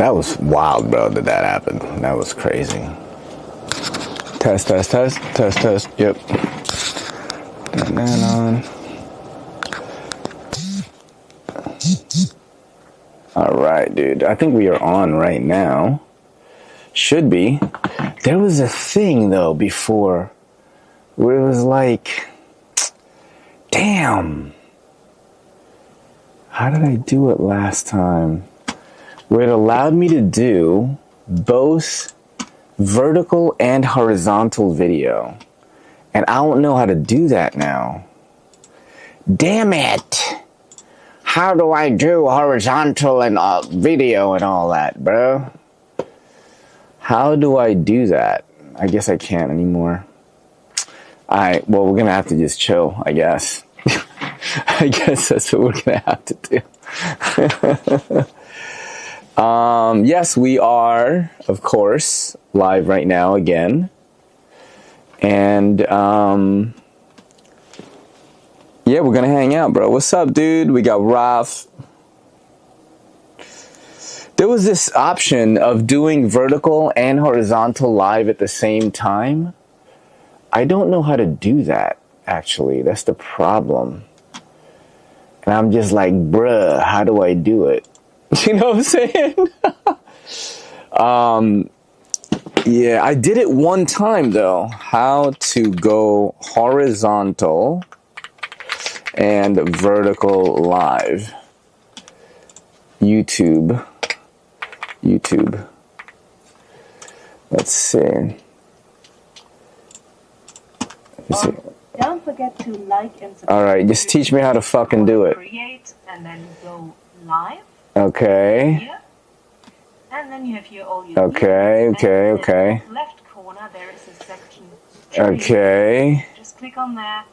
That was wild, bro, that happened. That was crazy. Test, test, test, test, test. Yep. Turn that on. All right, dude. I think we are on right now. Should be. There was a thing, though, before where it was like, damn. How did I do it last time? Where it allowed me to do both vertical and horizontal video. And I don't know how to do that now. Damn it. How do I do horizontal and video and all that, bro? How do I do that? I guess I can't anymore. Alright, well, we're gonna have to just chill, I guess. I guess that's what we're gonna have to do. Yes, we are, of course, live right now again. And, yeah, we're gonna hang out, bro. What's up, dude? We got Ralph. There was this option of doing vertical and horizontal live at the same time. I don't know how to do that, actually. That's the problem. And I'm just like, bruh, how do I do it? You know what I'm saying? Yeah, I did it one time, though. How to go horizontal and vertical live. YouTube. Let's see. Don't forget to like and subscribe. Alright, just teach me how to fucking do it. Create and then go live. Okay. Here. And then you have here all your Okay. left corner there is a section. Okay. Just click on there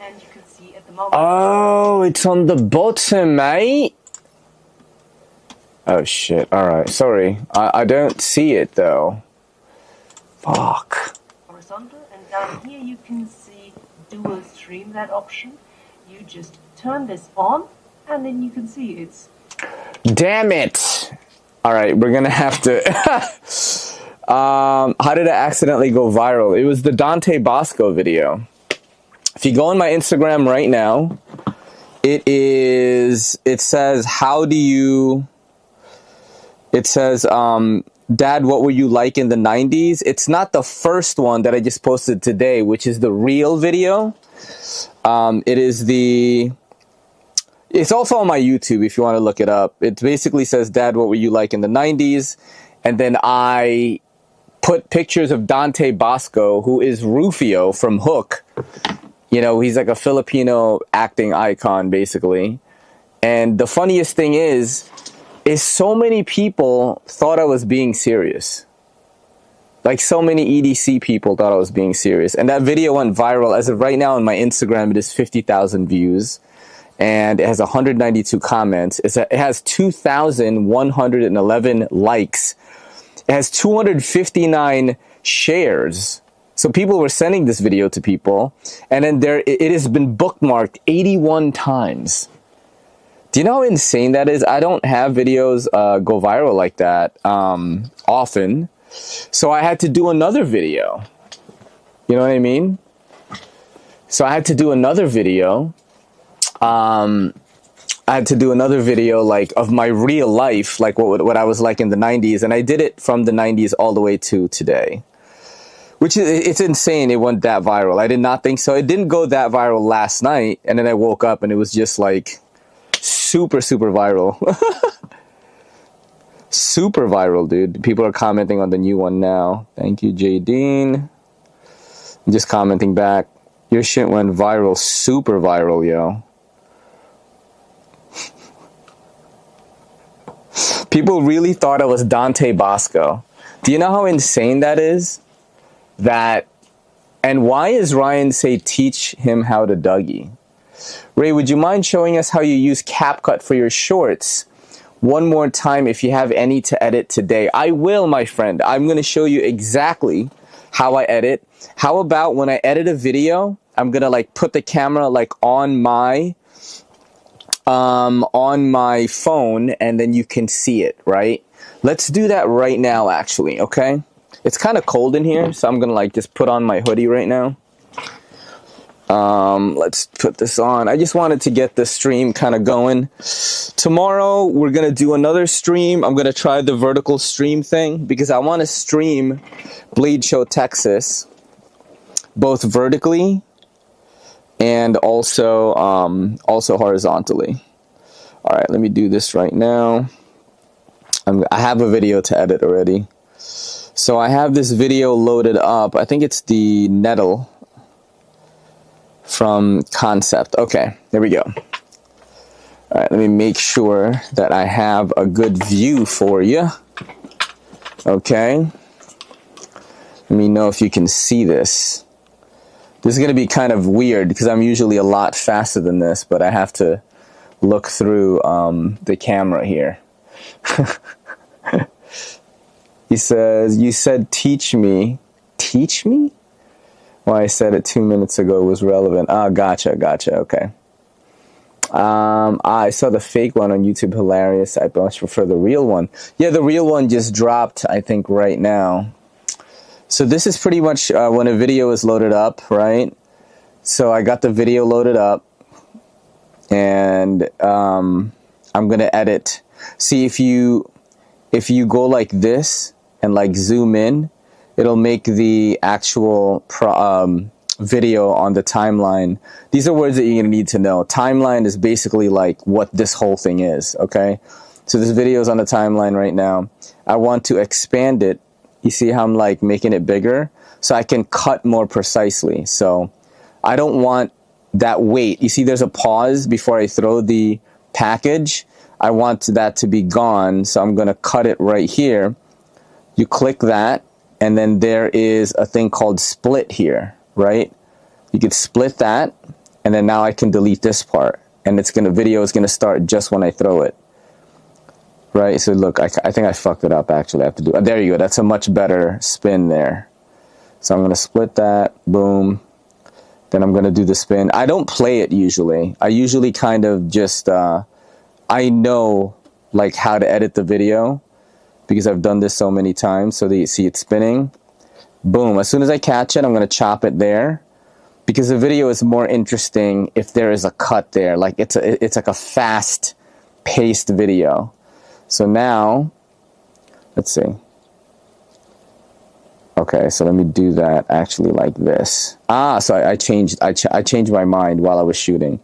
and you can see at the moment. Oh, it's on the bottom, mate. Oh shit. Alright, sorry. I don't see it though. Fuck. Horizontal, and down here you can see dual stream, that option. You just turn this on and then you can see it's. Damn it. Alright, we're gonna have to. How did I accidentally go viral? It was the Dante Basco video. If you go on my Instagram right now, it says, how do you. It says, Dad, what were you like in the 90s? It's not the first one that I just posted today, which is the real video. It is the... It's also on my YouTube if you want to look it up. It basically says, Dad, what were you like in the 90s? And then I put pictures of Dante Basco, who is Rufio from Hook. You know, he's like a Filipino acting icon, basically. And the funniest thing is so many people thought I was being serious. Like, so many EDC people thought I was being serious. And that video went viral. As of right now on my Instagram, it is 50,000 views. And it has 192 comments. It has 2,111 likes. It has 259 shares. So people were sending this video to people. And then it has been bookmarked 81 times. Do you know how insane that is? I don't have videos go viral like that often. So I had to do another video. You know what I mean? So I had to do another video. I had to do another video like of my real life, like what I was like in the 90s. And I did it from the 90s all the way to today. Which is, it's insane it went that viral. I did not think so. It didn't go that viral last night. And then I woke up and it was just like super viral. Super viral, dude. People are commenting on the new one now. Thank you, J. Dean. I'm just commenting back. Your shit went viral. Super viral, yo. People really thought I was Dante Basco. Do you know how insane that is? And why is Ryan say teach him how to Dougie? Ray, would you mind showing us how you use CapCut for your shorts? One more time if you have any to edit today. I will, my friend. I'm going to show you exactly how I edit. How about when I edit a video, I'm going to like put the camera like on my on my phone, and then you can see it, right? Let's do that right now, actually, okay? It's kind of cold in here, so I'm gonna like just put on my hoodie right now. Let's put this on. I just wanted to get the stream kind of going. Tomorrow, we're gonna do another stream. I'm gonna try the vertical stream thing because I want to stream Blade Show Texas both vertically and also horizontally. All right, let me do this right now. I have a video to edit already. So I have this video loaded up. I think it's the Nettle from Concept. Okay, there we go. All right, let me make sure that I have a good view for you. Okay. Let me know if you can see this. This is going to be kind of weird because I'm usually a lot faster than this, but I have to look through the camera here. He says, you said teach me. Teach me? Why I said it 2 minutes ago was relevant. Ah, gotcha, okay. I saw the fake one on YouTube, hilarious. I much prefer the real one. Yeah, the real one just dropped, I think, right now. So this is pretty much when a video is loaded up, right? So I got the video loaded up, and I'm gonna edit. See, if you go like this and like zoom in, it'll make the actual video on the timeline. These are words that you're gonna need to know. Timeline is basically like what this whole thing is, okay? So this video is on the timeline right now. I want to expand it. You see how I'm like making it bigger? So I can cut more precisely. So I don't want that weight. You see there's a pause before I throw the package. I want that to be gone. So I'm gonna cut it right here. You click that, and then there is a thing called split here, right? You could split that, and then now I can delete this part, and video is gonna start just when I throw it, right? So look, I think I fucked it up actually. I have to do. There you go. That's a much better spin there. So I'm gonna split that. Boom. Then I'm gonna do the spin. I don't play it usually. I usually kind of just I know like how to edit the video, because I've done this so many times. So that you see it spinning. Boom. As soon as I catch it, I'm going to chop it there, because the video is more interesting if there is a cut there. Like it's like a fast paced video. So now, let's see. Okay, so let me do that actually like this. Ah, so I changed my mind while I was shooting.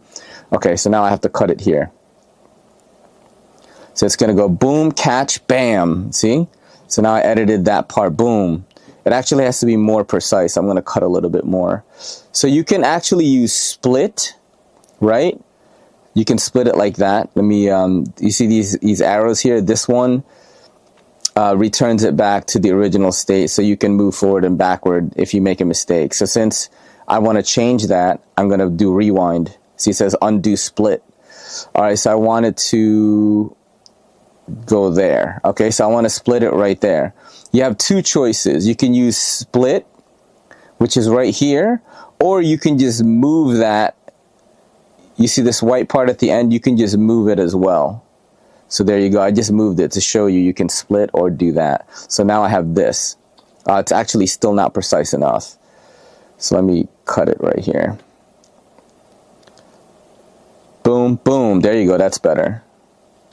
Okay, so now I have to cut it here. So it's going to go boom, catch, bam. See? So now I edited that part. Boom. It actually has to be more precise. I'm going to cut a little bit more. So you can actually use split, right? You can split it like that. Let me, you see these arrows here? This one returns it back to the original state. So you can move forward and backward if you make a mistake. So since I want to change that, I'm going to do rewind. See, it says undo split. All right, so I wanted to go there. Okay, so I want to split it right there. You have two choices. You can use split, which is right here, or you can just move that. You see this white part at the end? You can just move it as well. So there you go. I just moved it to show you can split or do that. So now I have this. It's actually still not precise enough. So let me cut it right here. Boom, boom. There you go. That's better.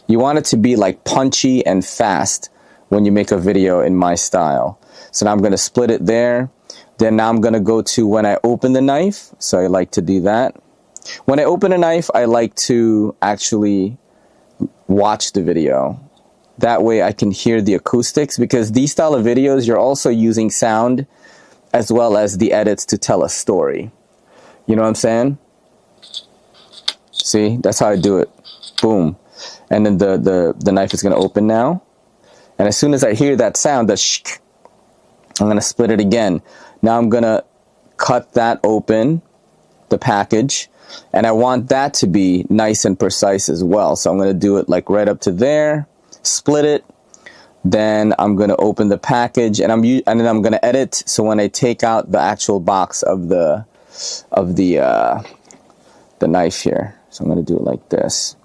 You want it to be like punchy and fast when you make a video in my style. So now I'm going to split it there. Then now I'm going to go to when I open the knife. So I like to do that. When I open a knife, I like to actually watch the video. That way I can hear the acoustics, because these style of videos, you're also using sound as well as the edits to tell a story. You know what I'm saying? See, that's how I do it. Boom. And then the knife is going to open now. And as soon as I hear that sound, the shk, I'm going to split it again. Now I'm going to cut that open, the package. And I want that to be nice and precise as well. So I'm going to do it like right up to there, split it. Then I'm going to open the package, and then I'm going to edit. So when I take out the actual box of the knife here, so I'm going to do it like this.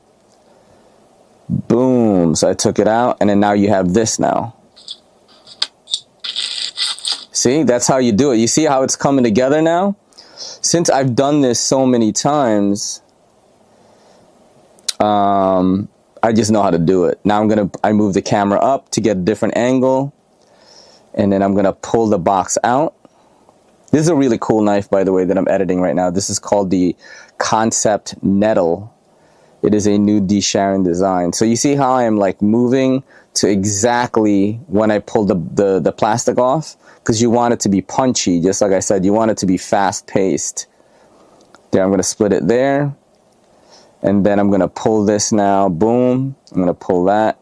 So I took it out, and then now you have this now. See, that's how you do it. You see how it's coming together now? Since I've done this so many times, I just know how to do it. Now I move the camera up to get a different angle, and then I'm gonna pull the box out. This is a really cool knife, by the way, that I'm editing right now. This is called the Concept Nettle. It is a new D. Sharon design. So you see how I am like moving to exactly when I pull the plastic off? Because you want it to be punchy, just like I said, you want it to be fast-paced. There, I'm going to split it there. And then I'm going to pull this now. Boom. I'm going to pull that.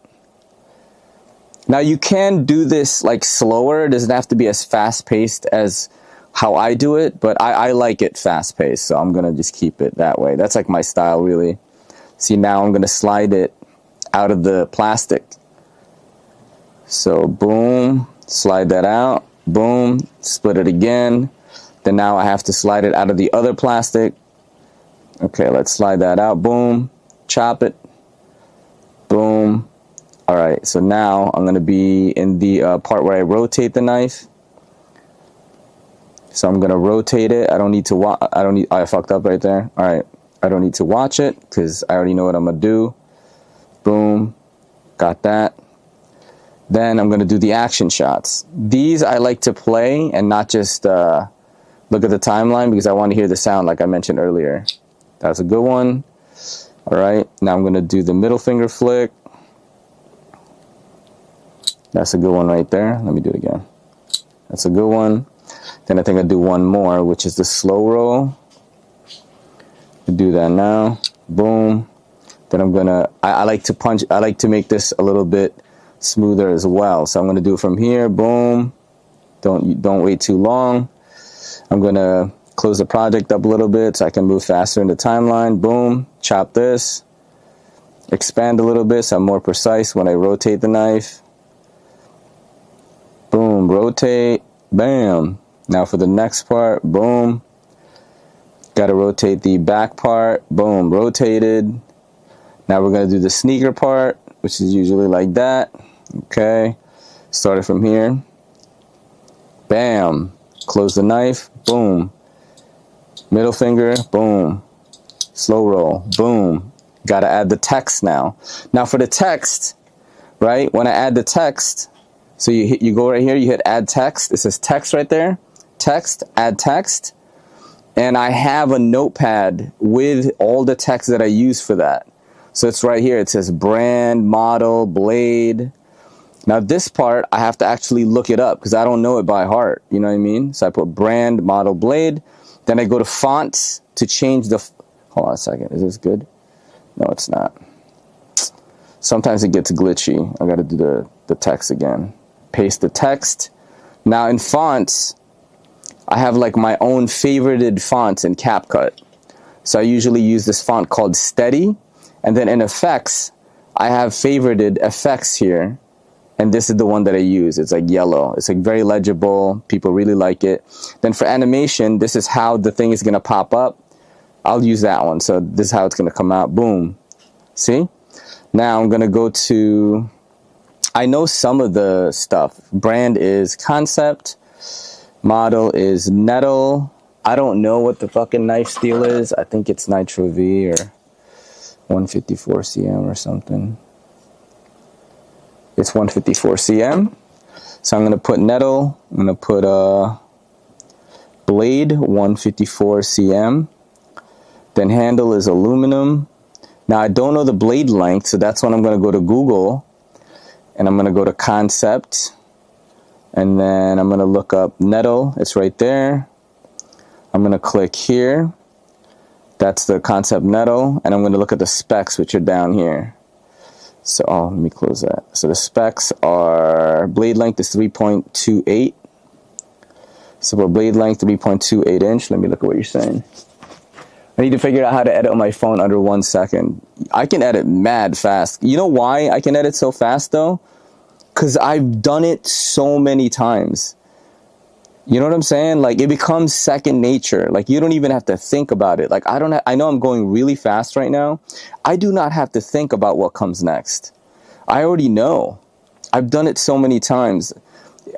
Now you can do this like slower. It doesn't have to be as fast-paced as how I do it, but I like it fast-paced, so I'm going to just keep it that way. That's like my style, really. See, now I'm going to slide it out of the plastic. So boom, slide that out, boom, split it again. Then now I have to slide it out of the other plastic. Okay, let's slide that out, boom, chop it, boom. All right, so now I'm going to be in the part where I rotate the knife. So I'm going to rotate it. I don't need to I fucked up right there. All right. I don't need to watch it because I already know what I'm going to do. Boom. Got that. Then I'm going to do the action shots. These I like to play and not just look at the timeline because I want to hear the sound like I mentioned earlier. That's a good one. All right. Now I'm going to do the middle finger flick. That's a good one right there. Let me do it again. That's a good one. Then I think I'll do one more, which is the slow roll. Do that now. Boom. Then I'm gonna I like to punch. I like to make this a little bit smoother as well, so I'm gonna do it from here. Boom. Don't wait too long. I'm gonna close the project up a little bit so I can move faster in the timeline. Boom. Chop this, expand a little bit so I'm more precise when I rotate the knife. Boom. Rotate. Bam. Now for the next part. Boom. Got to rotate the back part. Boom, rotated. Now we're going to do the sneaker part, which is usually like that. Okay, started from here. Bam, close the knife. Boom, middle finger. Boom, slow roll. Boom. Got to add the text now. Now for the text, right? When I add the text, so you go right here, you hit add text. It says text right there. Text, add text. And I have a notepad with all the text that I use for that. So it's right here. It says brand, model, blade. Now this part, I have to actually look it up because I don't know it by heart. You know what I mean? So I put brand, model, blade. Then I go to fonts to change the... Hold on a second. Is this good? No, it's not. Sometimes it gets glitchy. I got to do the text again. Paste the text. Now in fonts... I have like my own favorited fonts in CapCut. So I usually use this font called Steady. And then in effects, I have favorited effects here. And this is the one that I use. It's like yellow. It's like very legible. People really like it. Then for animation, this is how the thing is going to pop up. I'll use that one. So this is how it's going to come out. Boom. See? Now I'm going to go to... I know some of the stuff. Brand is Concept. Model is Nettle. I don't know what the fucking knife steel is. I think it's Nitro V or 154 cm or something. It's 154 cm. So I'm going to put Nettle. I'm going to put blade 154 cm. Then handle is aluminum. Now I don't know the blade length, so that's when I'm going to go to Google. And I'm going to go to Concept. And then I'm going to look up Nettle. It's right there. I'm going to click here. That's the Concept Nettle. And I'm going to look at the specs, which are down here. So, let me close that. So the specs are, blade length is 3.28. So for blade length, 3.28 inch. Let me look at what you're saying. I need to figure out how to edit on my phone under 1 second. I can edit mad fast. You know why I can edit so fast, though? Because I've done it so many times. You know what I'm saying? Like, it becomes second nature. Like, you don't even have to think about it. Like, I know I'm going really fast right now. I do not have to think about what comes next. I already know. I've done it so many times.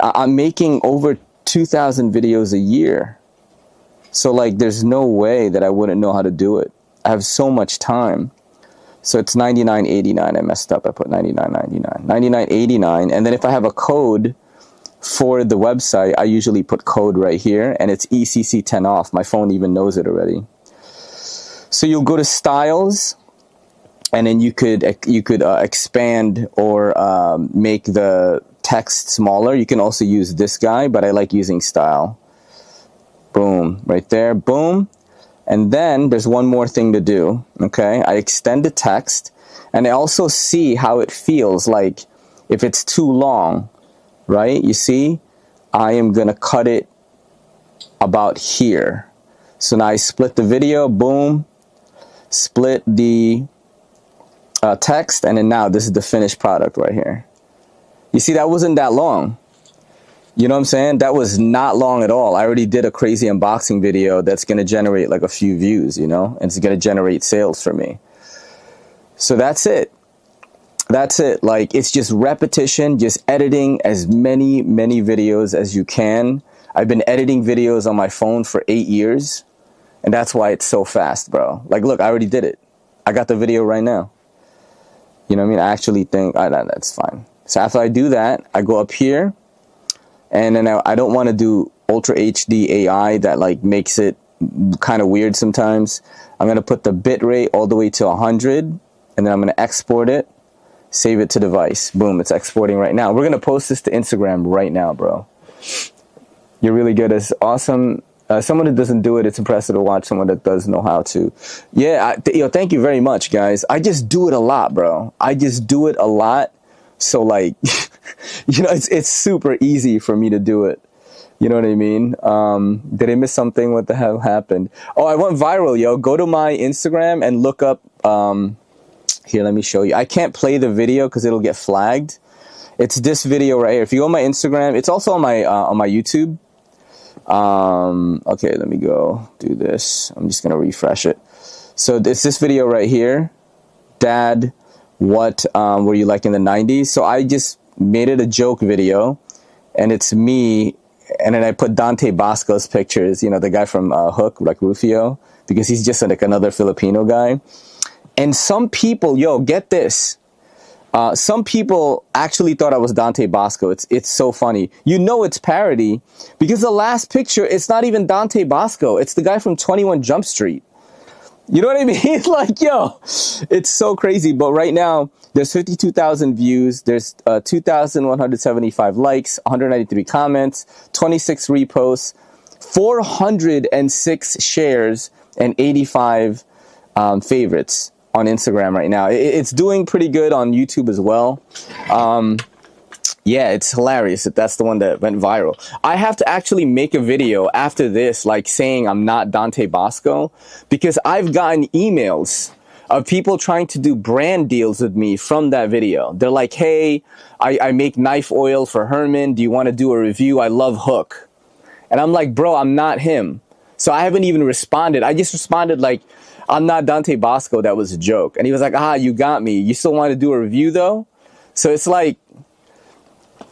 I'm making over 2,000 videos a year. So like, there's no way that I wouldn't know how to do it. I have so much time. So it's $99.89. I messed up. I put $99.99. $99.89. And then if I have a code for the website, I usually put code right here, and it's ECC10 off. My phone even knows it already. So you'll go to styles, and then you could expand or make the text smaller. You can also use this guy, but I like using style. Boom, right there, boom. And then there's one more thing to do, okay? I extend the text, and I also see how it feels like if it's too long, right? You see, I am gonna cut it about here. So now I split the video, boom, split the text, and then now this is the finished product right here. You see, that wasn't that long. You know what I'm saying? That was not long at all. I already did a crazy unboxing video that's going to generate like a few views, you know, and it's going to generate sales for me. So that's it. That's it. Like, it's just repetition, just editing as many videos as you can. I've been editing videos on my phone for 8 years, and that's why it's so fast, bro. Like, look, I already did it. I got the video right now. You know what I mean? I actually think, that's fine. So after I do that, I go up here. And then I don't want to do Ultra HD AI that like makes it kind of weird sometimes. I'm going to put the bit rate all the way to 100, and then I'm going to export it, save it to device. Boom, it's exporting right now. We're going to post this to Instagram right now, bro. You're really good. It's awesome. Someone who doesn't do it, it's impressive to watch someone that does know how to. Yeah, thank you very much, guys. I just do it a lot, bro. I just do it a lot. So like, you know, it's super easy for me to do it. You know what I mean? Did I miss something? What the hell happened? Oh, I went viral, yo. Go to my Instagram and look up, here, let me show you. I can't play the video because it'll get flagged. It's this video right here. If you go on my Instagram, it's also on my YouTube. Okay, let me go do this. I'm just going to refresh it. So it's this video right here. Dad, what were you like in the 90s? So I just made it a joke video, and it's me, and then I put Dante Basco's pictures, you know, the guy from Hook, like Rufio, because he's just like another Filipino guy. And some people, yo, get this, some people actually thought I was Dante Basco. It's so funny. You know it's parody, because the last picture, it's not even Dante Basco. It's the guy from 21 Jump Street. You know what I mean? Like, yo, it's so crazy. But right now, there's 52,000 views. There's 2,175 likes, 193 comments, 26 reposts, 406 shares, and 85 favorites on Instagram right now. It's doing pretty good on YouTube as well. Yeah, it's hilarious that that's the one that went viral. I have to actually make a video after this, like saying I'm not Dante Basco, because I've gotten emails of people trying to do brand deals with me from that video. They're like, hey, I make knife oil for Herman. Do you want to do a review? I love Hook. And I'm like, bro, I'm not him. So I haven't even responded. I just responded like, I'm not Dante Basco. That was a joke. And he was like, you got me. You still want to do a review though? So it's like,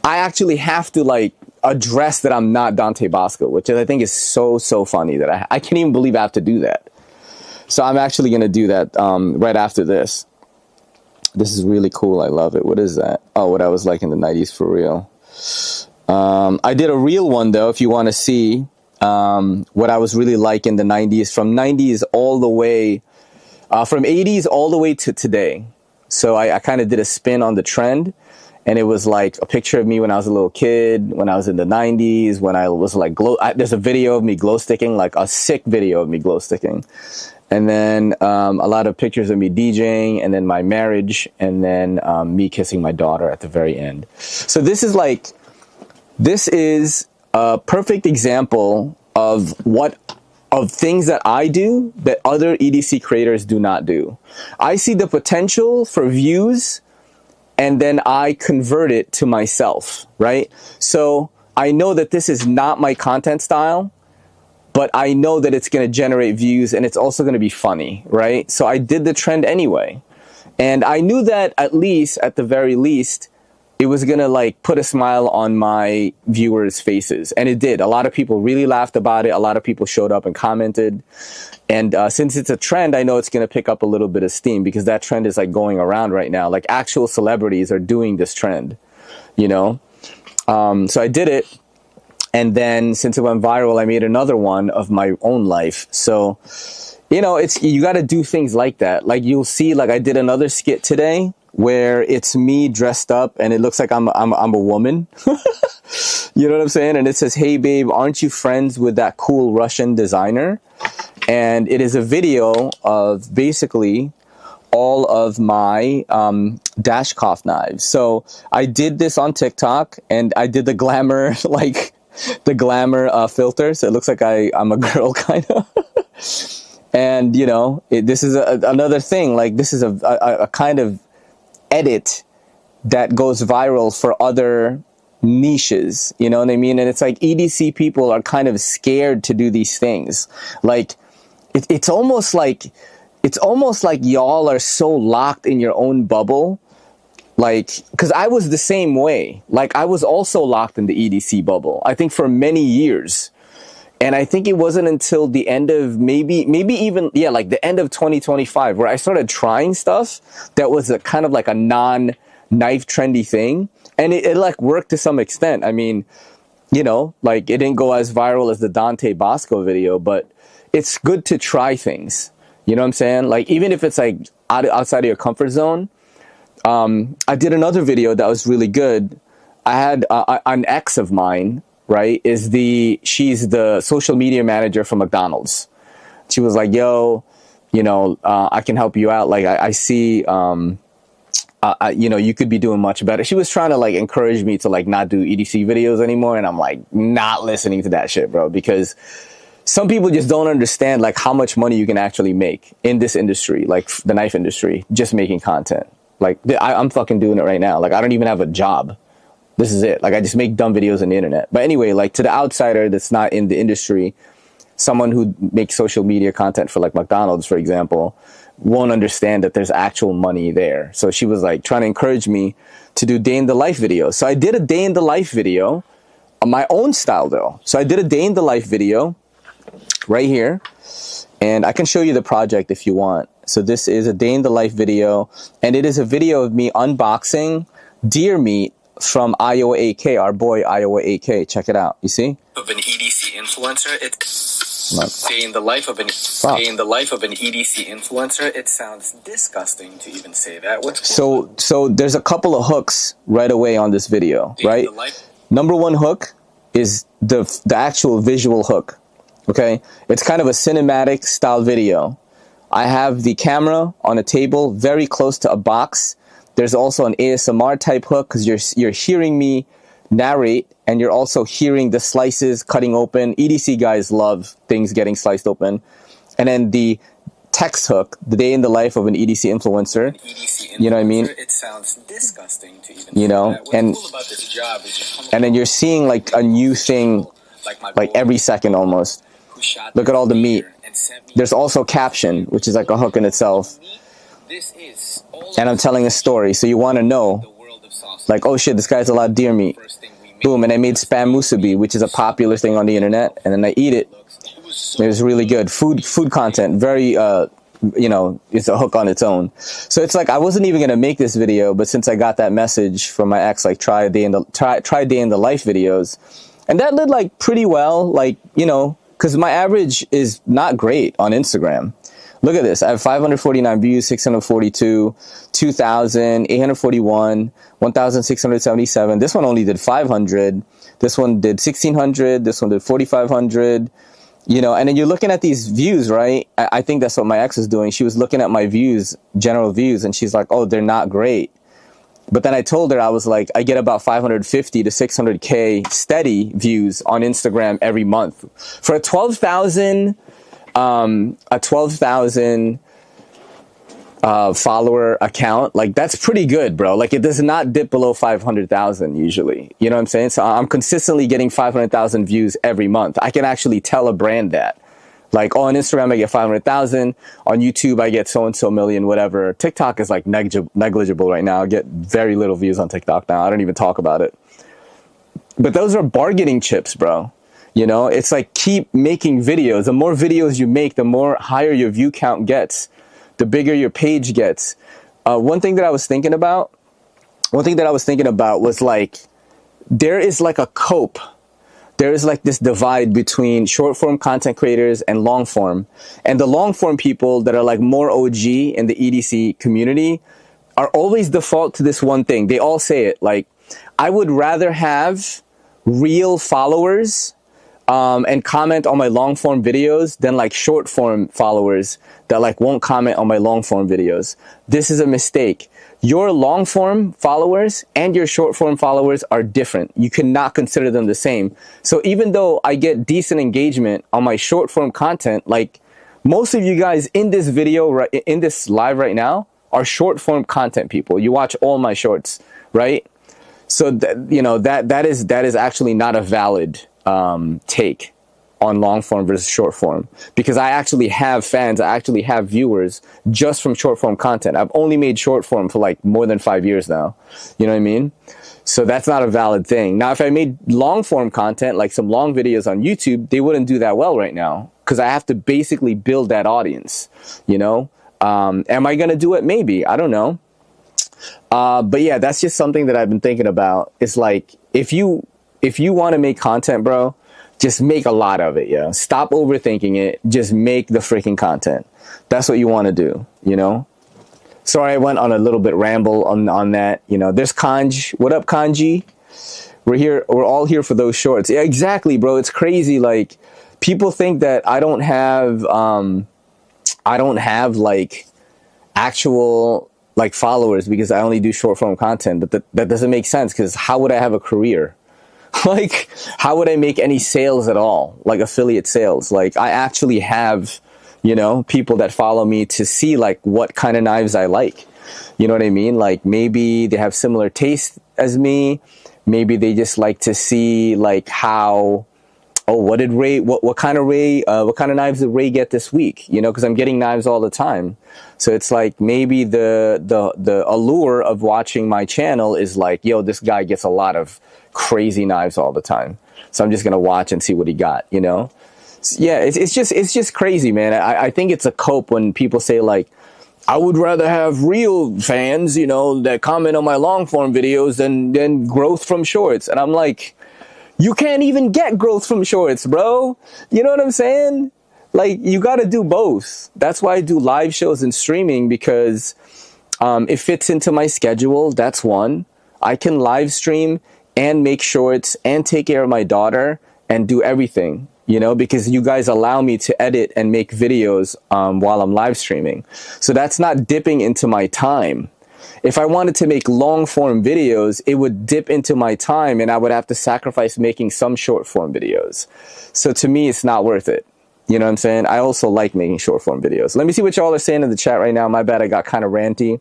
I actually have to like address that I'm not Dante Basco, which I think is so funny that I can't even believe I have to do that. So I'm actually going to do that right after this. This is really cool. I love it. What is that? Oh, what I was like in the 90s for real. I did a real one though, if you want to see what I was really like in the 90s, from 90s all the way, from 80s all the way to today. So I kind of did a spin on the trend. And it was like a picture of me when I was a little kid, when I was in the 90s, when I was like there's a video of me glow sticking, like a sick video of me glow sticking. And then a lot of pictures of me DJing, and then my marriage, and then me kissing my daughter at the very end. So this is a perfect example of things that I do that other EDC creators do not do. I see the potential for views, and then I convert it to myself, right? So I know that this is not my content style, but I know that it's going to generate views, and it's also going to be funny, right? So I did the trend anyway. And I knew that at the very least, it was gonna like put a smile on my viewers' faces, and it did. A lot of people really laughed about it. A lot of people showed up and commented, and since it's a trend, I know it's gonna pick up a little bit of steam, because that trend is like going around right now. Like actual celebrities are doing this trend, you know. So I did it, and then since it went viral, I made another one of my own life. So, you know, you got to do things like that. Like you'll see, like I did another skit today where it's me dressed up and it looks like I'm a woman. You know what I'm saying? And it says, "Hey babe, aren't you friends with that cool Russian designer?" And it is a video of basically all of my Dashkoff knives. So I did this on TikTok, and I did the glamour, like the glamour filter. So it looks like I'm a girl kind of. And, you know, this is another thing. Like this is a kind of edit that goes viral for other niches, you know what I mean? And it's like EDC people are kind of scared to do these things. Like it's almost like y'all are so locked in your own bubble. Like, because I was the same way. Like I was also locked in the EDC bubble, I think, for many years. And I think it wasn't until the end of maybe even, yeah, like the end of 2025 where I started trying stuff that was a kind of like a non-knife trendy thing. And it like worked to some extent. I mean, you know, like it didn't go as viral as the Dante Basco video, but it's good to try things. You know what I'm saying? Like even if it's like outside of your comfort zone. I did another video that was really good. I had an ex of mine, right, she's the social media manager for McDonald's. She was like, "Yo, you know, I can help you out. Like, I see, you know, you could be doing much better." She was trying to like encourage me to like not do EDC videos anymore. And I'm like, not listening to that shit, bro, because some people just don't understand like how much money you can actually make in this industry, like the knife industry, just making content. Like I'm fucking doing it right now. Like I don't even have a job. This is it. Like I just make dumb videos on the internet. But anyway, like to the outsider that's not in the industry, someone who makes social media content for like McDonald's, for example, won't understand that there's actual money there. So she was like trying to encourage me to do day in the life videos. So I did a day in the life video on my own style though. So I did a day in the life video right here, and I can show you the project if you want. So this is a day in the life video, and it is a video of me unboxing deer meat from Iowa AK, our boy Iowa AK. Check it out. You see? Of an EDC influencer, day in the life of an EDC influencer. It sounds disgusting to even say that. So there's a couple of hooks right away on this video, right? Number one hook is the actual visual hook. Okay, it's kind of a cinematic style video. I have the camera on a table very close to a box. There's also an ASMR type hook because you're hearing me narrate, and you're also hearing the slices cutting open. EDC guys love things getting sliced open. And then the text hook, the day in the life of an EDC influencer. You know what I mean? It sounds disgusting to even, you know, and then you're seeing like a new thing like every second almost. Look at all the meat. There's also caption, which is like a hook in itself. And I'm telling a story, so you want to know, like, oh shit, this guy's a lot of deer meat. Boom, and I made spam musubi, which is a popular thing on the internet, and then I eat it. It was really good. Food content, very, you know, it's a hook on its own. So it's like I wasn't even gonna make this video, but since I got that message from my ex, like try day in the life videos, and that did like pretty well, like, you know, because my average is not great on Instagram. Look at this. I have 549 views, 642, 2,000, 841, 1,677. This one only did 500. This one did 1,600. This one did 4,500. You know, and then you're looking at these views, right? I think that's what my ex was doing. She was looking at my views, general views, and she's like, oh, they're not great. But then I told her, I was like, I get about 550 to 600K steady views on Instagram every month. For a 12,000 follower account, like that's pretty good, bro. Like it does not dip below 500,000 usually. You know what I'm saying? So I'm consistently getting 500,000 views every month. I can actually tell a brand that. Like on Instagram, I get 500,000. On YouTube, I get so-and-so million, whatever. TikTok is like negligible right now. I get very little views on TikTok now. I don't even talk about it. But those are bargaining chips, bro. You know, it's like keep making videos. The more videos you make, the more higher your view count gets, the bigger your page gets. One thing that I was thinking about was like, there is like a cope. There is like this divide between short form content creators and long form. And the long form people that are like more OG in the EDC community are always default to this one thing. They all say it, like, I would rather have real followers and comment on my long form videos than like short form followers that like won't comment on my long form videos. This is a mistake. Your long form followers and your short form followers are different. You cannot consider them the same. So even though I get decent engagement on my short form content, like most of you guys in this video, in this live right now, are short form content people. You watch all my shorts, right? So that is actually not a valid take on long form versus short form, because I actually have fans, I actually have viewers just from short form content. I've only made short form for like more than 5 years now. You know what I mean? So that's not a valid thing. Now, if I made long form content, like some long videos on YouTube, they wouldn't do that well right now because I have to basically build that audience, you know? Am I going to do it? Maybe. I don't know. But yeah, that's just something that I've been thinking about. It's like, if you want to make content, bro, just make a lot of it, yeah. Stop overthinking it. Just make the freaking content. That's what you want to do, you know? Sorry, I went on a little bit ramble on that. You know, there's Kanji. What up, Kanji? We're here. We're all here for those shorts. Yeah, exactly, bro. It's crazy. Like, people think that I don't have like actual like followers because I only do short form content, but that doesn't make sense, because how would I have a career? Like, how would I make any sales at all? Like affiliate sales? Like, I actually have, you know, people that follow me to see like what kind of knives I like. You know what I mean? Like, maybe they have similar taste as me. Maybe they just like to see like how, oh, what kind of knives did Ray get this week? You know, because I'm getting knives all the time. So it's like, maybe the allure of watching my channel is like, yo, this guy gets a lot of crazy knives all the time, so I'm just gonna watch and see what he got, you know? Yeah, it's just crazy, man. I think it's a cope when people say like, I would rather have real fans, you know, that comment on my long form videos than growth from shorts. And I'm like, you can't even get growth from shorts, bro. You know what I'm saying? Like, you got to do both. That's why I do live shows and streaming, because it fits into my schedule. That's one. I can live stream and make shorts and take care of my daughter and do everything, you know, because you guys allow me to edit and make videos while I'm live streaming. So that's not dipping into my time. If I wanted to make long form videos, it would dip into my time and I would have to sacrifice making some short form videos. So to me, it's not worth it. You know what I'm saying? I also like making short form videos. Let me see what y'all are saying in the chat right now. My bad, I got kind of ranty.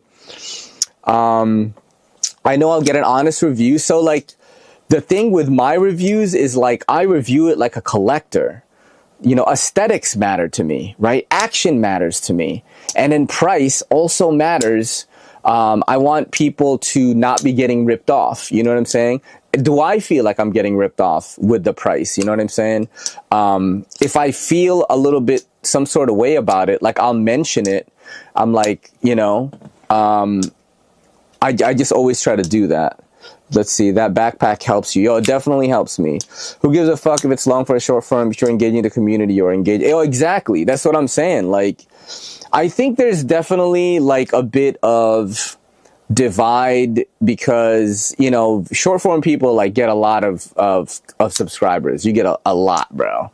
I know I'll get an honest review. So like, the thing with my reviews is like, I review it like a collector. You know, aesthetics matter to me, right? Action matters to me. And then price also matters. I want people to not be getting ripped off. You know what I'm saying? Do I feel like I'm getting ripped off with the price? You know what I'm saying? If I feel a little bit some sort of way about it, like I'll mention it. I'm like, you know, I just always try to do that. Let's see, that backpack helps you. Yo, it definitely helps me. Who gives a fuck if it's long for a short form? If you're engaging the community or engaging. Oh, exactly. That's what I'm saying. Like, I think there's definitely like a bit of divide because, you know, short form people like get a lot of subscribers. You get a lot, bro.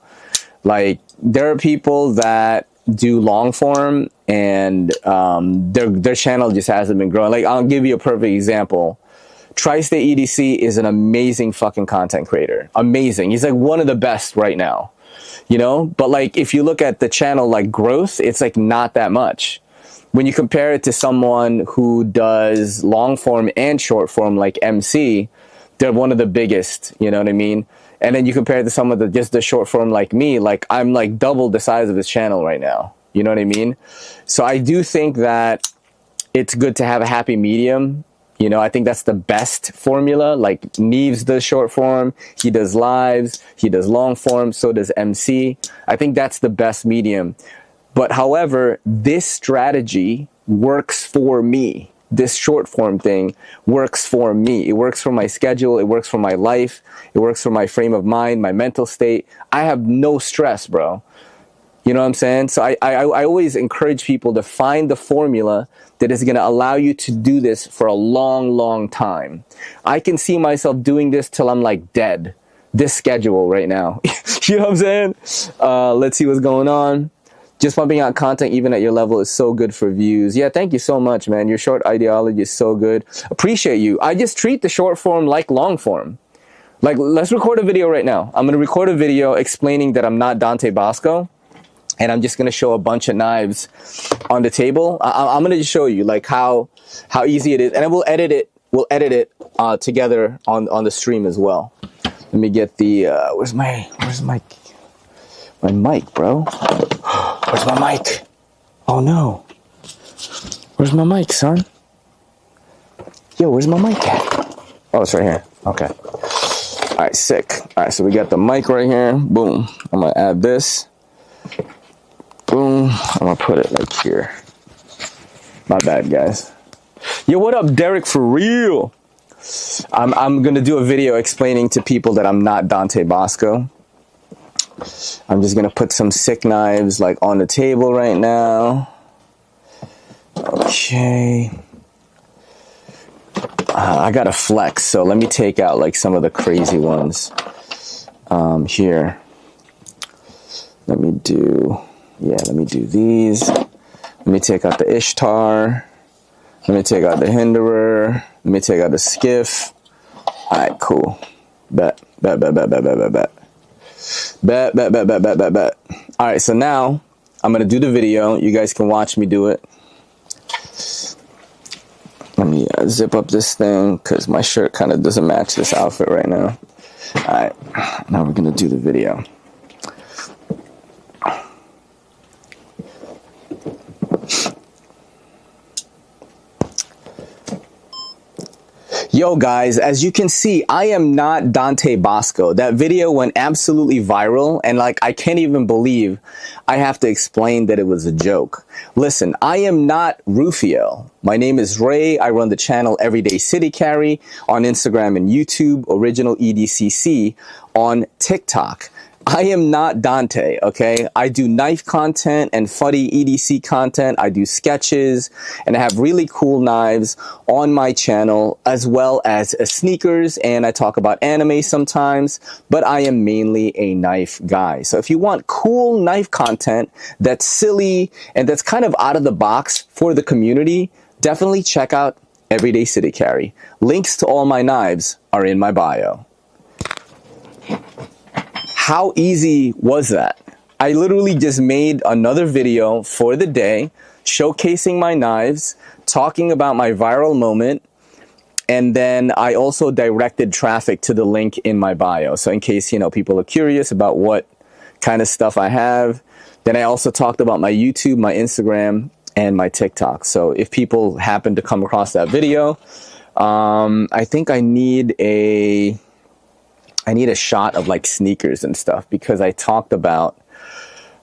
Like, there are people that do long form and their channel just hasn't been growing. Like, I'll give you a perfect example. Tri-State EDC is an amazing fucking content creator. Amazing. He's like one of the best right now, you know? But like, if you look at the channel, like growth, it's like not that much. When you compare it to someone who does long form and short form, like MC, they're one of the biggest, you know what I mean? And then you compare it to some of the just the short form like me, like I'm like double the size of his channel right now. You know what I mean? So I do think that it's good to have a happy medium. You know, I think that's the best formula. Like Neves does short form, he does lives, he does long form, so does MC. I think that's the best medium. But however, this strategy works for me. This short form thing works for me. It works for my schedule. It works for my life. It works for my frame of mind, my mental state. I have no stress, bro. You know what I'm saying? So I always encourage people to find the formula that is going to allow you to do this for a long, long time. I can see myself doing this till I'm like dead. This schedule right now. You know what I'm saying? Let's see what's going on. Just pumping out content even at your level is so good for views. Yeah, thank you so much, man. Your short ideology is so good. Appreciate you. I just treat the short form like long form. Like, let's record a video right now. I'm going to record a video explaining that I'm not Dante Basco. And I'm just going to show a bunch of knives on the table. I'm going to just show you like how easy it is. And we'll edit it. We'll edit it together on the stream as well. Let me get the, where's my mic, bro? Where's my mic? Oh no. Where's my mic, son? Yo, where's my mic at? Oh, it's right here. Okay. All right, sick. All right, so we got the mic right here. Boom. I'm going to add this. Boom. I'm going to put it like here. My bad, guys. Yo, what up, Derek? For real. I'm going to do a video explaining to people that I'm not Dante Basco. I'm just going to put some sick knives like on the table right now. Okay. I got to flex, so let me take out like some of the crazy ones. Here. Let me do these. Let me take out the Ishtar. Let me take out the Hinderer. Let me take out the Skiff. All right, cool. Bet. All right, so now I'm going to do the video. You guys can watch me do it. Let me zip up this thing because my shirt kind of doesn't match this outfit right now. All right, now we're going to do the video. Yo guys, as you can see, I am not Dante Basco. That video went absolutely viral and like I can't even believe I have to explain that it was a joke. Listen, I am not Rufio. My name is Ray. I run the channel Everyday City Carry on Instagram and YouTube, Original EDCC on TikTok. I am not Dante, okay? I do knife content and funny EDC content. I do sketches and I have really cool knives on my channel as well as sneakers, and I talk about anime sometimes, but I am mainly a knife guy. So if you want cool knife content that's silly and that's kind of out of the box for the community, definitely check out Everyday City Carry. Links to all my knives are in my bio. How easy was that? I literally just made another video for the day, showcasing my knives, talking about my viral moment, and then I also directed traffic to the link in my bio. So in case, you know, people are curious about what kind of stuff I have. Then I also talked about my YouTube, my Instagram, and my TikTok. So if people happen to come across that video, I think I need a shot of like sneakers and stuff because I talked about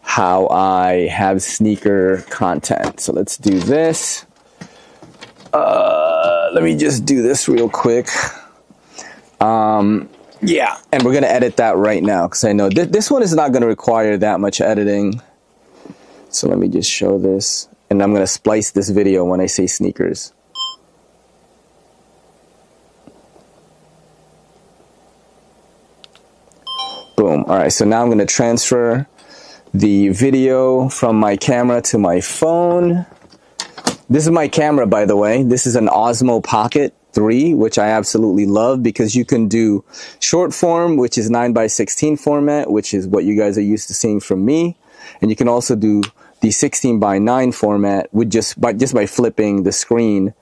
how I have sneaker content. So let's do this. Let me just do this real quick. Yeah, and we're going to edit that right now because I know this one is not going to require that much editing. So let me just show this. And I'm going to splice this video when I say sneakers. Boom. All right, so now I'm going to transfer the video from my camera to my phone. This is my camera, by the way. This is an Osmo Pocket 3, which I absolutely love because you can do short form, which is 9:16 format, which is what you guys are used to seeing from me. And you can also do the 16:9 format with just by flipping the screen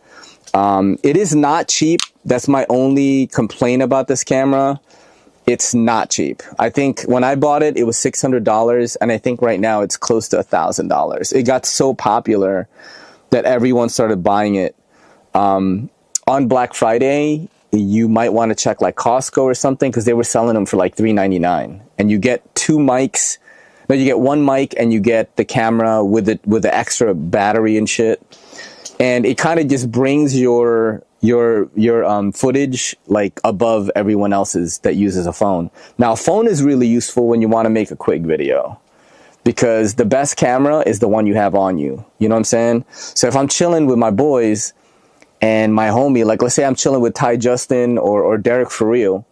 It is not cheap. That's my only complaint about this camera. It's not cheap. I think when I bought it, it was $600, and I think right now it's close to $1,000. It got so popular that everyone started buying it. On Black Friday, you might want to check like Costco or something, because they were selling them for like $3.99, and you get two mics. No, you get one mic and you get the camera with the extra battery and shit, and it kind of just brings your footage like above everyone else's that uses a phone. Now, a phone is really useful when you want to make a quick video, because the best camera is the one you have on you. You know what I'm saying? So if I'm chilling with my boys and my homie, like let's say I'm chilling with Ty Justin or Derek for real,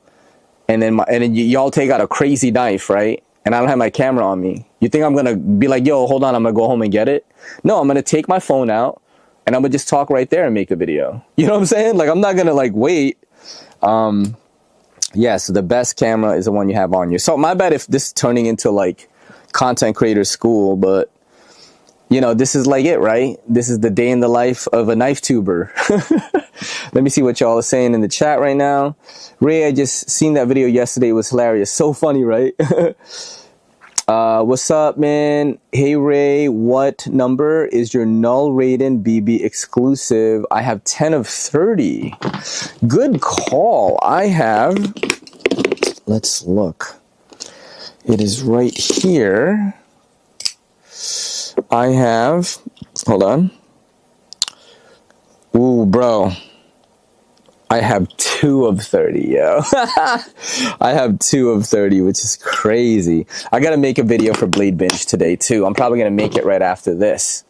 and then y'all take out a crazy knife, right? And I don't have my camera on me. You think I'm gonna be like, yo, hold on, I'm gonna go home and get it? No, I'm gonna take my phone out and I'm gonna just talk right there and make a video. You know what I'm saying? Like, I'm not gonna like wait. Yeah, so the best camera is the one you have on you. So my bad if this is turning into like content creator school, but you know, this is like it, right? This is the day in the life of a Knifetuber. Let me see what y'all are saying in the chat right now. Ray, I just seen that video yesterday. It was hilarious. So funny, right? What's up, man? Hey, Ray, what number is your Null Raiden BB exclusive? I have 10 of 30. Good call. I have, let's look. It is right here. I have, hold on. Ooh, bro. I have 2 of 30, yo. I have 2 of 30, which is crazy. I got to make a video for Blade Binge today, too. I'm probably going to make it right after this.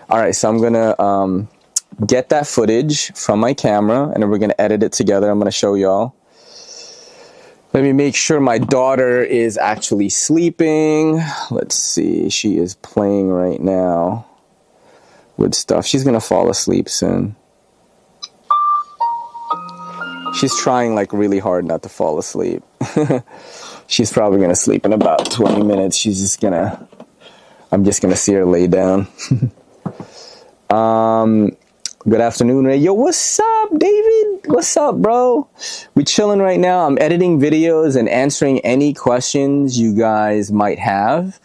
All right, so I'm going to get that footage from my camera, and then we're going to edit it together. I'm going to show y'all. Let me make sure my daughter is actually sleeping. Let's see. She is playing right now with stuff. She's going to fall asleep soon. She's trying like really hard not to fall asleep. She's probably going to sleep in about 20 minutes. She's just going to, I'm just going to see her lay down. Good afternoon, Ray. Yo, what's up, David? What's up, bro? We chilling right now. I'm editing videos and answering any questions you guys might have.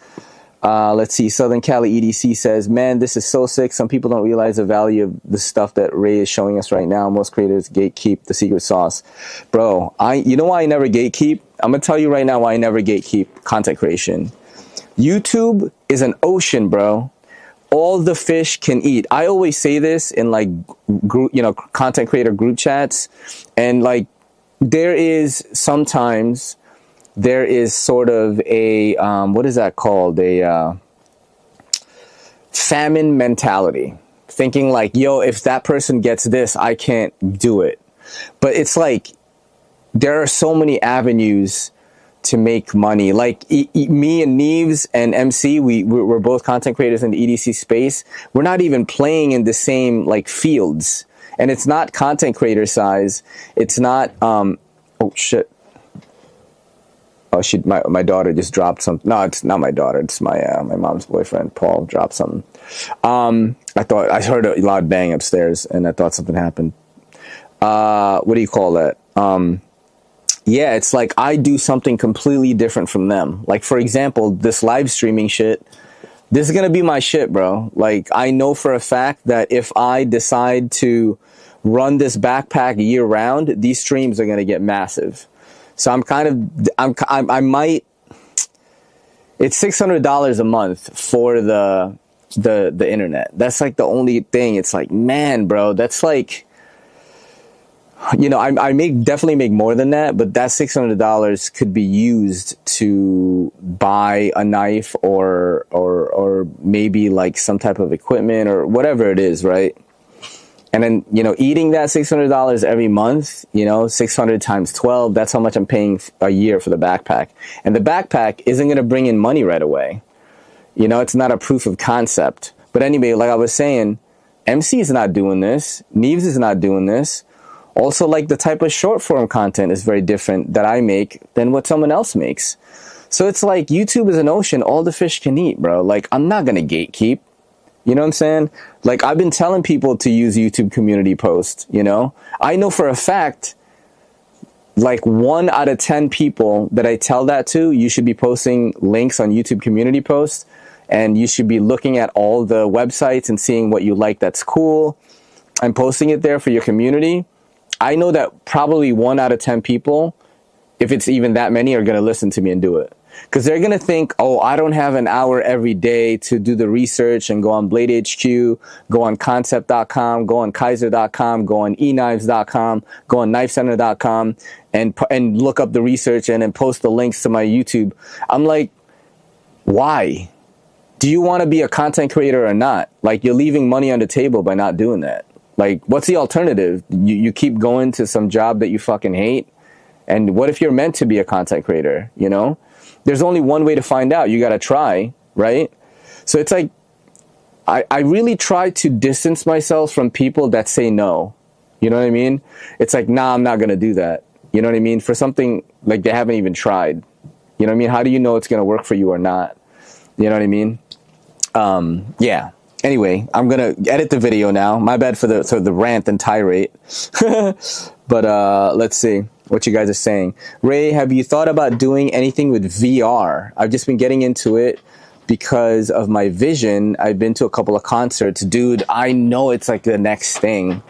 Let's see. Southern Cali EDC says, man, this is so sick. Some people don't realize the value of the stuff that Ray is showing us right now. Most creators gatekeep the secret sauce. Bro, you know why I never gatekeep? I'm going to tell you right now why I never gatekeep content creation. YouTube is an ocean, bro. All the fish can eat. I always say this in like group, you know, content creator group chats. And like there is sometimes there is sort of a, what is that called? A famine mentality. Thinking like, yo, if that person gets this, I can't do it. But it's like, there are so many avenues to make money. Like me and Neves and MC, we're both content creators in the EDC space. We're not even playing in the same like fields. And it's not content creator size. It's not, oh shit. Oh, my daughter just dropped something. No, it's not my daughter. It's my mom's boyfriend, Paul, dropped something. I heard a loud bang upstairs, and I thought something happened. What do you call that? Yeah, it's like I do something completely different from them. Like, for example, this live streaming shit, this is going to be my shit, bro. Like, I know for a fact that if I decide to run this backpack year round, these streams are going to get massive. So I might, it's $600 a month for the internet. That's like the only thing. It's like, man, bro, that's like, you know, I definitely make more than that, but that $600 could be used to buy a knife or maybe like some type of equipment or whatever it is, right? And then, you know, eating that $600 every month, you know, 600 times 12, that's how much I'm paying a year for the backpack. And the backpack isn't going to bring in money right away. You know, it's not a proof of concept. But anyway, like I was saying, MC is not doing this. Neves is not doing this. Also, like the type of short form content is very different that I make than what someone else makes. So it's like YouTube is an ocean. All the fish can eat, bro. Like, I'm not going to gatekeep. You know what I'm saying? Like, I've been telling people to use YouTube community posts, you know? I know for a fact, like 1 out of 10 people that I tell that to, you should be posting links on YouTube community posts, and you should be looking at all the websites and seeing what you like that's cool and posting it there for your community. I know that probably 1 out of 10 people, if it's even that many, are going to listen to me and do it. Because they're going to think, oh, I don't have an hour every day to do the research and go on Blade HQ, go on concept.com, go on Kaiser.com, go on eKnives.com, go on knifecenter.com, and look up the research and then post the links to my YouTube. I'm like, why? Do you want to be a content creator or not? Like, you're leaving money on the table by not doing that. Like, what's the alternative? You keep going to some job that you fucking hate? And what if you're meant to be a content creator, you know? There's only one way to find out. You got to try, right? So it's like, I really try to distance myself from people that say no. You know what I mean? It's like, nah, I'm not going to do that. You know what I mean? For something like they haven't even tried. You know what I mean? How do you know it's going to work for you or not? You know what I mean? Yeah. Anyway, I'm going to edit the video now. My bad for the rant and tirade. But let's see what you guys are saying. Ray, have you thought about doing anything with VR? I've just been getting into it because of my vision. I've been to a couple of concerts. Dude, I know it's like the next thing.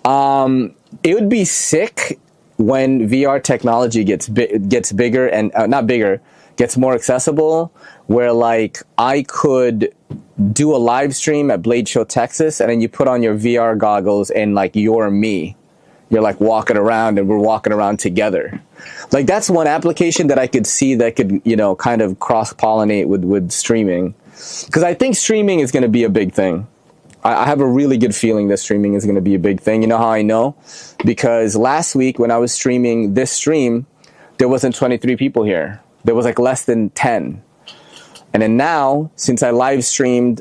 It would be sick when VR technology gets bigger and not bigger, gets more accessible, where like I could do a live stream at Blade Show Texas, and then you put on your VR goggles and like you're me. You're like walking around and we're walking around together. Like, that's one application that I could see that could, you know, kind of cross-pollinate with streaming. Because I think streaming is going to be a big thing. I have a really good feeling that streaming is going to be a big thing. You know how I know? Because last week when I was streaming this stream, there wasn't 23 people here. There was like less than 10. And then now, since I live streamed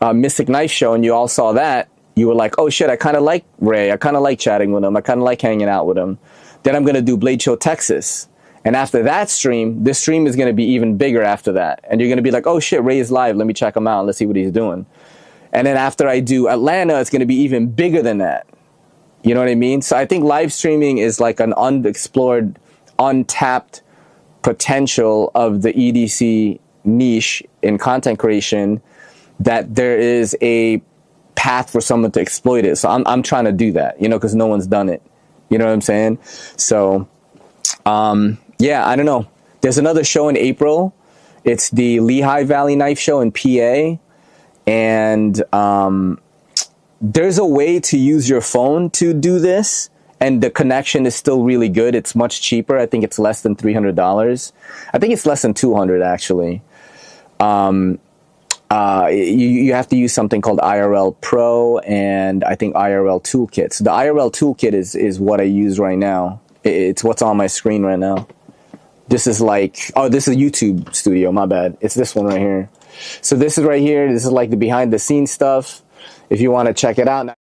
Mystic Knife Show and you all saw that, you were like, oh shit, I kind of like Ray. I kind of like chatting with him. I kind of like hanging out with him. Then I'm going to do Blade Show Texas. And after that stream, this stream is going to be even bigger after that. And you're going to be like, oh shit, Ray is live. Let me check him out. Let's see what he's doing. And then after I do Atlanta, it's going to be even bigger than that. You know what I mean? So I think live streaming is like an unexplored, untapped potential of the EDC niche in content creation, that there is a path for someone to exploit it. So I'm trying to do that, you know, because no one's done it. You know what I'm saying? So, yeah, I don't know. There's another show in April. It's the Lehigh Valley Knife Show in PA. And there's a way to use your phone to do this, and the connection is still really good. It's much cheaper. I think it's less than $300. I think it's less than $200 actually. You have to use something called IRL Pro and I think IRL Toolkit. So the IRL Toolkit is what I use right now. It's what's on my screen right now. This is like, oh, this is YouTube Studio, my bad. It's this one right here. So this is right here. This is like the behind the scenes stuff. If you want to check it out.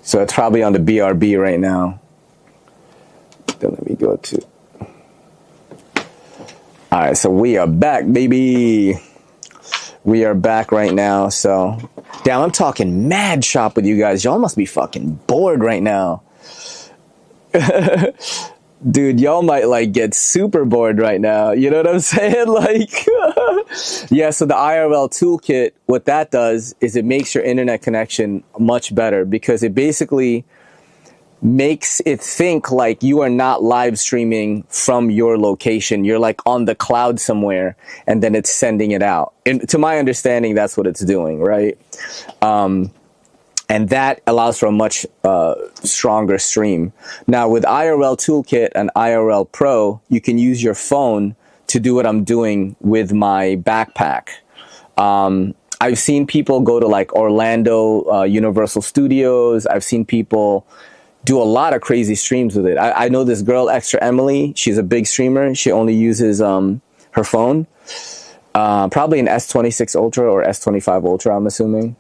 So it's probably on the BRB right now. Then let me go to. All right, so we are back, baby. We are back right now. So, damn, I'm talking mad shop with you guys. Y'all must be fucking bored right now. Dude, y'all might like get super bored right now. You know what I'm saying? Like, yeah, so the IRL toolkit, what that does is it makes your internet connection much better, because it basically makes it think like you are not live streaming from your location. You're like on the cloud somewhere, and then it's sending it out. And to my understanding, that's what it's doing, right? And that allows for a much stronger stream. Now, with IRL Toolkit and IRL Pro, you can use your phone to do what I'm doing with my backpack. I've seen people go to like Orlando Universal Studios. I've seen people do a lot of crazy streams with it. I know this girl, Extra Emily. She's a big streamer. She only uses her phone. Probably an S26 Ultra or S25 Ultra, I'm assuming.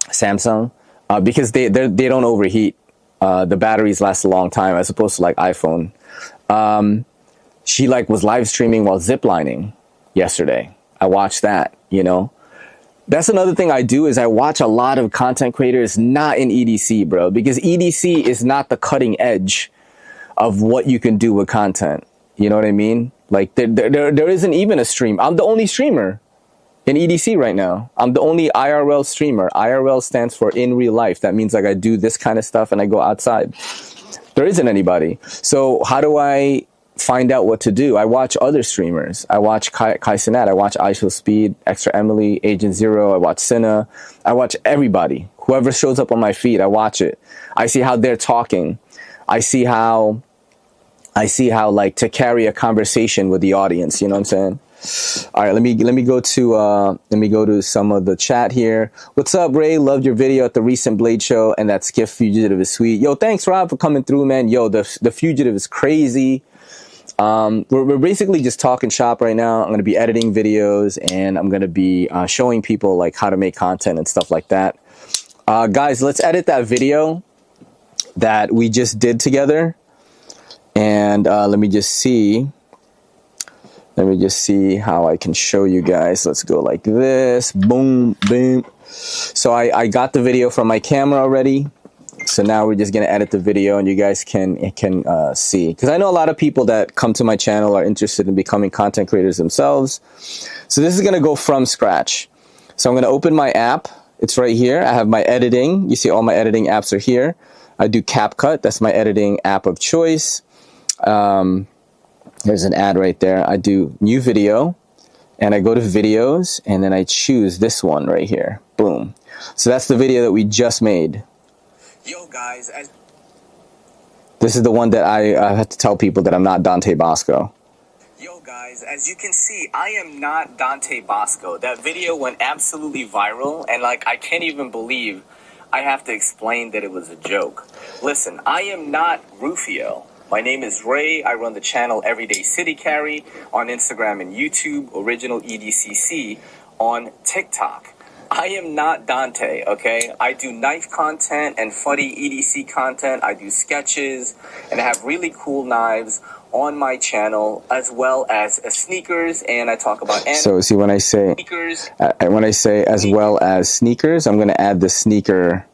Samsung. Because they don't overheat. the batteries last a long time as opposed to like iPhone. She like was live streaming while ziplining yesterday. I watched that, you know. That's another thing I do is I watch a lot of content creators not in EDC, bro, because EDC is not the cutting edge of what you can do with content. You know what I mean? Like there isn't even a stream. I'm the only streamer in EDC right now. I'm the only IRL streamer. IRL stands for in real life. That means like I do this kind of stuff and I go outside. There isn't anybody. So how do I find out what to do? I watch other streamers. I watch Kai Sinat. I watch ISO Speed, Extra Emily, Agent Zero. I watch Cinna. I watch everybody. Whoever shows up on my feed, I watch it. I see how they're talking. I see how like to carry a conversation with the audience. You know what I'm saying? All right, let me go to some of the chat here. What's up, Ray? Loved your video at the recent Blade show, and that Skiff Fugitive is sweet. Yo, thanks, Rob, for coming through, man. Yo, the Fugitive is crazy. We're basically just talking shop right now. I'm going to be editing videos, and I'm going to be showing people like how to make content and stuff like that. Guys, let's edit that video that we just did together, and let me just see how I can show you guys. Let's go like this. Boom, boom. So I got the video from my camera already. So now we're just going to edit the video and you guys can see. Because I know a lot of people that come to my channel are interested in becoming content creators themselves. So this is going to go from scratch. So I'm going to open my app. It's right here. I have my editing. You see all my editing apps are here. I do CapCut. That's my editing app of choice. There's an ad right there. I do new video and I go to videos and then I choose this one right here. Boom. So that's the video that we just made. Yo guys, this is the one that I had to tell people that I'm not Dante Basco. Yo guys, as you can see, I am not Dante Basco. That video went absolutely viral and like I can't even believe I have to explain that it was a joke. Listen, I am not Rufio. My name is Ray. I run the channel Everyday City Carry on Instagram and YouTube, Original EDCC on TikTok. I am not Dante, okay? I do knife content and funny EDC content. I do sketches, and I have really cool knives on my channel, as well as sneakers, and I talk about So see, when I say sneakers, as well as sneakers, I'm going to add the sneaker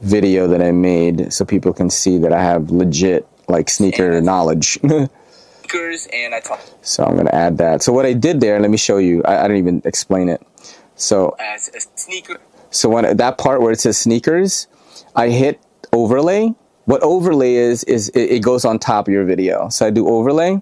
video that I made so people can see that I have legit like sneaker knowledge. And I talk. So I'm going to add that. So what I did there, let me show you. I didn't even explain it. So as a sneaker. So when that part where it says sneakers, I hit overlay. What overlay is it goes on top of your video. So I do overlay.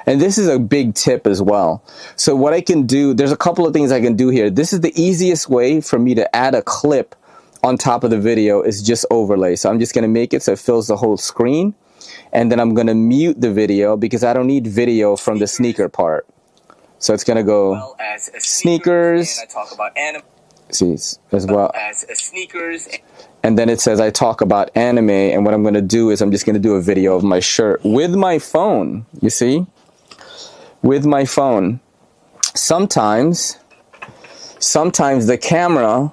And this is a big tip as well. So what I can do, there's a couple of things I can do here. This is the easiest way for me to add a clip on top of the video is just overlay. So I'm just going to make it so it fills the whole screen. And then I'm going to mute the video because I don't need video from the sneaker part. So it's going to go well as sneakers. And I talk about anime. See, as well as sneakers. And then it says I talk about anime. And what I'm going to do is I'm just going to do a video of my shirt with my phone. You see? With my phone. Sometimes the camera,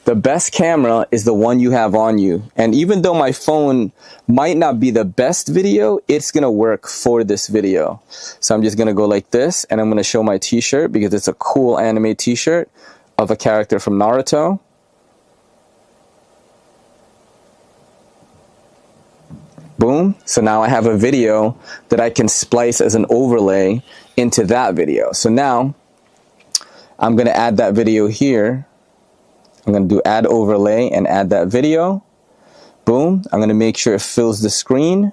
the best camera is the one you have on you. And even though my phone might not be the best video, it's going to work for this video. So I'm just going to go like this, and I'm going to show my t-shirt because it's a cool anime t-shirt of a character from Naruto. Boom. So now I have a video that I can splice as an overlay into that video. So now I'm going to add that video here. I'm going to do add overlay and add that video. Boom. I'm going to make sure it fills the screen.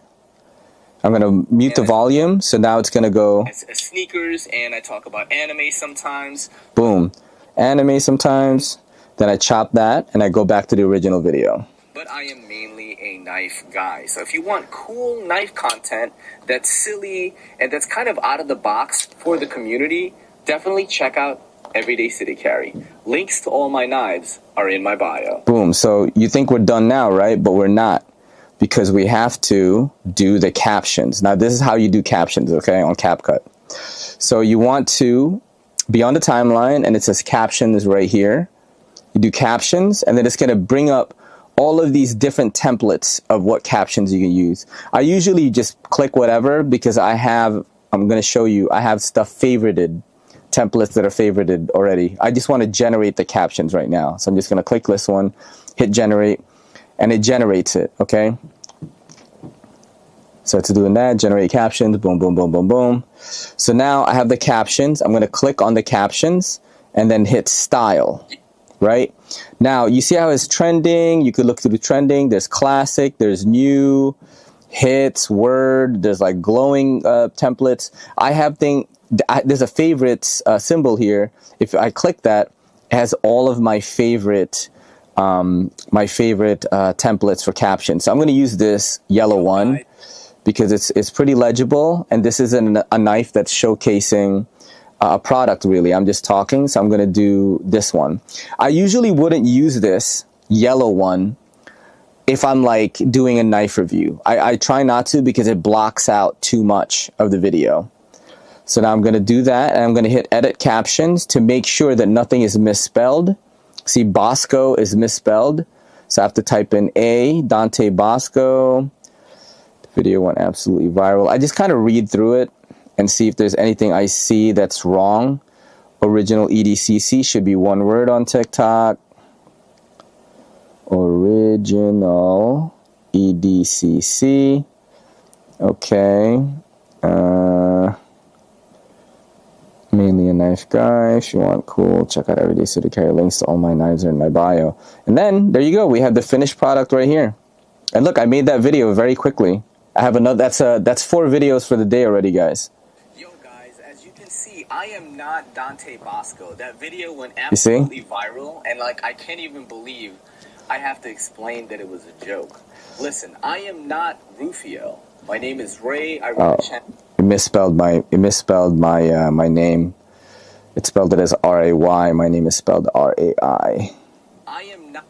I'm going to mute the volume. So now it's going to go sneakers, and I talk about anime sometimes. Boom. Anime sometimes. Then I chop that and I go back to the original video. But I am mainly a knife guy. So if you want cool knife content that's silly and that's kind of out of the box for the community, definitely check out Everyday City Carry. Links to all my knives are in my bio. Boom. So you think we're done now, right? But we're not, because we have to do the captions. Now this is how you do captions, okay, on CapCut. So you want to be on the timeline and it says captions right here. You do captions and then it's going to bring up all of these different templates of what captions you can use. I usually just click whatever because I'm going to show you, I have stuff favorited, templates that are favorited already. I just want to generate the captions right now. So I'm just going to click this one, hit generate, and it generates it, okay? So it's doing that, generate captions, boom, boom, boom, boom, boom. So now I have the captions. I'm going to click on the captions and then hit style, right? Now, you see how it's trending? You could look through the trending. There's classic, there's new, hits, word, there's like glowing templates. There's a favorites symbol here. If I click that, it has all of my favorite templates for captions. So I'm going to use this yellow one because it's pretty legible, and this isn't a knife that's showcasing a product really. I'm just talking, so I'm going to do this one. I usually wouldn't use this yellow one if I'm like doing a knife review. I try not to because it blocks out too much of the video. So now I'm going to do that, and I'm going to hit edit captions to make sure that nothing is misspelled. See, Basco is misspelled, so I have to type in A, Dante Basco. The video went absolutely viral. I just kind of read through it and see if there's anything I see that's wrong. Original EDCC should be one word on TikTok. Original EDCC. Okay. Mainly a knife guy. If you want cool, check out Everyday City Carry. Links to all my knives are in my bio. And then there you go. We have the finished product right here. And look, I made that video very quickly. I have another. That's 4 videos for the day already, guys. Yo, guys, as you can see, I am not Dante Basco. That video went absolutely viral, and like I can't even believe I have to explain that it was a joke. Listen, I am not Rufio. My name is Ray. I run a channel. It misspelled my name. It spelled it as R-A-Y. My name is spelled R-A-I. I am not.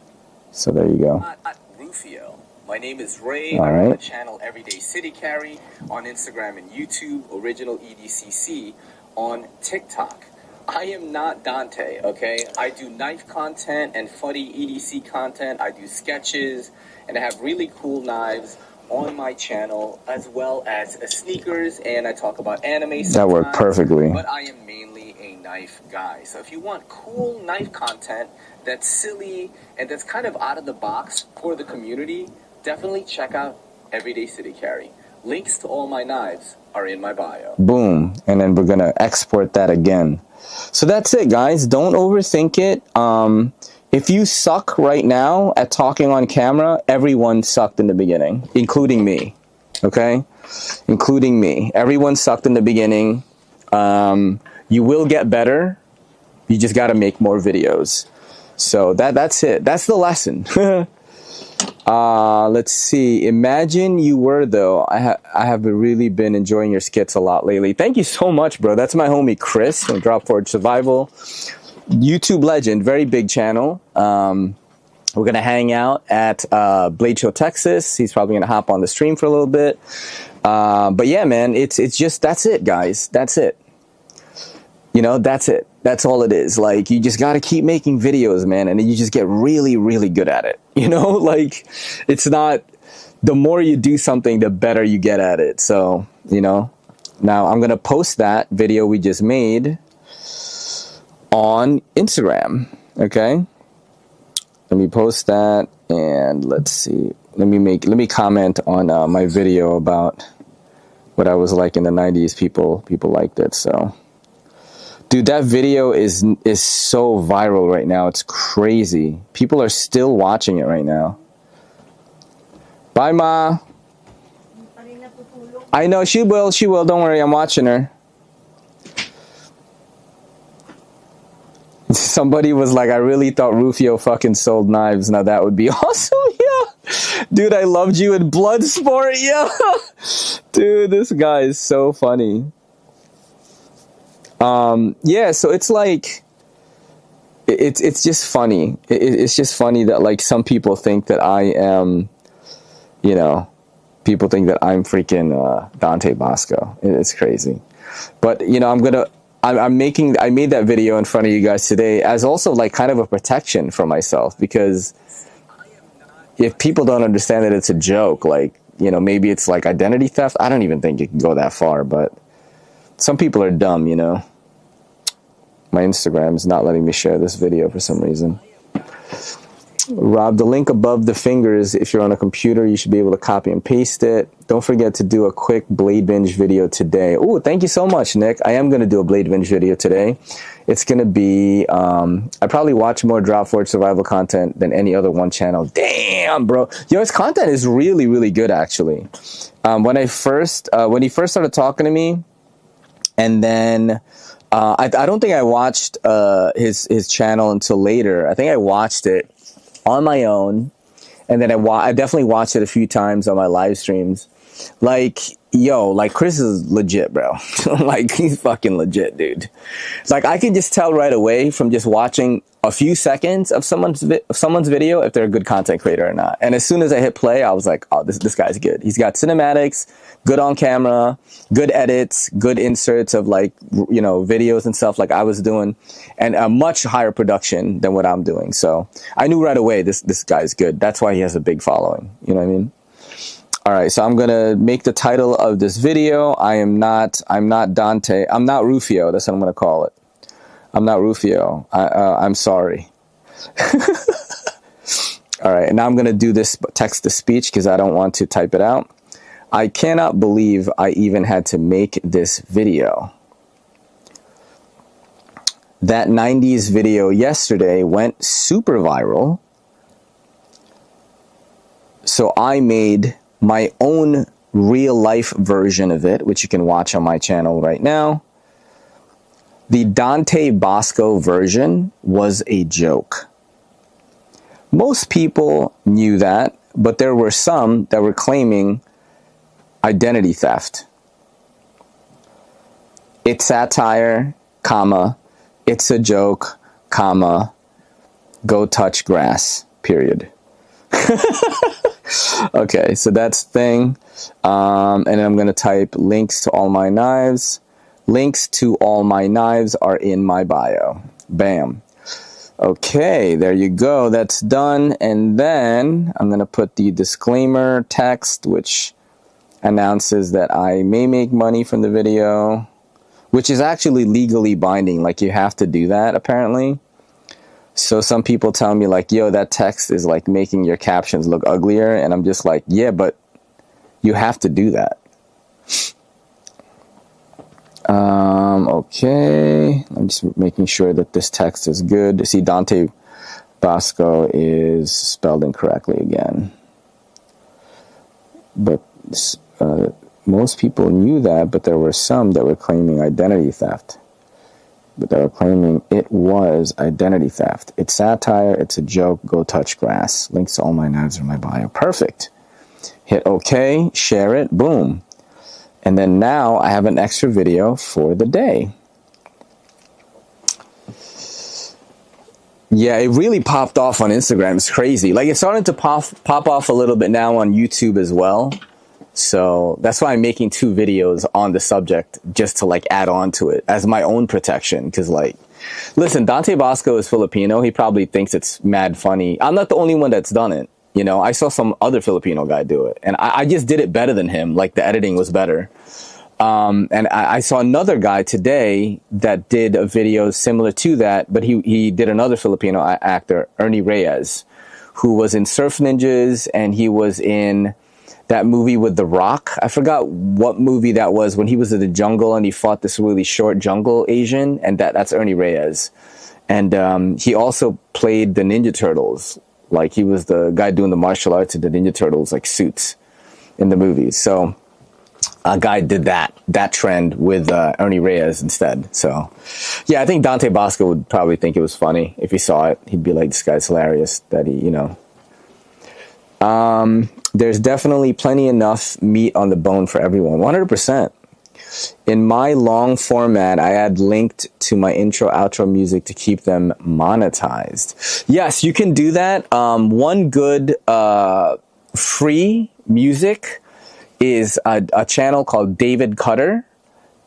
So there you go. Not Rufio. My name is Ray. All I run right. the channel Everyday City Carry on Instagram and YouTube. Original EDCC on TikTok. I am not Dante. Okay, I do knife content and funny EDC content. I do sketches, and I have really cool knives on my channel, as well as sneakers, and I talk about anime sometimes. That worked perfectly. But I am mainly a knife guy. So if you want cool knife content that's silly and that's kind of out of the box for the community, definitely check out Everyday City Carry. Links to all my knives are in my bio. Boom. And then we're going to export that again. So that's it, guys. Don't overthink it. If you suck right now at talking on camera, everyone sucked in the beginning, including me. Okay? Including me. Everyone sucked in the beginning. You will get better. You just got to make more videos. So that's it. That's the lesson. Let's see. Imagine you were, though. I have really been enjoying your skits a lot lately. Thank you so much, bro. That's my homie Chris from Drop Forward Survival. YouTube legend, very big channel. We're going to hang out at Blade Show, Texas. He's probably going to hop on the stream for a little bit. But yeah, man, it's just, that's it, guys. That's it. You know, that's it. That's all it is. Like, you just got to keep making videos, man. And you just get really, really good at it. You know, like, it's not, the more you do something, the better you get at it. So, you know, now I'm going to post that video we just made on Instagram. Okay. Let me post that, and let's see. Let me comment on my video about what I was like in the 90s. People liked it. So, dude, that video is so viral right now. It's crazy. People are still watching it right now. Bye, Ma. I know she will. She will. Don't worry. I'm watching her. Somebody was like, I really thought Rufio fucking sold knives. Now that would be awesome. Yeah. Dude, I loved you in Bloodsport. Yeah. Dude, this guy is so funny. Yeah, so it's like, it's just funny. It's just funny that like some people think that I am, you know, people think that I'm freaking Dante Basco. It's crazy. But, you know, I made that video in front of you guys today as also like kind of a protection for myself, because if people don't understand that it's a joke, like, you know, maybe it's like identity theft. I don't even think it can go that far, but some people are dumb, you know. My Instagram is not letting me share this video for some reason. Rob, the link above the fingers, if you're on a computer, you should be able to copy and paste it. Don't forget to do a quick Blade Binge video today. Oh, thank you so much, Nick. I am going to do a Blade Binge video today. It's going to be, I probably watch more Drop Forge survival content than any other one channel. Damn, bro. Yo, his content is really, really good, actually. When he first started talking to me, and then I don't think I watched his channel until later. I think I watched it on my own, and then I definitely watched it a few times on my live streams. Like, yo, like, Chris is legit, bro. Like, he's fucking legit, dude. Like, I can just tell right away from just watching a few seconds of someone's video if they're a good content creator or not. And as soon as I hit play, I was like, oh, this guy's good. He's got cinematics, good on camera, good edits, good inserts of, like, you know, videos and stuff like I was doing, and a much higher production than what I'm doing. So I knew right away this guy's good. That's why he has a big following. You know what I mean? All right, so I'm gonna make the title of this video. I'm not Dante. I'm not Rufio. That's what I'm gonna call it. I'm not Rufio. I'm sorry. All right, and now I'm gonna do this text to speech because I don't want to type it out. I cannot believe I even had to make this video. That 90s video yesterday went super viral. So I made my own real life version of it, which you can watch on my channel right now. The Dante Basco version was a joke. Most people knew that, but there were some that were claiming identity theft. It's satire, comma, it's a joke, comma, go touch grass, period. Okay, so that's thing. And then I'm going to type links to all my knives. Links to all my knives are in my bio. Bam. Okay, there you go. That's done. And then I'm going to put the disclaimer text, which announces that I may make money from the video, which is actually legally binding. Like, you have to do that, apparently. So some people tell me, like, yo, that text is like making your captions look uglier. And I'm just like, yeah, but you have to do that. Okay. I'm just making sure that this text is good. See, Dante Basco is spelled incorrectly again. But most people knew that, but there were some that were claiming identity theft. But they were claiming it was identity theft. It's satire, it's a joke, go touch grass. Links to all my knives are in my bio. Perfect. Hit OK, share it, boom. And then now I have an extra video for the day. Yeah, it really popped off on Instagram. It's crazy. Like, it's starting to pop off a little bit now on YouTube as well. So that's why I'm making 2 videos on the subject, just to, like, add on to it as my own protection. Because, like, listen, Dante Basco is Filipino. He probably thinks it's mad funny. I'm not the only one that's done it. You know, I saw some other Filipino guy do it, and I just did it better than him. Like, the editing was better. And I saw another guy today that did a video similar to that, but he did another Filipino actor, Ernie Reyes, who was in Surf Ninjas, and he was in that movie with The Rock. I forgot what movie that was, when he was in the jungle and he fought this really short jungle Asian, and that's Ernie Reyes. And he also played the Ninja Turtles. Like, he was the guy doing the martial arts in the Ninja Turtles, like, suits in the movies. So a guy did that trend with Ernie Reyes instead. So yeah, I think Dante Basco would probably think it was funny if he saw it. He'd be like, this guy's hilarious that he, you know. There's definitely plenty enough meat on the bone for everyone. 100%. In my long format, I had linked to my intro, outro music to keep them monetized. Yes, you can do that. One good free music is a channel called David Cutter.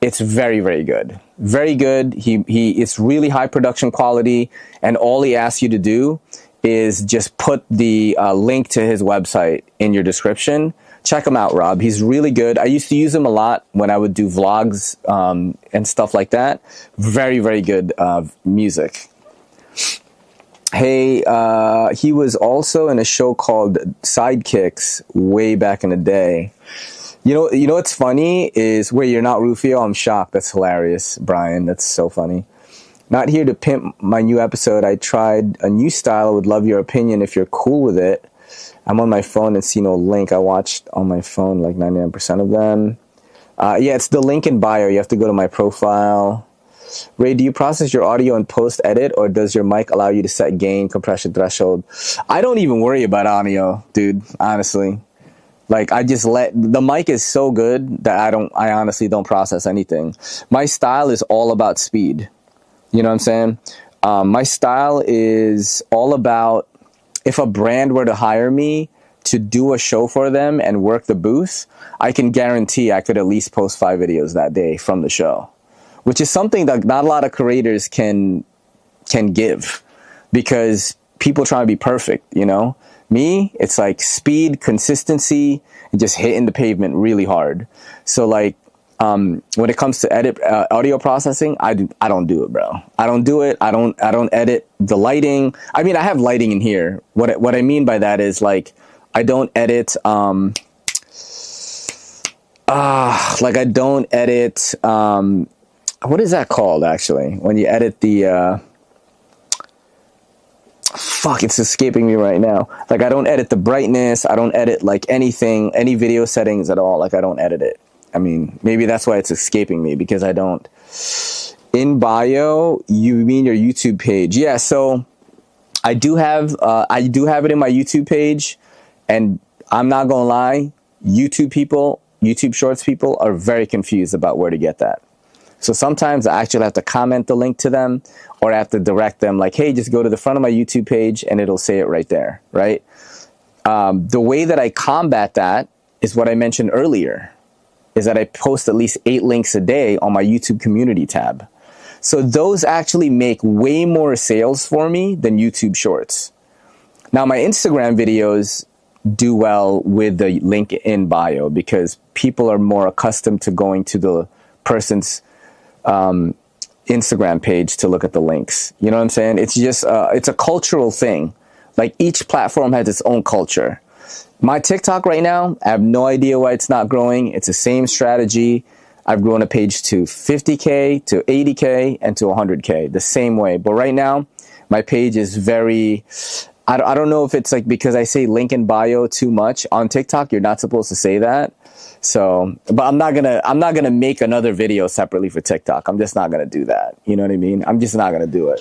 It's very, very good. Very good. It's really high production quality, and all he asks you to do is just put the link to his website in your description. Check him out, Rob. He's really good. I used to use him a lot when I would do vlogs and stuff like that. Very, very good music. Hey, he was also in a show called Sidekicks way back in the day. You know what's funny is, wait, you're not Rufio? I'm shocked. That's hilarious, Brian. That's so funny. Not here to pimp my new episode. I tried a new style. I would love your opinion if you're cool with it. I'm on my phone and see no link. I watched on my phone like 99% of them. Yeah, it's the link in bio. You have to go to my profile. Ray, do you process your audio and post-edit, or does your mic allow you to set gain, compression threshold? I don't even worry about audio, dude, honestly. Like, I just the mic is so good that I honestly don't process anything. My style is all about speed. You know what I'm saying? My style is all about, if a brand were to hire me to do a show for them and work the booth, I can guarantee I could at least post 5 videos that day from the show, which is something that not a lot of creators can give, because people try to be perfect, you know? Me, it's like speed, consistency, and just hitting the pavement really hard. So like, when it comes to audio processing, I don't do it, bro. I don't do it. I don't edit the lighting. I mean, I have lighting in here. What I mean by that is, like, I don't edit, like, I don't edit, what is that called, actually? When you edit the, fuck, it's escaping me right now. Like, I don't edit the brightness. I don't edit, like, anything, any video settings at all. Like, I don't edit it. I mean, maybe that's why it's escaping me, because I don't. In bio, you mean your YouTube page? Yeah, so I do have it in my YouTube page, and I'm not gonna lie, YouTube Shorts people are very confused about where to get that. So sometimes I actually have to comment the link to them, or I have to direct them like, hey, just go to the front of my YouTube page and it'll say it right there, right? The way that I combat that is what I mentioned earlier, is that I post at least 8 links a day on my YouTube community tab. So those actually make way more sales for me than YouTube Shorts. Now, my Instagram videos do well with the link in bio, because people are more accustomed to going to the person's Instagram page to look at the links. You know what I'm saying? It's just, it's a cultural thing. Like, each platform has its own culture. My TikTok right now, I have no idea why it's not growing. It's the same strategy. I've grown a page to 50K, to 80K, and to 100K, the same way. But right now, my page is very, I don't know if it's like because I say link in bio too much. On TikTok, you're not supposed to say that. So, but I'm not gonna make another video separately for TikTok. I'm just not gonna do that. You know what I mean? I'm just not gonna do it.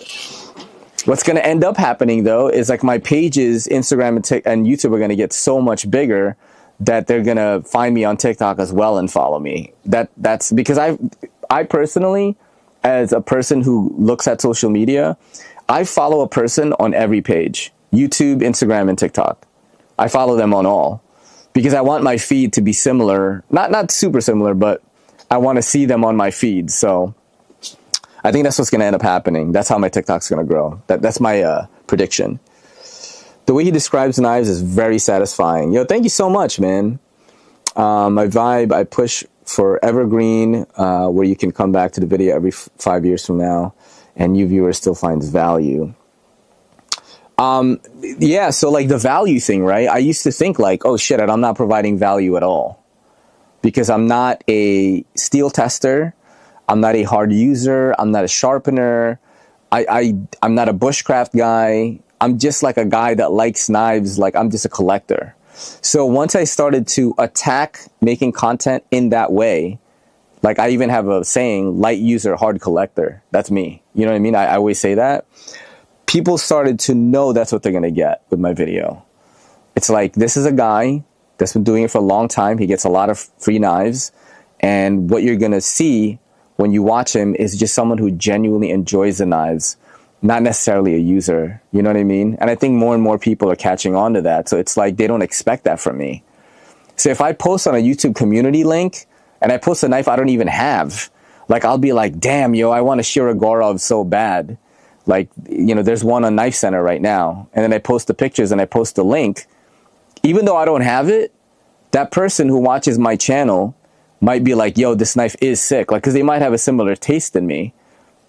What's going to end up happening, though, is like my pages, Instagram and YouTube, are going to get so much bigger that they're going to find me on TikTok as well and follow me. That's because I personally, as a person who looks at social media, I follow a person on every page, YouTube, Instagram, and TikTok. I follow them on all, because I want my feed to be similar, not super similar, but I want to see them on my feed. So I think that's what's going to end up happening. That's how my TikTok's going to grow. That's my prediction. The way he describes knives is very satisfying. Yo, thank you so much, man. My vibe, I push for evergreen, where you can come back to the video every 5 years from now, and you viewers still finds value. Yeah, so like the value thing, right? I used to think like, oh shit, I'm not providing value at all, because I'm not a steel tester. I'm not a hard user. I'm not a sharpener. I'm not a bushcraft guy. I'm just like a guy that likes knives. Like, I'm just a collector. So once I started to attack making content in that way, like I even have a saying, light user, hard collector. That's me. You know what I mean? I always say that. People started to know that's what they're going to get with my video. It's like, this is a guy that's been doing it for a long time. He gets a lot of free knives. And what you're going to see when you watch him is just someone who genuinely enjoys the knives, not necessarily a user. You know what I mean? And I think more and more people are catching on to that. So it's like they don't expect that from me. So if I post on a YouTube community link and I post a knife I don't even have, like I'll be like, damn, yo, I want a Shirogorov so bad. Like, you know, there's one on Knife Center right now. And then I post the pictures and I post the link. Even though I don't have it, that person who watches my channel might be like, yo, this knife is sick. Like, because they might have a similar taste than me.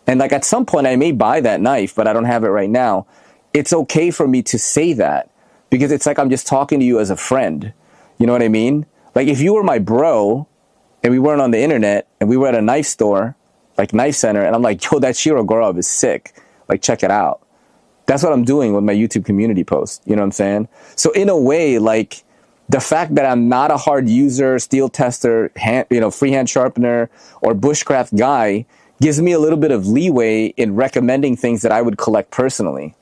And like at some point I may buy that knife, but I don't have it right now. It's okay for me to say that because it's like I'm just talking to you as a friend. You know what I mean? Like if you were my bro and we weren't on the internet and we were at a knife store, like Knife Center, and I'm like, yo, that Shirogorov is sick. Like, check it out. That's what I'm doing with my YouTube community post. You know what I'm saying? So in a way, like the fact that I'm not a hard user, steel tester, freehand sharpener, or bushcraft guy gives me a little bit of leeway in recommending things that I would collect personally.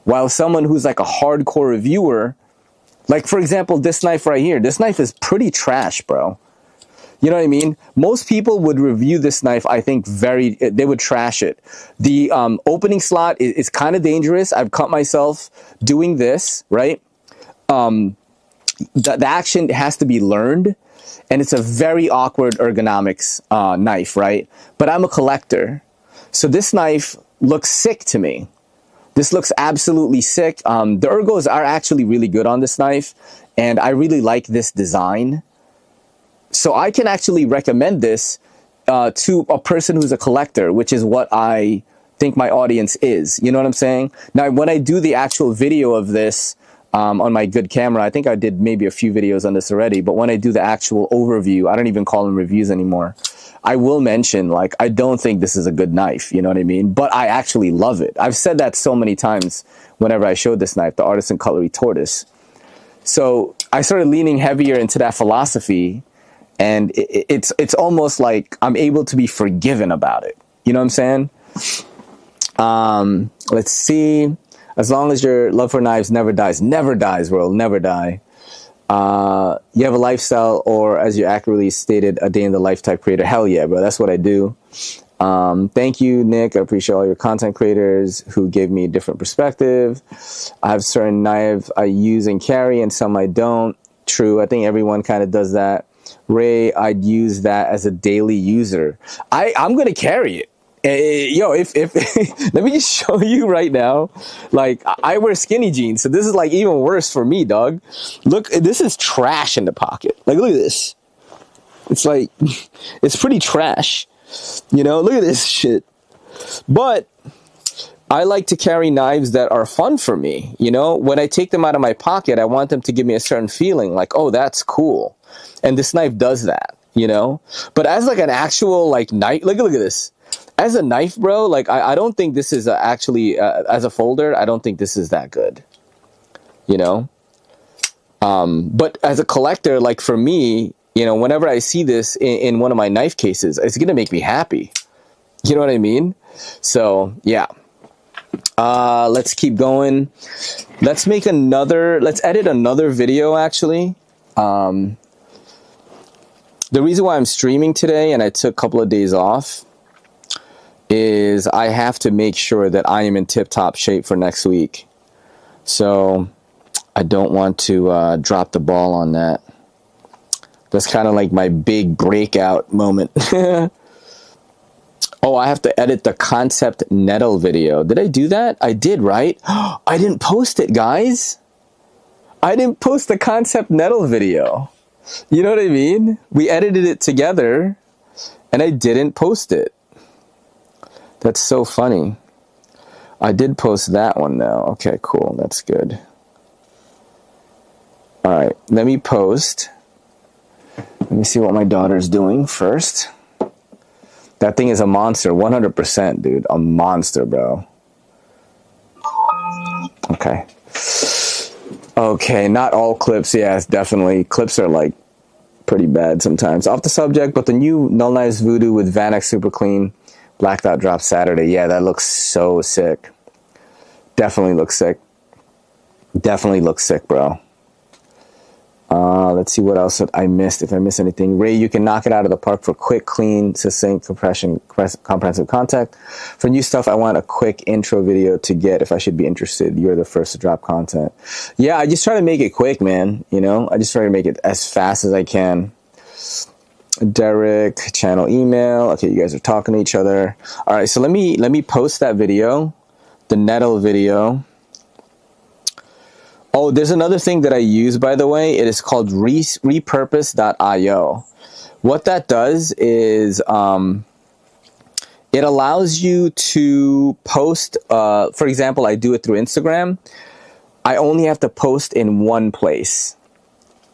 While someone who's like a hardcore reviewer, like for example, this knife right here, this knife is pretty trash, bro. You know what I mean? Most people would review this knife, I think, they would trash it. The opening slot is kind of dangerous. I've cut myself doing this, right? The action has to be learned. And it's a very awkward ergonomics knife, right? But I'm a collector. So this knife looks sick to me. This looks absolutely sick. The ergos are actually really good on this knife. And I really like this design. So I can actually recommend this to a person who's a collector, which is what I think my audience is. You know what I'm saying? Now, when I do the actual video of this, on my good camera, I think I did maybe a few videos on this already, but when I do the actual overview, I don't even call them reviews anymore. I will mention, like, I don't think this is a good knife, you know what I mean? But I actually love it. I've said that so many times whenever I showed this knife, the Artisan Cutlery Tortoise. So I started leaning heavier into that philosophy, and it's almost like I'm able to be forgiven about it. You know what I'm saying? Let's see. As long as your love for knives never dies. Never dies, bro. Never die. You have a lifestyle, or as you accurately stated, a day in the life type creator. Hell yeah, bro. That's what I do. Thank you, Nick. I appreciate all your content creators who gave me a different perspective. I have certain knives I use and carry, and some I don't. True. I think everyone kind of does that. Ray, I'd use that as a daily user. I'm going to carry it. Yo, if let me just show you right now. Like, I wear skinny jeans, so this is like even worse for me, dog. Look, this is trash in the pocket. Like, look at this. It's like, it's pretty trash. You know, look at this shit. But I like to carry knives that are fun for me. You know, when I take them out of my pocket, I want them to give me a certain feeling, like, oh, that's cool. And this knife does that, you know. But as like an actual like knife, look at this. As a knife, bro, like, I don't think this is actually, as a folder, I don't think this is that good, you know? But as a collector, like, for me, you know, whenever I see this in one of my knife cases, it's going to make me happy. You know what I mean? So, yeah. Let's keep going. Let's edit another video, actually. The reason why I'm streaming today, and I took a couple of days off, is I have to make sure that I am in tip-top shape for next week. So I don't want to drop the ball on that. That's kind of like my big breakout moment. Oh, I have to edit the concept nettle video. Did I do that? I did, right? I didn't post it, guys. I didn't post the concept nettle video. You know what I mean? We edited it together, and I didn't post it. That's so funny. I did post that one though. Okay, cool. That's good. All right, let me post. Let me see what my daughter's doing first. That thing is a monster, 100%, dude. A monster, bro. Okay. Okay, not all clips. Yes, definitely. Clips are like pretty bad sometimes. Off the subject, but the new Null Knives Voodoo with Vanex Super Clean Black Dot drops Saturday. Yeah, that looks so sick. Definitely looks sick. Definitely looks sick, bro. Let's see what else I missed. If I missed anything. Ray, you can knock it out of the park for quick, clean, succinct, comprehensive content. For new stuff, I want a quick intro video to get if I should be interested. You're the first to drop content. Yeah, I just try to make it quick, man. You know, I just try to make it as fast as I can. Derek, channel email. Okay, you guys are talking to each other. All right, so let me post that video. the nettle video. Oh, there's another thing that I use, by the way. It is called repurpose.io. What that does is it allows you to post, for example, I do it through Instagram. I only have to post in one place.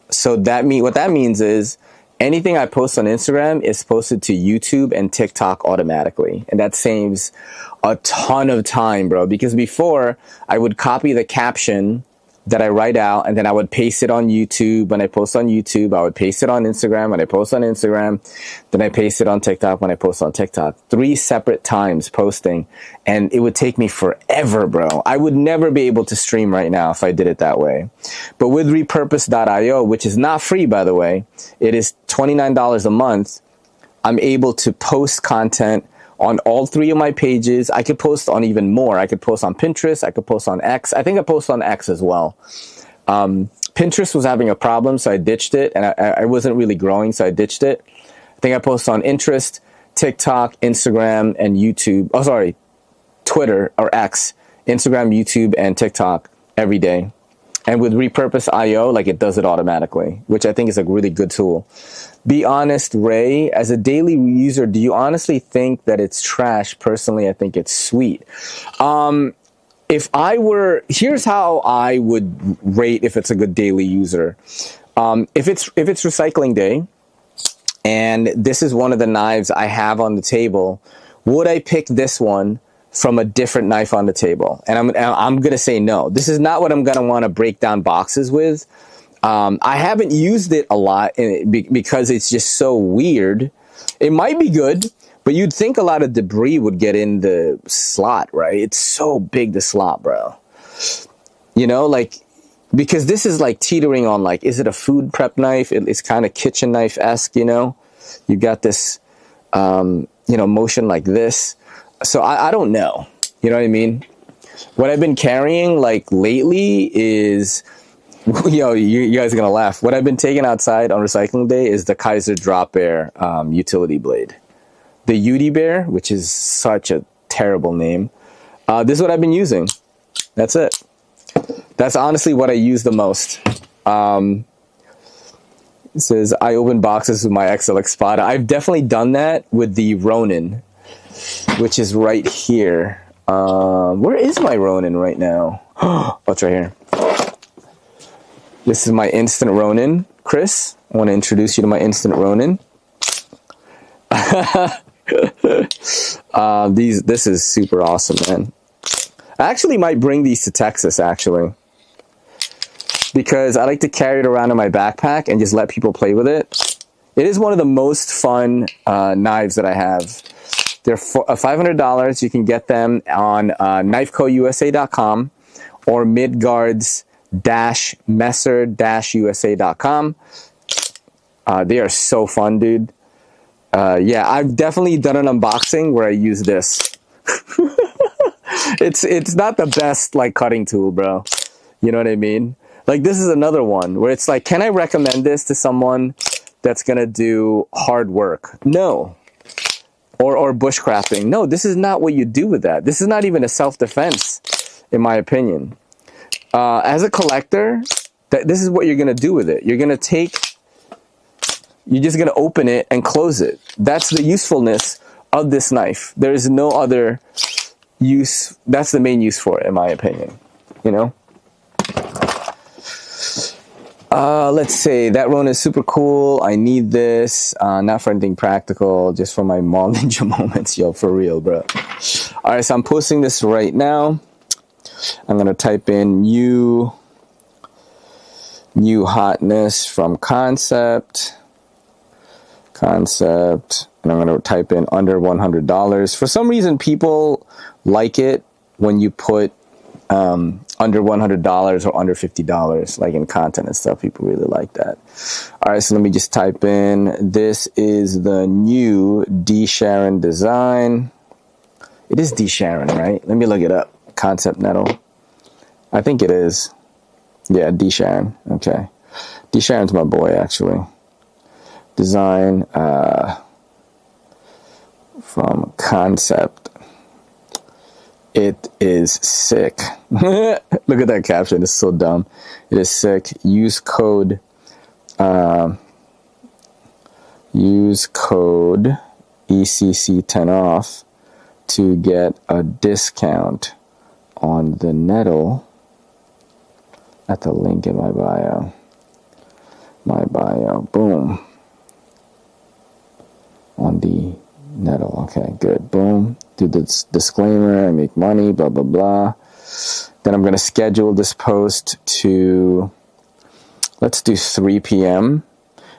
So what that means is anything I post on Instagram is posted to YouTube and TikTok automatically. And that saves a ton of time, bro. Because before, I would copy the caption that I write out, and then I would paste it on YouTube. When I post on YouTube, I would paste it on Instagram. When I post on Instagram, then I paste it on TikTok. When I post on TikTok, 3 separate times posting, and it would take me forever, bro. I would never be able to stream right now if I did it that way. But with repurpose.io, which is not free, by the way, it is $29 a month. I'm able to post content on all 3 of my pages. I could post on even more. I could post on Pinterest. I could post on X. I think I post on X as well. Pinterest was having a problem, so I ditched it. And I wasn't really growing, so I ditched it. I think I post on Pinterest, TikTok, Instagram, and YouTube. Oh, sorry, Twitter or X, Instagram, YouTube, and TikTok every day. And with repurpose.io, like, it does it automatically, which I think is a really good tool. Be honest, Ray, as a daily user, do you honestly think that it's trash? Personally, I think it's sweet. Here's how I would rate if it's a good daily user. If it's recycling day, and this is one of the knives I have on the table, would I pick this one from a different knife on the table? And I'm going to say no. This is not what I'm going to want to break down boxes with. I haven't used it a lot because it's just so weird. It might be good, but you'd think a lot of debris would get in the slot, right? It's so big, the slot, bro. You know, like, because this is like teetering on, like, is it a food prep knife? It's kind of kitchen knife-esque, you know? You've got this, motion like this. So I don't know. You know what I mean? What I've been carrying, like, lately is... you guys are going to laugh. What I've been taking outside on recycling day is the Kaiser Drop Air utility blade. The Uti Bear, which is such a terrible name. This is what I've been using. That's it. That's honestly what I use the most. It says, I open boxes with my XLX Spada. I've definitely done that with the Ronin, which is right here. Where is my Ronin right now? Oh, it's right here. This is my Instant Ronin, Chris. I want to introduce you to my Instant Ronin. This is super awesome, man. I actually might bring these to Texas, actually, because I like to carry it around in my backpack and just let people play with it. It is one of the most fun knives that I have. They're $500. You can get them on knifecousa.com or Midgards-Messer-USA.com. They are so fun, dude. Yeah, I've definitely done an unboxing where I use this. It's not the best, like, cutting tool, bro. You know what I mean? Like, this is another one where it's like, can I recommend this to someone that's gonna do hard work? No. Or bushcrafting. No, this is not what you do with that. This is not even a self-defense, in my opinion. As a collector, this is what you're going to do with it. You're just going to open it and close it. That's the usefulness of this knife. There is no other use. That's the main use for it, in my opinion. You know? Let's see. That Ronin is super cool. I need this. Not for anything practical, just for my mall ninja moments. Yo, for real, bro. All right, so I'm posting this right now. I'm going to type in new hotness from concept, and I'm going to type in under $100. For some reason, people like it when you put under $100 or under $50, like in content and stuff. People really like that. All right, so let me just type in, this is the new D. Sharon design. It is D. Sharon, right? Let me look it up. Concept Nettle. I think it is. Yeah, D. Sharon. Okay. D. Sharon's my boy, actually. Design from concept. It is sick. Look at that caption. It's so dumb. It is sick. Use code ECC10 off to get a discount on the nettle at the link in my bio. Boom. On the nettle. Okay, good. Boom. Do this disclaimer. I make money. Blah, blah, blah. Then I'm going to schedule this post to, let's do 3 p.m.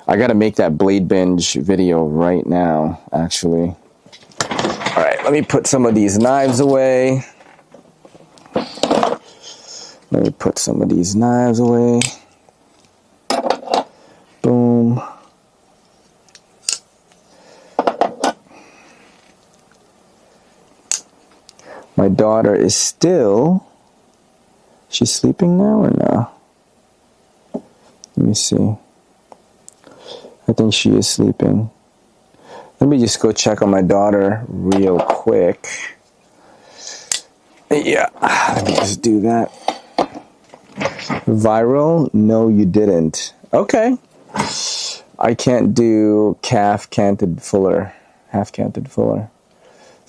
I got to make that Blade Binge video right now, actually. All right, let me put some of these knives away. Boom. My daughter is still... She's sleeping now or no? Let me see. I think she is sleeping. Let me just go check on my daughter real quick. Yeah, let me just do that. Viral? No, you didn't. Okay. I can't do half canted fuller.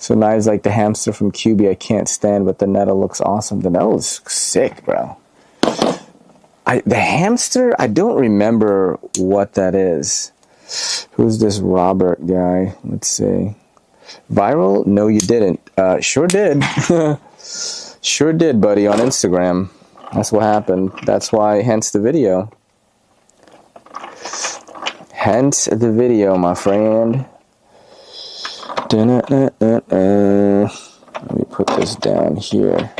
So knives like the hamster from QB I can't stand, but the nettle looks awesome. The nettle is sick, bro. The hamster, I don't remember what that is. Who's this Robert guy? Let's see. Viral? No, you didn't. Sure did. Sure did, buddy, on Instagram. That's what happened. That's why, hence the video. Hence the video, my friend. Let me put this down here.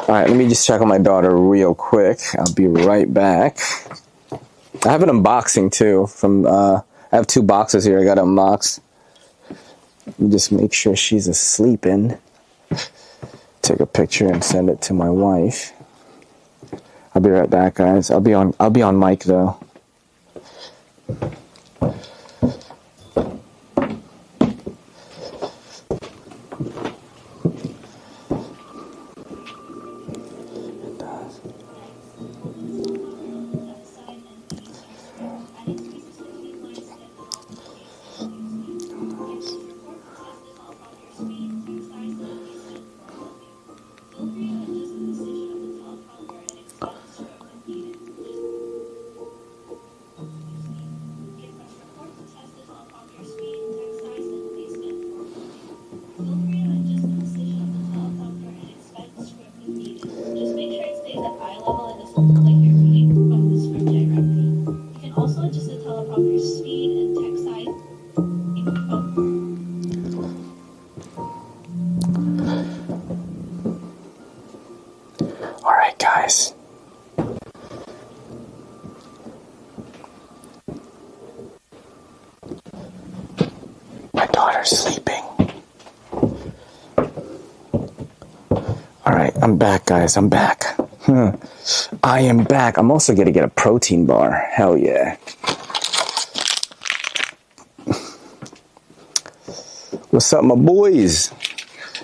Alright, let me just check on my daughter real quick. I'll be right back. I have an unboxing too. I have 2 boxes here I gotta unbox. Let me just make sure she's asleep in. Take a picture and send it to my wife. I'll be right back, guys. I'll be on mic though. Alright, guys. My daughter's sleeping. Alright, I'm back, guys. I'm back. I am back. I'm also going to get a protein bar. Hell yeah. What's up, my boys?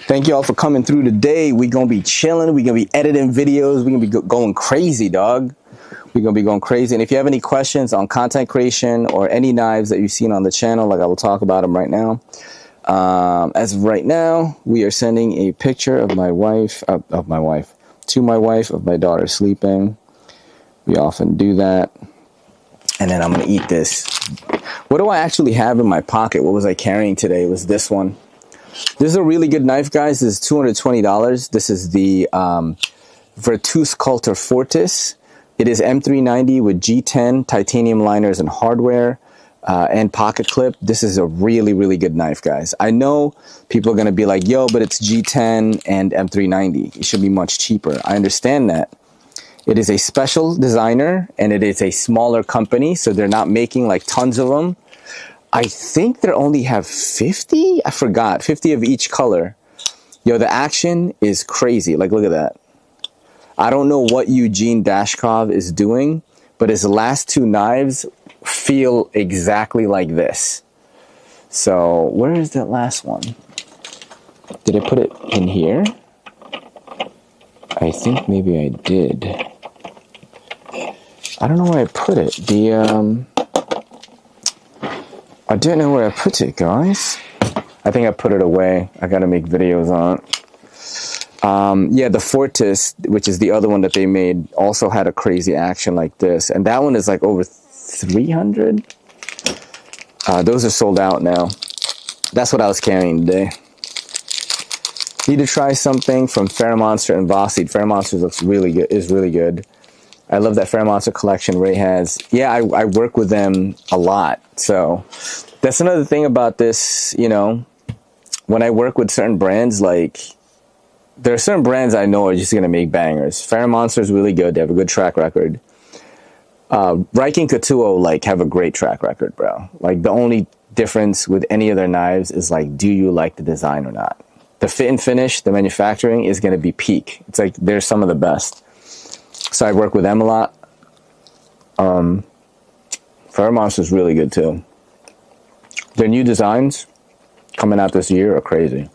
Thank you all for coming through today. We're going to be chilling. We're going to be editing videos. We're going to be going crazy, dog. We're going to be going crazy. And if you have any questions on content creation or any knives that you've seen on the channel, like I will talk about them right now. As of right now, we are sending a picture of my wife, of my daughter sleeping. We often do that. And then I'm going to eat this. What do I actually have in my pocket? What was I carrying today? It was this one. This is a really good knife, guys. This is $220. This is the Virtus Cultor Fortis. It is M390 with G10 titanium liners and hardware and pocket clip. This is a really, really good knife, guys. I know people are going to be like, yo, but it's G10 and M390. It should be much cheaper. I understand that. It is a special designer and it is a smaller company, so they're not making like tons of them. I think they only have 50? I forgot. 50 of each color. Yo, the action is crazy. Like, look at that. I don't know what Eugene Dashkov is doing, but his last 2 knives feel exactly like this. So where is that last one? Did I put it in here? I think maybe I did. I don't know where I put it. I didn't know where I put it, guys. I think I put it away. I gotta make videos on it. Yeah, the Fortis, which is the other one that they made, also had a crazy action like this. And that one is like over 300. Those are sold out now. That's what I was carrying today. Need to try something from Monster and Vossy. Monster looks really good. Is really good. I love that Monster collection Ray has. Yeah, I work with them a lot. So that's another thing about this, you know, when I work with certain brands, like there are certain brands I know are just going to make bangers. Monster is really good. They have a good track record. Riken Katuo, like, have a great track record, bro. Like, the only difference with any of their knives is, like, do you like the design or not? The fit and finish, the manufacturing is going to be peak. It's like they're some of the best. So I work with them a lot. Monster is really good too. Their new designs coming out this year are crazy.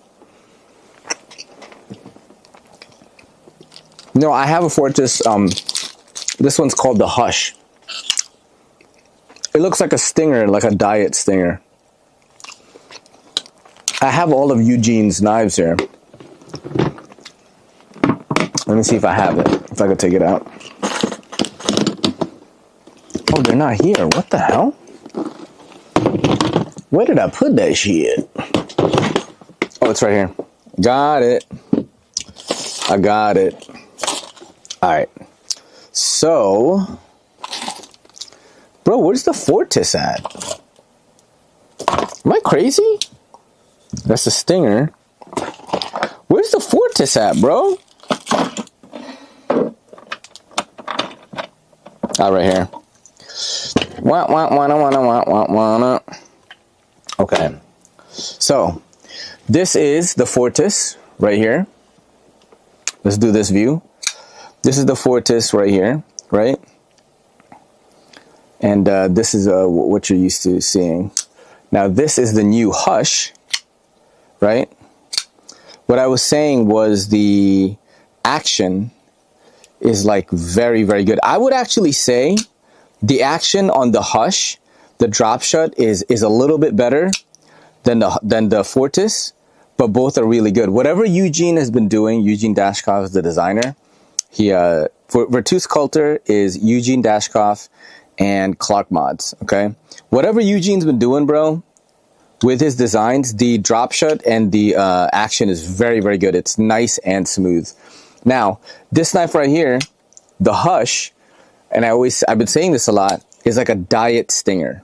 No, I have a Fortis. This one's called the Hush. It looks like a stinger, like a diet stinger. I have all of Eugene's knives here. Let me see if I have it. If I could take it out. Oh, they're not here. What the hell? Where did I put that shit? Oh, it's right here. Got it. I got it. All right. So, bro, where's the Fortis at? Am I crazy? That's the stinger. Where's the Fortis at, bro? Ah, right here. Okay. So, this is the Fortis right here. Let's do this view. This is the Fortis right here, right? And this is what you're used to seeing. Now, this is the new Hush, right? What I was saying was the action is like very, very good. I would actually say the action on the Hush, the drop shot is a little bit better than the Fortis, but both are really good. Whatever Eugene has been doing, Eugene Dashkov is the designer. He Virtus Culture is Eugene Dashkov and Clark Mods. Okay, whatever Eugene's been doing, bro, with his designs, the drop shot and the action is very, very good. It's nice and smooth. Now, this knife right here, the Hush, and I've been saying this a lot, is like a diet stinger.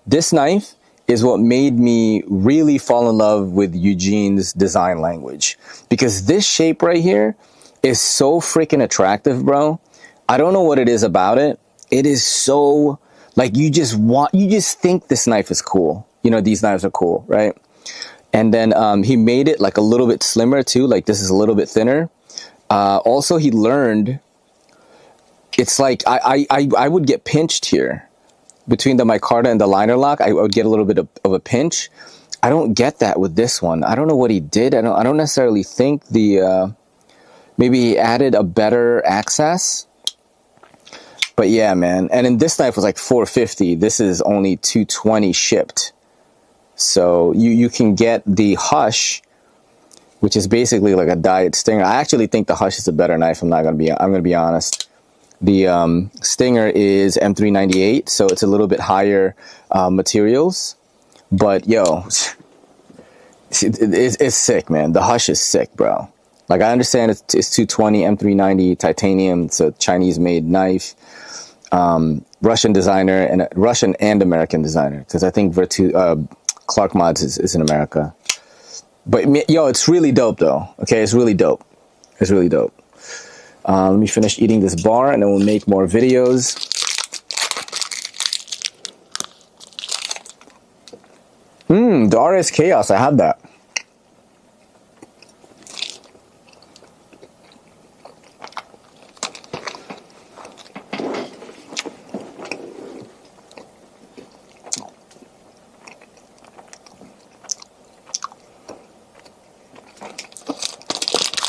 This knife is what made me really fall in love with Eugene's design language, because this shape right here is so freaking attractive, bro. I don't know what it is about it. It is so, like, you just think this knife is cool. You know, these knives are cool, right? And then he made it like a little bit slimmer too. Like, this is a little bit thinner. Also, he learned, it's like I would get pinched here between the micarta and the liner lock. I would get a little bit of a pinch. I don't get that with this one. I don't know what he did. I don't necessarily think maybe he added a better access. But yeah, man. And then this knife was like $450. This is only $220 shipped. So you can get the Hush, which is basically like a diet stinger. I actually think the Hush is a better knife. I'm gonna be honest. The stinger is M398, so it's a little bit higher materials. But yo, it's sick, man. The Hush is sick, bro. Like, I understand it's 220 M390 titanium. It's a Chinese-made knife. Russian designer, and Russian and American designer, because I think Clark Mods is in America. But yo, it's really dope though. Okay, it's really dope. It's really dope. Let me finish eating this bar, and then we'll make more videos. The RS Chaos, I had that.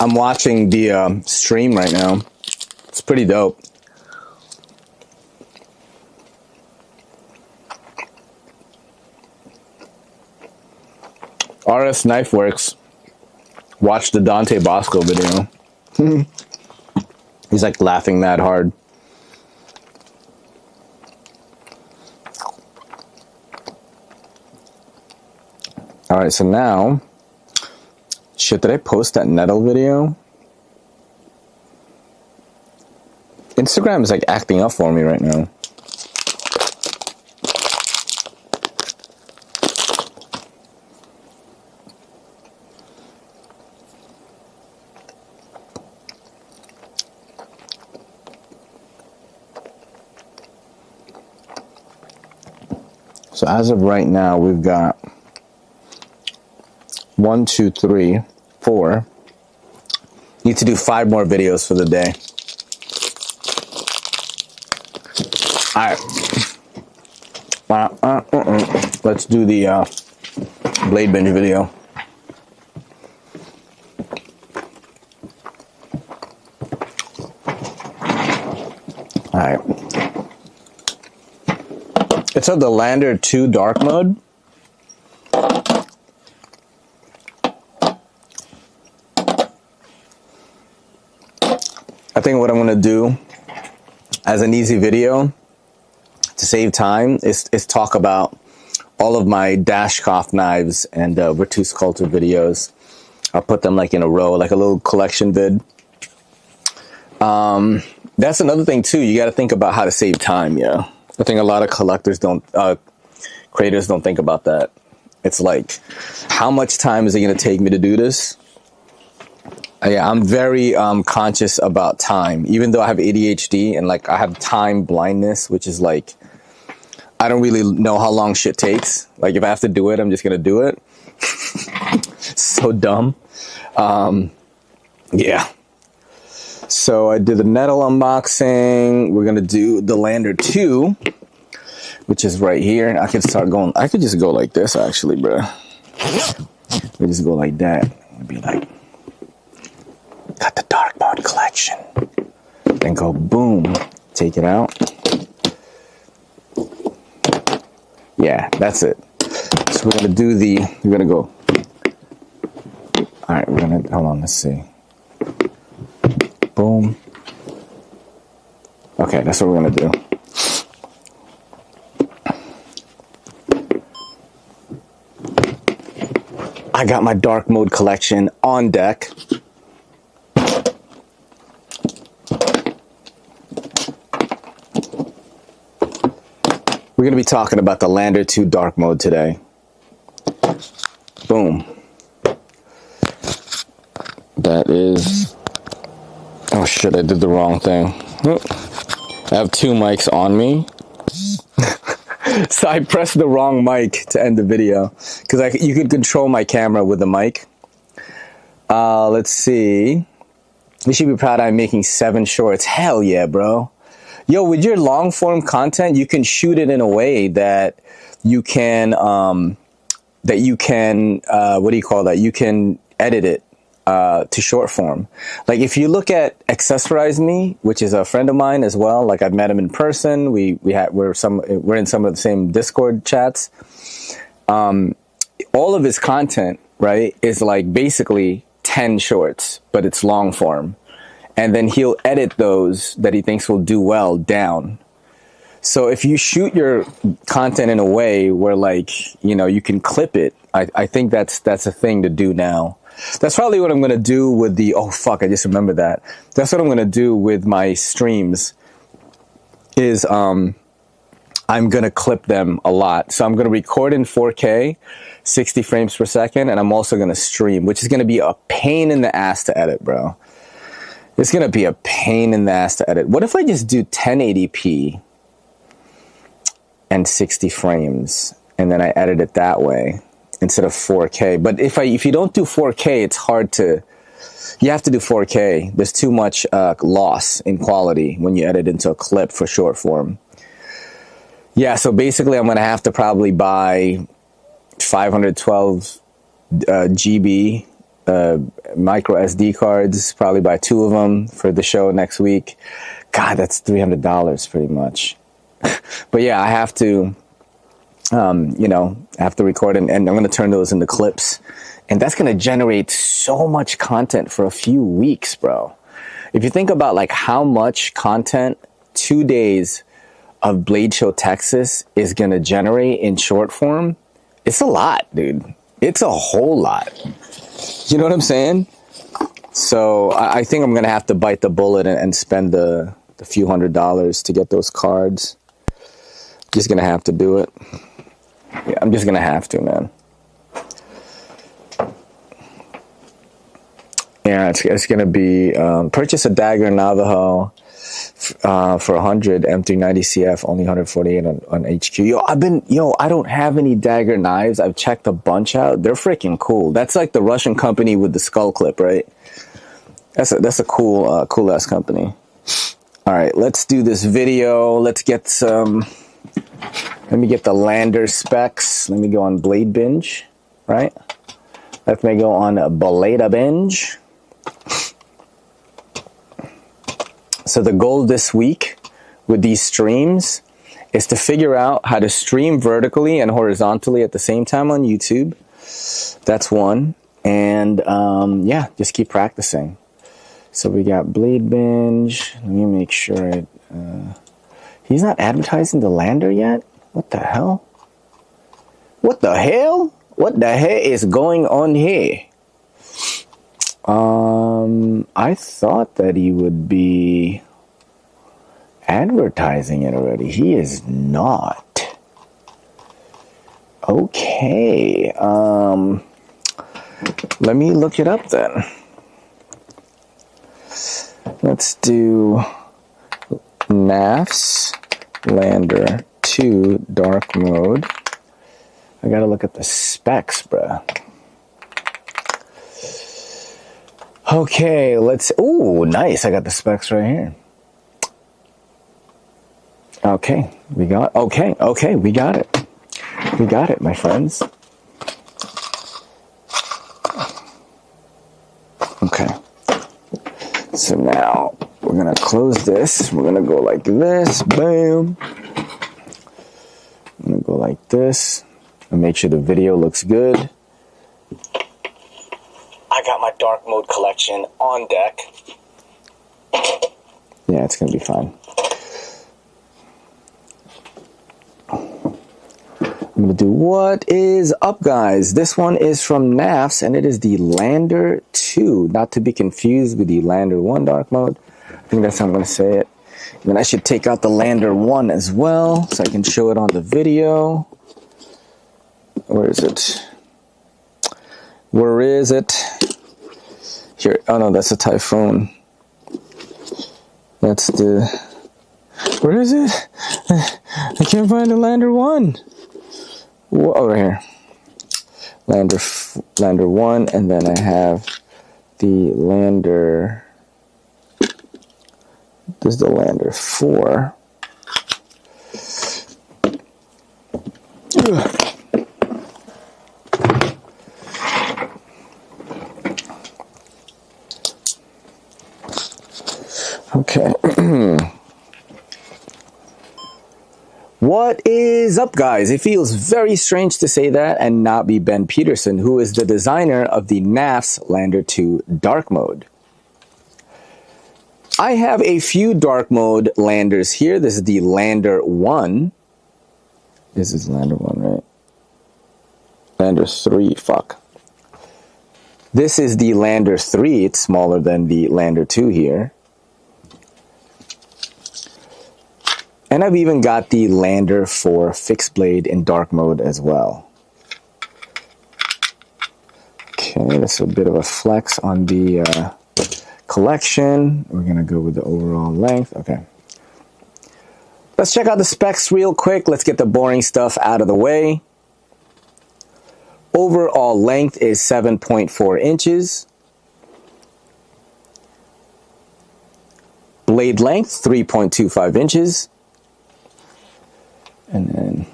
I'm watching the stream right now. It's pretty dope. RS Knifeworks watched the Dante Basco video. He's like laughing mad hard. All right, so now, shit, did I post that Nettle video? Instagram is like acting up for me right now. So as of right now, we've got 1, 2, 3, 4. Need to do 5 more videos for the day. All right. Let's do the Blade Binge video. All right. It's of the Lander 2 dark mode. I think what I'm going to do as an easy video to save time is talk about all of my Dashkoff knives and Virtus Culture videos. I'll put them like in a row, like a little collection vid. That's another thing too. You got to think about how to save time. Yeah. I think a lot of collectors creators don't think about that. It's like, how much time is it going to take me to do this? Yeah, I'm very conscious about time, even though I have ADHD and like I have time blindness, which is like, I don't really know how long shit takes. Like if I have to do it, I'm just going to do it. So dumb. Yeah. So I did the Nettle unboxing. We're going to do the Lander 2, which is right here. And I could start going, I could just go like this actually, bro. We just go like that. It'd be like, got the dark mode collection. Then go boom, take it out. Yeah, that's it. So we're gonna do we're gonna go. All right, hold on, let's see. Boom. Okay, that's what we're gonna do. I got my dark mode collection on deck. We're going to be talking about the Lander 2 dark mode today. Boom. That is... Oh shit, I did the wrong thing. I have 2 mics on me. So I pressed the wrong mic to end the video. Because you can control my camera with the mic. Let's see. You should be proud I'm making 7 shorts. Hell yeah, bro. Yo, with your long form content, you can shoot it in a way that you can, what do you call that? You can edit it to short form. Like if you look at Accessorize Me, which is a friend of mine as well. Like I've met him in person. We're in some of the same Discord chats. All of his content, right, is like basically 10 shorts, but it's long form. And then he'll edit those that he thinks will do well down. So if you shoot your content in a way where like, you know, you can clip it, I think that's a thing to do now. That's probably what I'm going to do with oh fuck, I just remembered that. That's what I'm going to do with my streams is, I'm going to clip them a lot. So I'm going to record in 4K, 60 frames per second. And I'm also going to stream, which is going to be a pain in the ass to edit, bro. It's going to be a pain in the ass to edit. What if I just do 1080p and 60 frames and then I edit it that way instead of 4K? But if you don't do 4K, it's hard to, you have to do 4K. There's too much loss in quality when you edit into a clip for short form. Yeah, so basically I'm going to have to probably buy 512 GB micro SD cards, probably buy 2 of them for the show next week. God, that's $300 pretty much. But yeah, I have to, you know, I have to record and I'm going to turn those into clips. And that's going to generate so much content for a few weeks, bro. If you think about like how much content 2 days of Blade Show Texas is going to generate in short form, it's a lot, dude. It's a whole lot. You know what I'm saying? So I think I'm going to have to bite the bullet and spend the few $100s to get those cards. Just going to have to do it. Yeah, I'm just going to have to, man. Yeah, it's going to be purchase a dagger Navajo for 100 M390CF, only 148 on HQ. I don't have any dagger knives. I've checked a bunch out. They're freaking cool. That's like the Russian company with the skull clip, right? That's a cool cool ass company. All right, let's do this video. Let's get some. Let me get the lander specs. Let me go on Blade Binge, right? Let me go on Blade Binge. So the goal this week with these streams is to figure out how to stream vertically and horizontally at the same time on YouTube. That's one. And yeah, just keep practicing. So we got Blade Binge. Let me make sure he's not advertising the lander yet? What the hell? What the hell? What the hell is going on here? I thought that he would be advertising it already. He is not. Okay. Let me look it up then. Let's do NAFS Lander 2 dark mode. I gotta look at the specs, bruh. Okay, let's... Ooh, nice. I got the specs right here. Okay, we got... Okay, we got it. We got it, my friends. Okay. So now, we're going to close this. We're going to go like this. Bam. I'm going to go like this. And make sure the video looks good. I got my dark mode collection on deck. Yeah, it's going to be fine. I'm going to do what is up, guys. This one is from NAFS, and it is the Lander 2, not to be confused with the Lander 1 dark mode. I think that's how I'm going to say it. And then I should take out the Lander 1 as well, so I can show it on the video. Where is it? Where is it? Here. Oh no, that's a Typhoon. That's the... Where is it? I can't find the Lander 1. Over here. Lander 1, and then I have the Lander... This is the Lander 4. Ugh. Okay. What is up, guys? It feels very strange to say that and not be Ben Peterson, who is the designer of the NAFS Lander 2 dark mode. I have a few dark mode landers here. This is the Lander 1. This is Lander 1, right? Lander 3, fuck. This is the Lander 3. It's smaller than the Lander 2 here. And I've even got the Lander 4 fixed blade in dark mode as well. Okay, that's a bit of a flex on the collection. We're going to go with the overall length. Okay. Let's check out the specs real quick. Let's get the boring stuff out of the way. Overall length is 7.4 inches. Blade length, 3.25 inches. And then,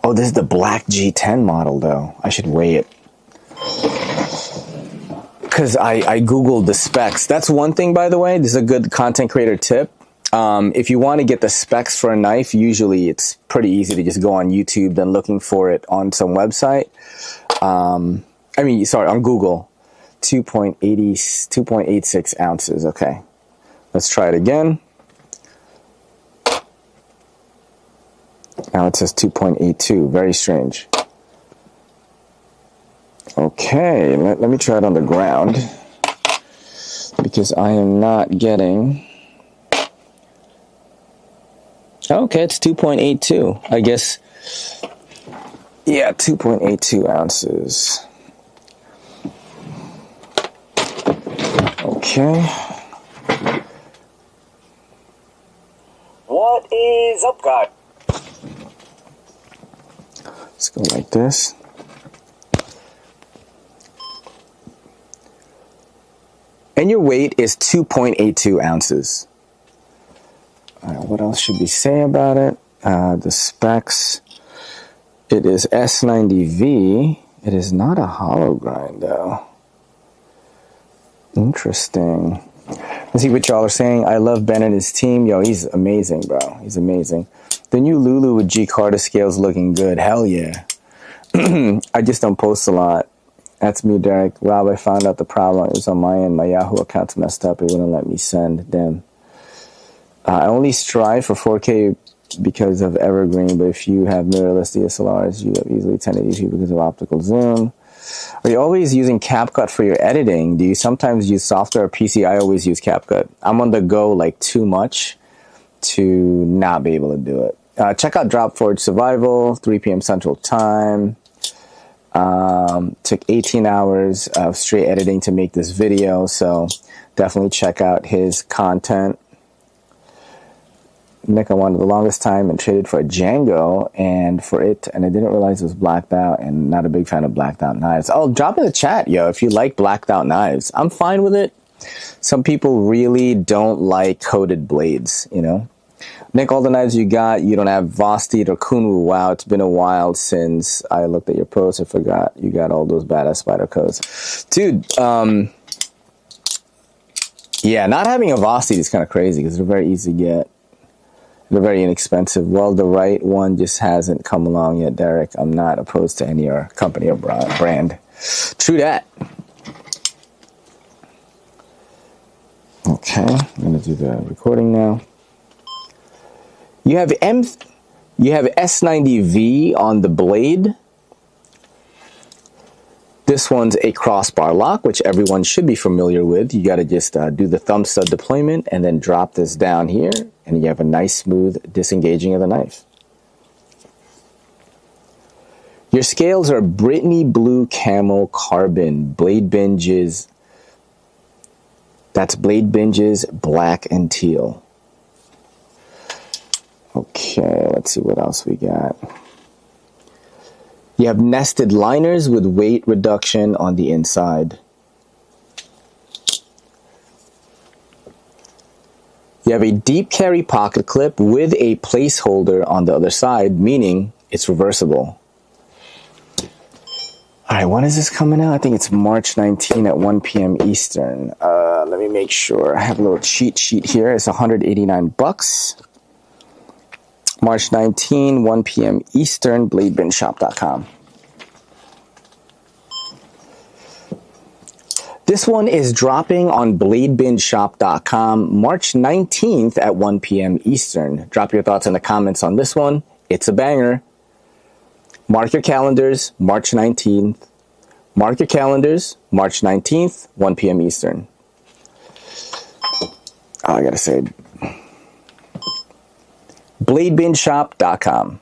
oh, this is the black G10 model, though. I should weigh it. because I Googled the specs. That's one thing, by the way. This is a good content creator tip. If you want to get the specs for a knife, usually it's pretty easy to just go on YouTube than looking for it on some website. On Google. 2.86 ounces. Okay, let's try it again. Now it says 2.82. Very strange. Okay, let me try it on the ground because I am not getting... Okay, it's 2.82. I guess, yeah, 2.82 ounces. Okay. What is up, guys? Let's go like this. And your weight is 2.82 ounces. All right, what else should we say about it? The specs. It is S90V. It is not a hollow grind, though. Interesting. Let's see what y'all are saying. I love Ben and his team. Yo, he's amazing, bro. He's amazing. The new Lulu with G Carter scales looking good. Hell yeah. I just don't post a lot. That's me, Derek. Rob, I found out the problem. It was on my end. My Yahoo account's messed up. It wouldn't let me send them. I only strive for 4K because of Evergreen, but if you have mirrorless DSLRs, you have easily 1080p because of optical zoom. Are you always using CapCut for your editing? Do you sometimes use software or PC? I always use CapCut. I'm on the go like too much to not be able to do it. Check out Dropforge Survival, 3 p.m. Central Time. Took 18 hours of straight editing to make this video, so definitely check out his content. Nick, I wanted the longest time and traded for a Django and I didn't realize it was blacked out, and not a big fan of blacked out knives. Oh, drop in the chat, yo, if you like blacked out knives. I'm fine with it. Some people really don't like coated blades, you know. Nick, all the knives you got, you don't have Vosteed or Kunwu. Wow, it's been a while since I looked at your post. I forgot you got all those badass spider codes. Dude, yeah, not having a Vosteed is kind of crazy because they're very easy to get. They're very inexpensive. Well, the right one just hasn't come along yet, Derek. I'm not opposed to any company or brand. True that. Okay, I'm going to do the recording now. You have S90V on the blade. This one's a crossbar lock, which everyone should be familiar with. You got to just do the thumb stud deployment and then drop this down here, and you have a nice smooth disengaging of the knife. Your scales are Brittany Blue Camel Carbon Blade Binges. That's Blade Binges Black and Teal. Okay, let's see what else we got. You have nested liners with weight reduction on the inside. You have a deep carry pocket clip with a placeholder on the other side, meaning it's reversible. All right, when is this coming out? I think it's March 19 at 1 p.m. Eastern. Let me make sure. I have a little cheat sheet here. It's $189. March 19, 1 p.m. Eastern, bladebinshop.com. This one is dropping on bladebinshop.com March 19th at 1 p.m. Eastern. Drop your thoughts in the comments on this one. It's a banger. Mark your calendars, March 19th. Mark your calendars, March 19th, 1 p.m. Eastern. Oh, I gotta say, bladebinshop.com.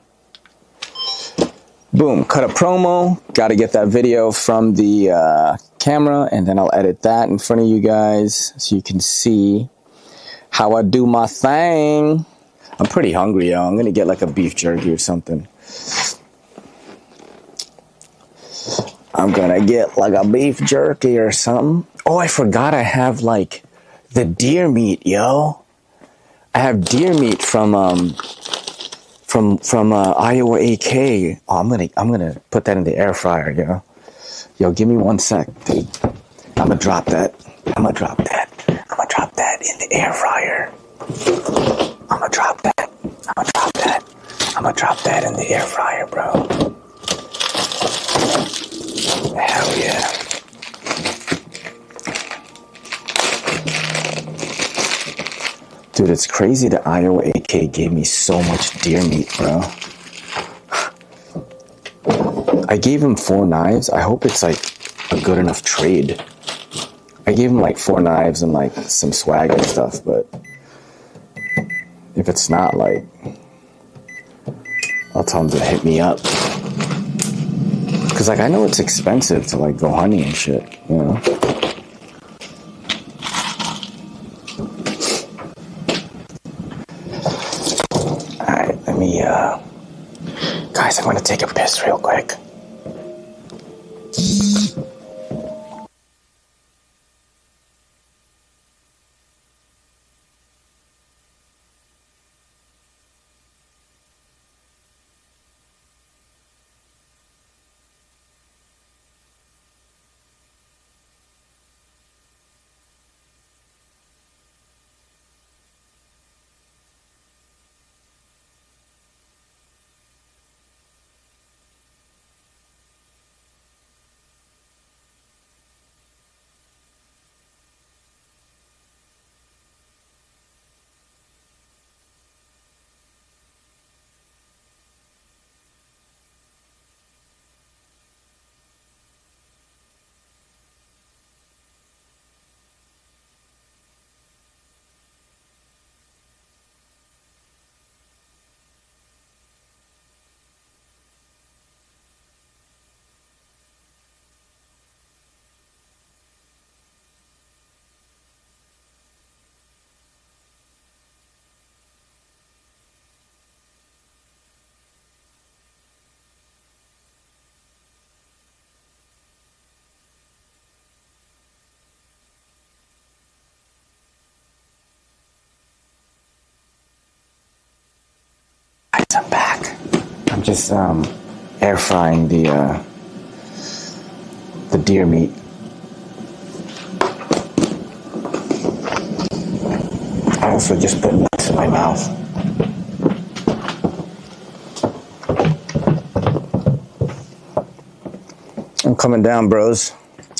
Boom, cut a promo. Got to get that video from the camera, and then I'll edit that in front of you guys so you can see how I do my thing. I'm pretty hungry, y'all. I'm going to get like a beef jerky or something. I'm going to get like a beef jerky or something. Oh, I forgot I have like the deer meat, yo. I have deer meat from Iowa AK. Oh, I'm gonna put that in the air fryer, yo. Yo, give me 1 sec, dude. I'm gonna drop that. I'm gonna drop that. I'm gonna drop that in the air fryer. I'm gonna drop that. I'm gonna drop that. I'm gonna drop that in the air fryer, bro. Hell yeah. Dude, it's crazy that Iowa AK gave me so much deer meat, bro. I gave him 4 knives. I hope it's like a good enough trade. I gave him like 4 knives and like some swag and stuff, but if it's not, like, I'll tell him to hit me up. Cause like I know it's expensive to like go hunting and shit, you know? Alright, let me guys, I'm gonna take a piss real quick. I'm back. I'm just air frying the deer meat. I also just put nuts in my mouth. I'm coming down, bros.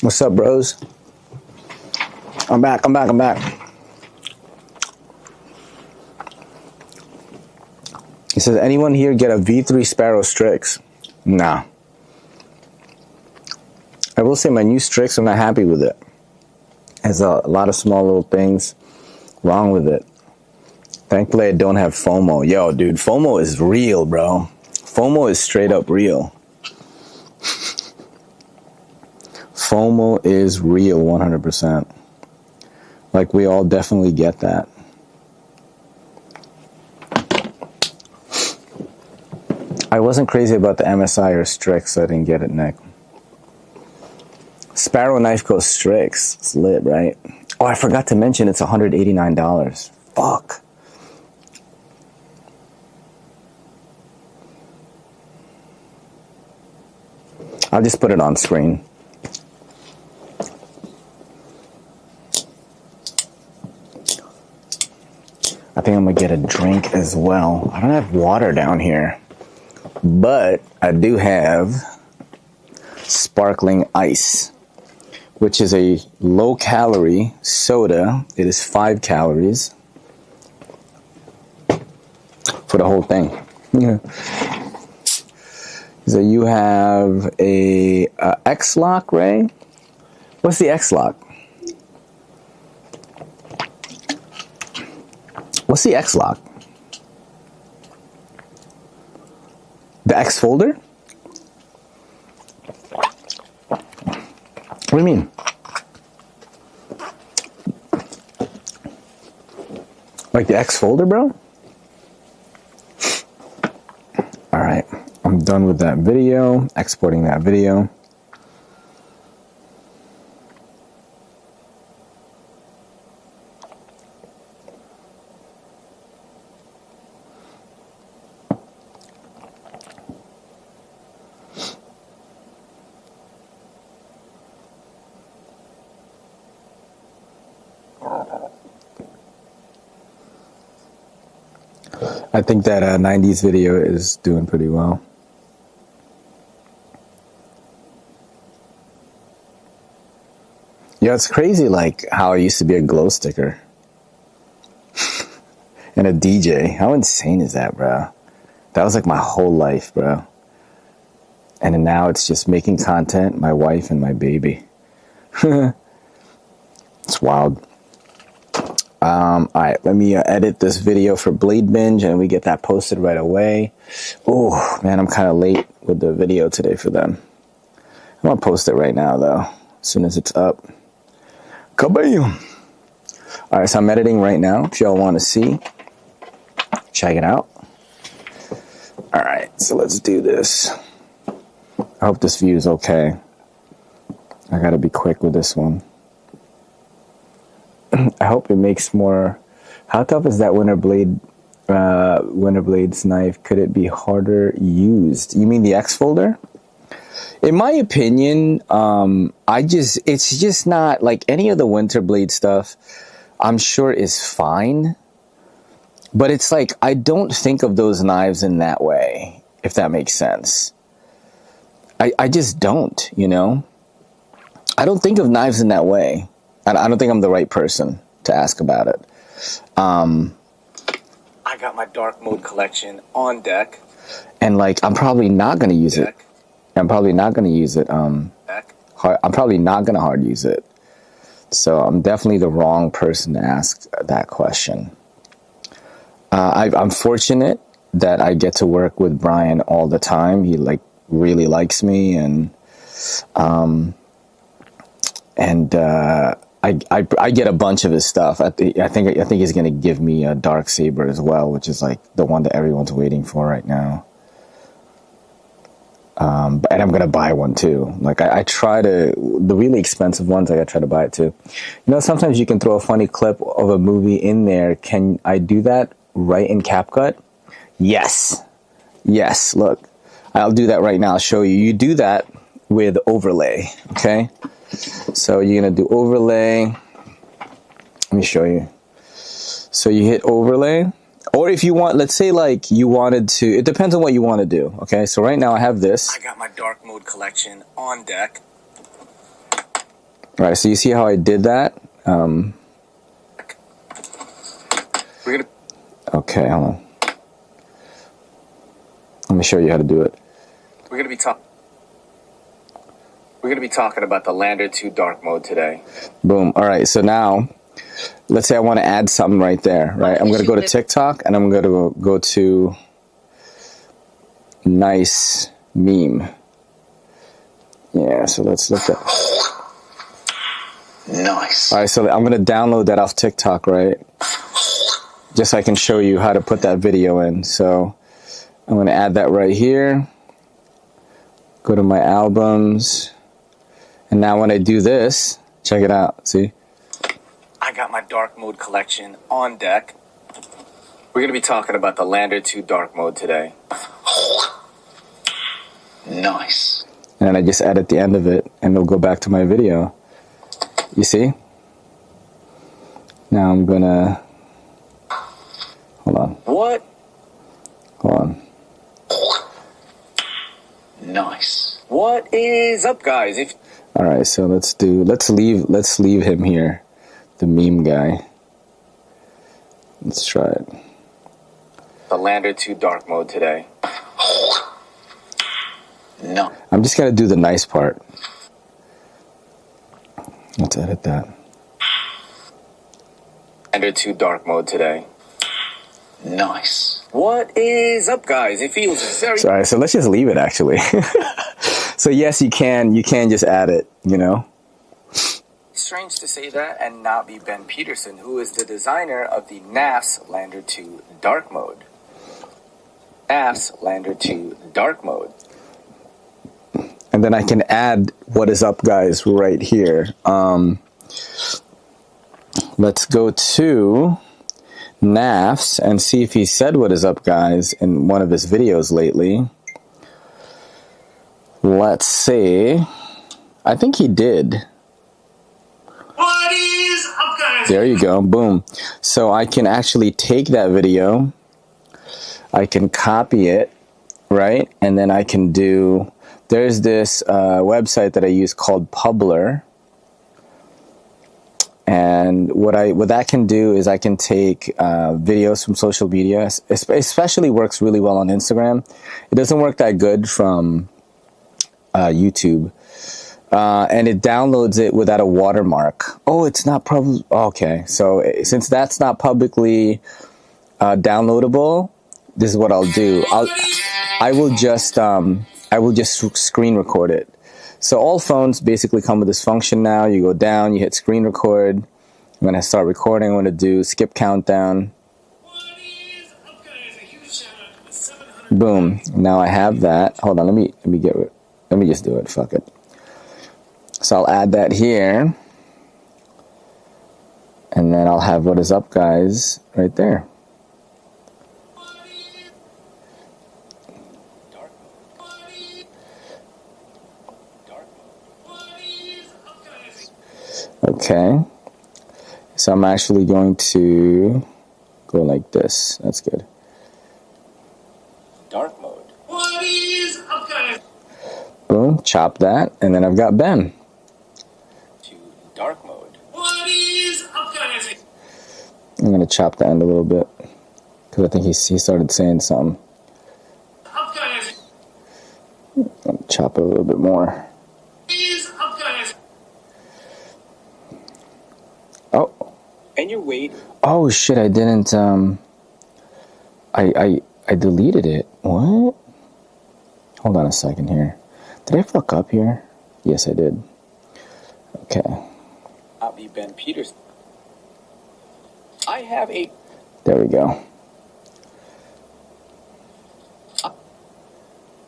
What's up, bros? I'm back. He says, anyone here get a V3 Sparrow Strix? Nah. I will say my new Strix, I'm not happy with it. Has a lot of small little things wrong with it. Thankfully, I don't have FOMO. Yo, dude, FOMO is real, bro. FOMO is straight up real. FOMO is real, 100%. Like, we all definitely get that. I wasn't crazy about the MSI or Strix, so I didn't get it, Nick. Sparrow Knife Co. Strix. It's lit, right? Oh, I forgot to mention it's $189. Fuck. I'll just put it on screen. I think I'm gonna get a drink as well. I don't have water down here, but I do have sparkling ice, which is a low-calorie soda. It is 5 calories for the whole thing. Yeah. So you have a X-Lock, Ray? What's the X-Lock? What's the X-Lock? The X folder? What do you mean? Like the X folder, bro? Alright, I'm done with that video, exporting that video. I think that 90s video is doing pretty well. Yeah, it's crazy like how I used to be a glow sticker. And a DJ. How insane is that, bro? That was like my whole life, bro. And then now it's just making content, my wife and my baby. It's wild. Alright, let me edit this video for Blade Binge and we get that posted right away. Oh, man, I'm kind of late with the video today for them. I'm going to post it right now, though, as soon as it's up. Kabam! Alright, so I'm editing right now. If y'all want to see, check it out. Alright, so let's do this. I hope this view is okay. I gotta be quick with this one. I hope it makes more... How tough is that Winter Blade's knife? Could it be harder used? You mean the X folder? In my opinion, it's just not like any of the Winter Blade stuff. I'm sure is fine, but it's like I don't think of those knives in that way, if that makes sense. I just don't, you know? I don't think of knives in that way. I don't think I'm the right person to ask about it. I got my dark mode collection on deck. And like, I'm probably not going to use it. I'm probably not going to use it. I'm probably not going to hard use it. So I'm definitely the wrong person to ask that question. I'm fortunate that I get to work with Brian all the time. He like really likes me, and I get a bunch of his stuff. I think he's gonna give me a dark saber as well, which is like the one that everyone's waiting for right now. And I'm gonna buy one too. Like I try to, the really expensive ones, I try to buy it too. You know, sometimes you can throw a funny clip of a movie in there. Can I do that right in CapCut? Yes. Look, I'll do that right now. I'll show you. You do that with overlay. Okay. So you're gonna do overlay. Let me show you. So you hit overlay. Or if you want, let's say like you wanted to, it depends on what you want to do. Okay, so right now I have this. I got my dark mode collection on deck. All right, so you see how I did that? Okay, hold on. Let me show you how to do it. We're gonna be talking about the Lander 2 dark mode today. Boom. All right, so now let's say I want to add something right there, right? I'm going to go to TikTok and I'm going to go to nice meme. Yeah, so let's look at nice. All right, so I'm going to download that off TikTok, right? Just so I can show you how to put that video in. So I'm going to add that right here. Go to my albums. And now when I do this, check it out. See? I got my dark mode collection on deck. We're going to be talking about the Lander 2 dark mode today. Nice. And then I just edit the end of it and it'll go back to my video. You see? Now I'm gonna... Hold on. What? Hold on. Nice. What is up, guys? Alright, so let's leave him here. The meme guy. Let's try it. The Lander 2 dark mode today. No. I'm just gonna do the nice part. Let's edit that. Lander 2 dark mode today. Nice. What is up, guys? It feels very... Sorry, so let's just leave it, actually. So yes, you can just add it, you know? Strange to say that and not be Ben Peterson, who is the designer of the NAF's Lander 2 dark mode. NAF's Lander 2 dark mode. And then I can add what is up, guys, right here. Let's go to NAF's and see if he said what is up, guys, in one of his videos lately. Let's see. I think he did. What is up, guys? There you go. Boom. So I can actually take that video I can copy it, right? And then I can do, there's this website that I use called Publer. And what that can do is I can take videos from social media, especially works really well on Instagram. It doesn't work that good from YouTube. And it downloads it without a watermark. Oh, it's not probably, okay. So since that's not publicly downloadable, this is what I'll do. I will just screen record it. So all phones basically come with this function now. You go down, you hit screen record. I'm going to start recording. I'm going to do skip countdown. Boom. Now I have that. Hold on, let me just do it. Fuck it. So I'll add that here. And then I'll have what is up, guys, right there. Okay, so I'm actually going to go like this. That's good. Dark mode. What is up, guys? Boom, chop that, and then I've got Ben. To dark mode. What is up, guys? I'm going to chop the end a little bit, because I think he started saying something. Up, guys. I'm going to chop it a little bit more. Is up, guys. Oh. And your weight. Oh shit, I didn't, I deleted it. What? Hold on a second here. Did I fuck up here? Yes, I did. Okay. I'll be Ben Peters. I have a... There we go.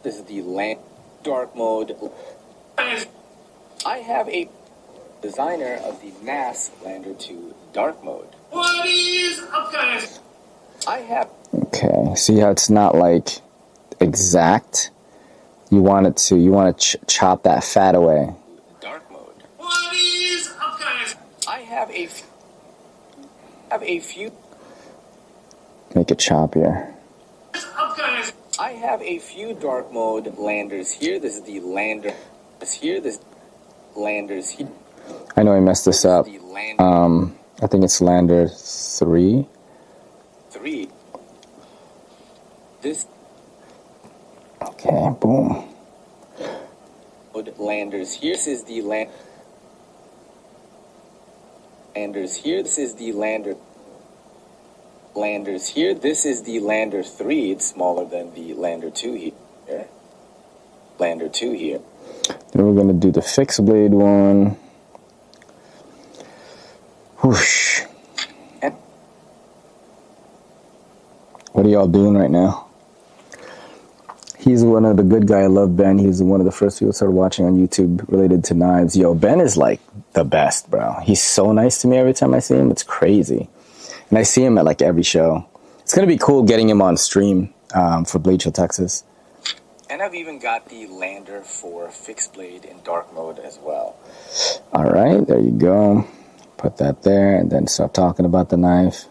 This is the land dark mode. I have a designer of the NAS lander to dark mode. What is up, guys? I have... Okay, see how it's not like exact? You want to chop that fat away. Dark mode. What is up, guys? I have a few... Make it choppier. Up, guys. I have a few dark mode landers here. This is the lander. Here, this landers here. I know I messed this up. I think it's lander 3. 3. This Okay, boom. landers here. This is the landers here. This is the lander. Landers here. This is the lander 3. It's smaller than the lander 2 here. Lander 2 here. Then we're going to do the fixed blade one. Whoosh. What are y'all doing right now? He's one of the good guy. I love Ben. He's one of the first people I started watching on YouTube related to knives. Yo, Ben is like the best, bro. He's so nice to me every time I see him. It's crazy. And I see him at like every show. It's going to be cool getting him on stream for Blade Show Texas. And I've even got the lander for fixed blade in dark mode as well. All right, there you go. Put that there and then start talking about the knife.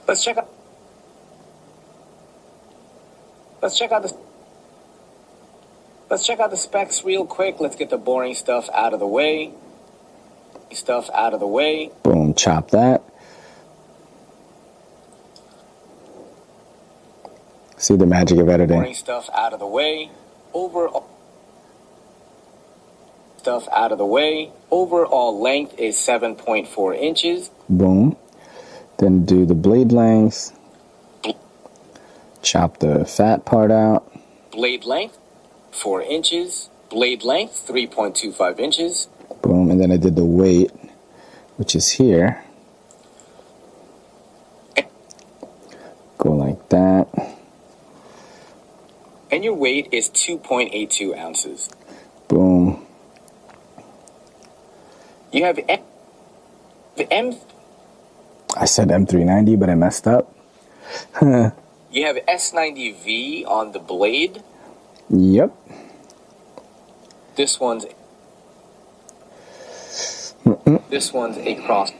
Let's check out the specs real quick. Let's get the boring stuff out of the way. Boom, chop that. See the magic of editing. Boring stuff out of the way. Overall length is 7.4 inches. Boom. Then do the blade length. Chop the fat part out. Blade length 4 inches. Blade length 3.25 inches. Boom. And then I did the weight, which is here. Go like that. And your weight is 2.82 ounces. Boom. You have M. I said M390, but I messed up. You have S90V on the blade. Yep. This one's a cross.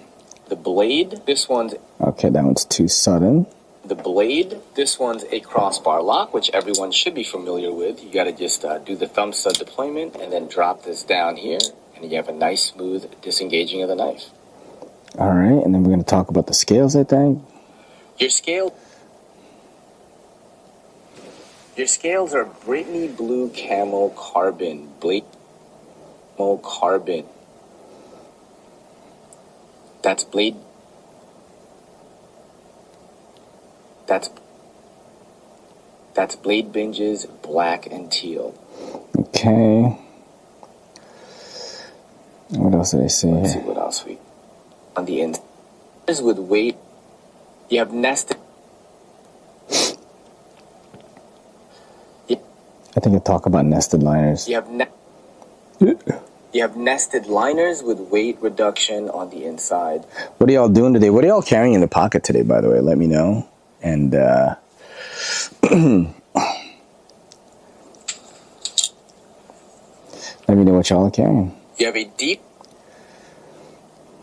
The blade, this one's... Okay, that one's too sudden. The blade, this one's a crossbar lock, which everyone should be familiar with. You got to just do the thumb stud deployment and then drop this down here, and you have a nice, smooth disengaging of the knife. All right, and then we're going to talk about the scales, I think. Your scales are Brittany Blue Camo Carbon. Blade Camo Carbon. That's Blade. That's Blade Binge's black and teal. Okay. What else did I see Let's see here? what else we... On the end. With weight, you have nested... I think I'll talk about nested liners. You have nested liners with weight reduction on the inside. What are y'all doing today? What are y'all carrying in the pocket today, by the way? Let me know. And, let me know what y'all are carrying. You have a deep...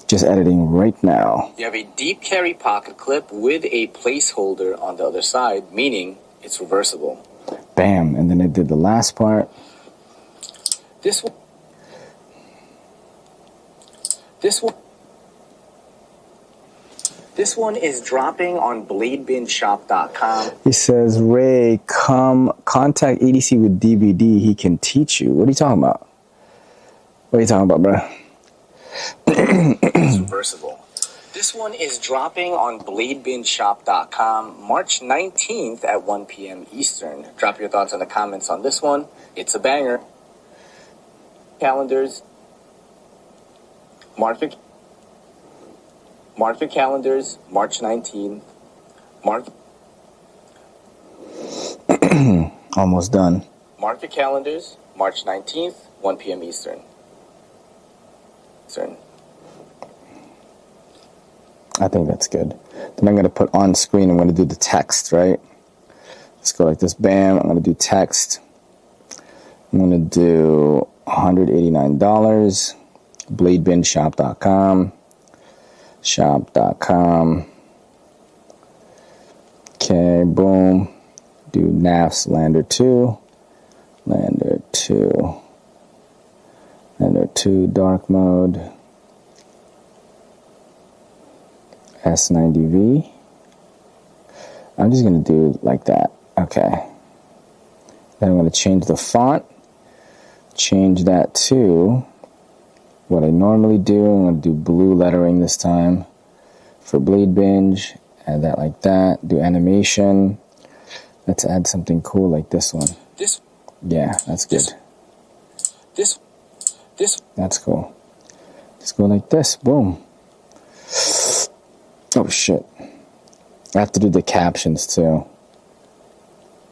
Just editing right now. You have a deep carry pocket clip with a placeholder on the other side, meaning it's reversible. Bam. And then I did the last part. This one is dropping on bladebinshop.com. He says, Ray, contact EDC with DVD. He can teach you. What are you talking about? What are you talking about, bro? It's reversible. This one is dropping on bladebinshop.com March 19th at 1 p.m. Eastern. Drop your thoughts in the comments on this one. It's a banger. Calendars. Mark your calendars, March 19th. Almost done. Mark your calendars, March 19th, 1 p.m. Eastern. I think that's good. Then I'm going to put on screen, I'm going to do the text, right? Let's go like this. Bam. I'm going to do text. I'm going to do $189. Bladebinshop.com. Shop.com. Okay, boom. Do NAFs Lander 2. Lander 2. Lander 2 dark mode. S90V. I'm just going to do like that. Okay. Then I'm going to change the font. Change that to what I normally do. I'm going to do blue lettering this time for Blade Binge. Add that like that. Do animation. Let's add something cool like this one. Yeah, that's good. This. That's cool. Just go like this. Boom. Oh, shit. I have to do the captions, too.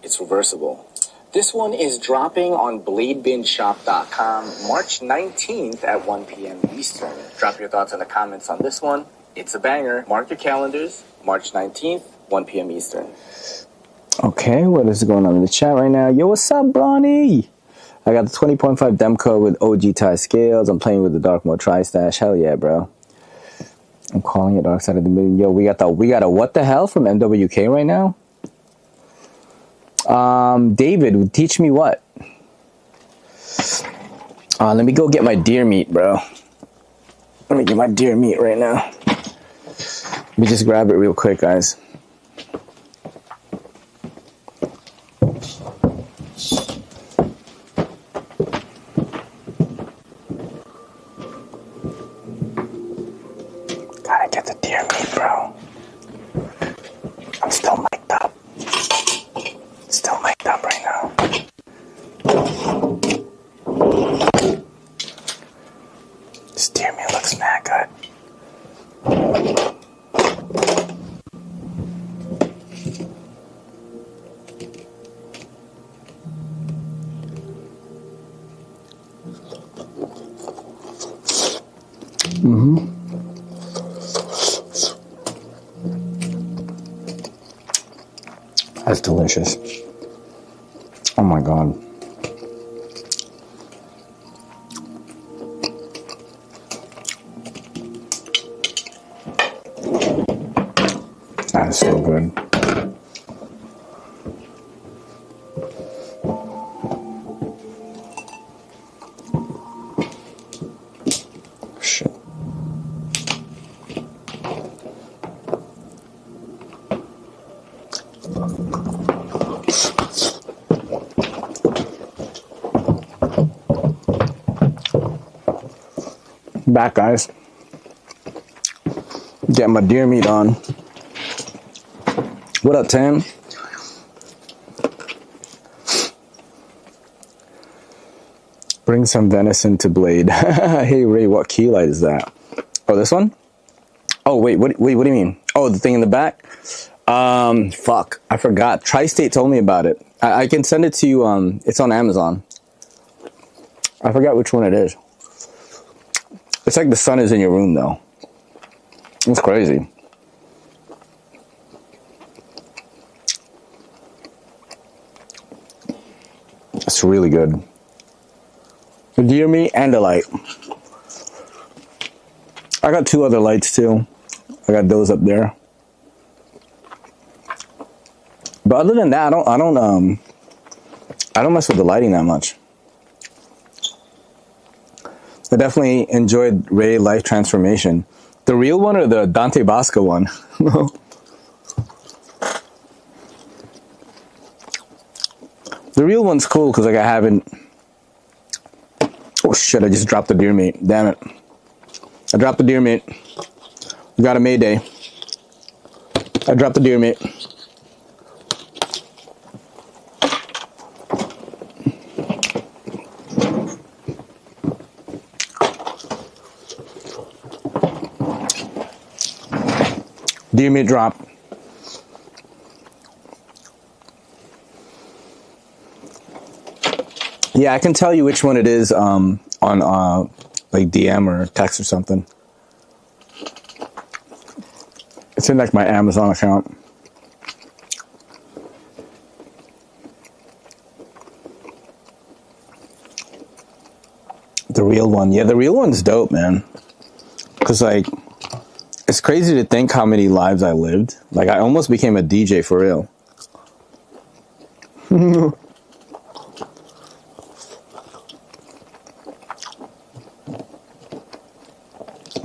It's reversible. This one is dropping on bladebinshop.com March 19th at 1 p.m. Eastern. Drop your thoughts in the comments on this one. It's a banger. Mark your calendars, March 19th, 1 p.m. Eastern. Okay, what is going on in the chat right now? Yo, what's up, Bronny? I got the 20.5 Demco with OG tie scales. I'm playing with the dark mode tri-stash. Hell yeah, bro. I'm calling it Dark Side of the Moon. Yo, we got a what the hell from MWK right now? David, teach me what? Let me go get my deer meat, bro. Let me get my deer meat right now. Let me just grab it real quick, guys. Gotta get the deer meat, bro. I'm still mic'd up. Still mic'd up right now. This deer meat looks mad good. That's delicious. Oh my god. Yeah, it's so good. Shit. Back, guys. Get my deer meat on. What up, Tim? Bring some venison to Blade. Hey, Ray, what key light is that? Oh, this one? Oh, wait, what do you mean? Oh, the thing in the back? Fuck, I forgot. Tri-State told me about it. I can send it to you. It's on Amazon. I forgot which one it is. It's like the sun is in your room, though. It's crazy. It's really good. The deer meat and the light. I got 2 other lights too. I got those up there. But other than that, I don't mess with the lighting that much. I definitely enjoyed Ray Life Transformation. The real one or the Dante Basco one? The real one's cool because like I haven't. Oh shit! I just dropped the deer meat. Damn it! I dropped the deer meat. We got a Mayday. I dropped the deer meat. Deer meat drop. Yeah, I can tell you which one it is on like DM or text or something. It's in like my Amazon account. The real one. Yeah, the real one's dope, man. Because like, it's crazy to think how many lives I lived. Like, I almost became a DJ for real.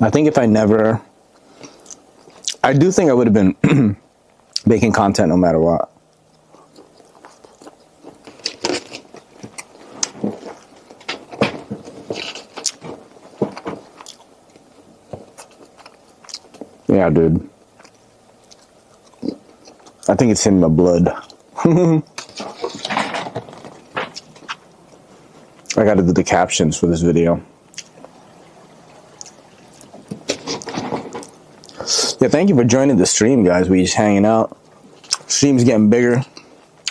I think if I never... I do think I would have been making content no matter what. Yeah, dude. I think it's in my blood. I gotta do the captions for this video. Yeah, thank you for joining the stream, guys. We just hanging out. Stream's getting bigger.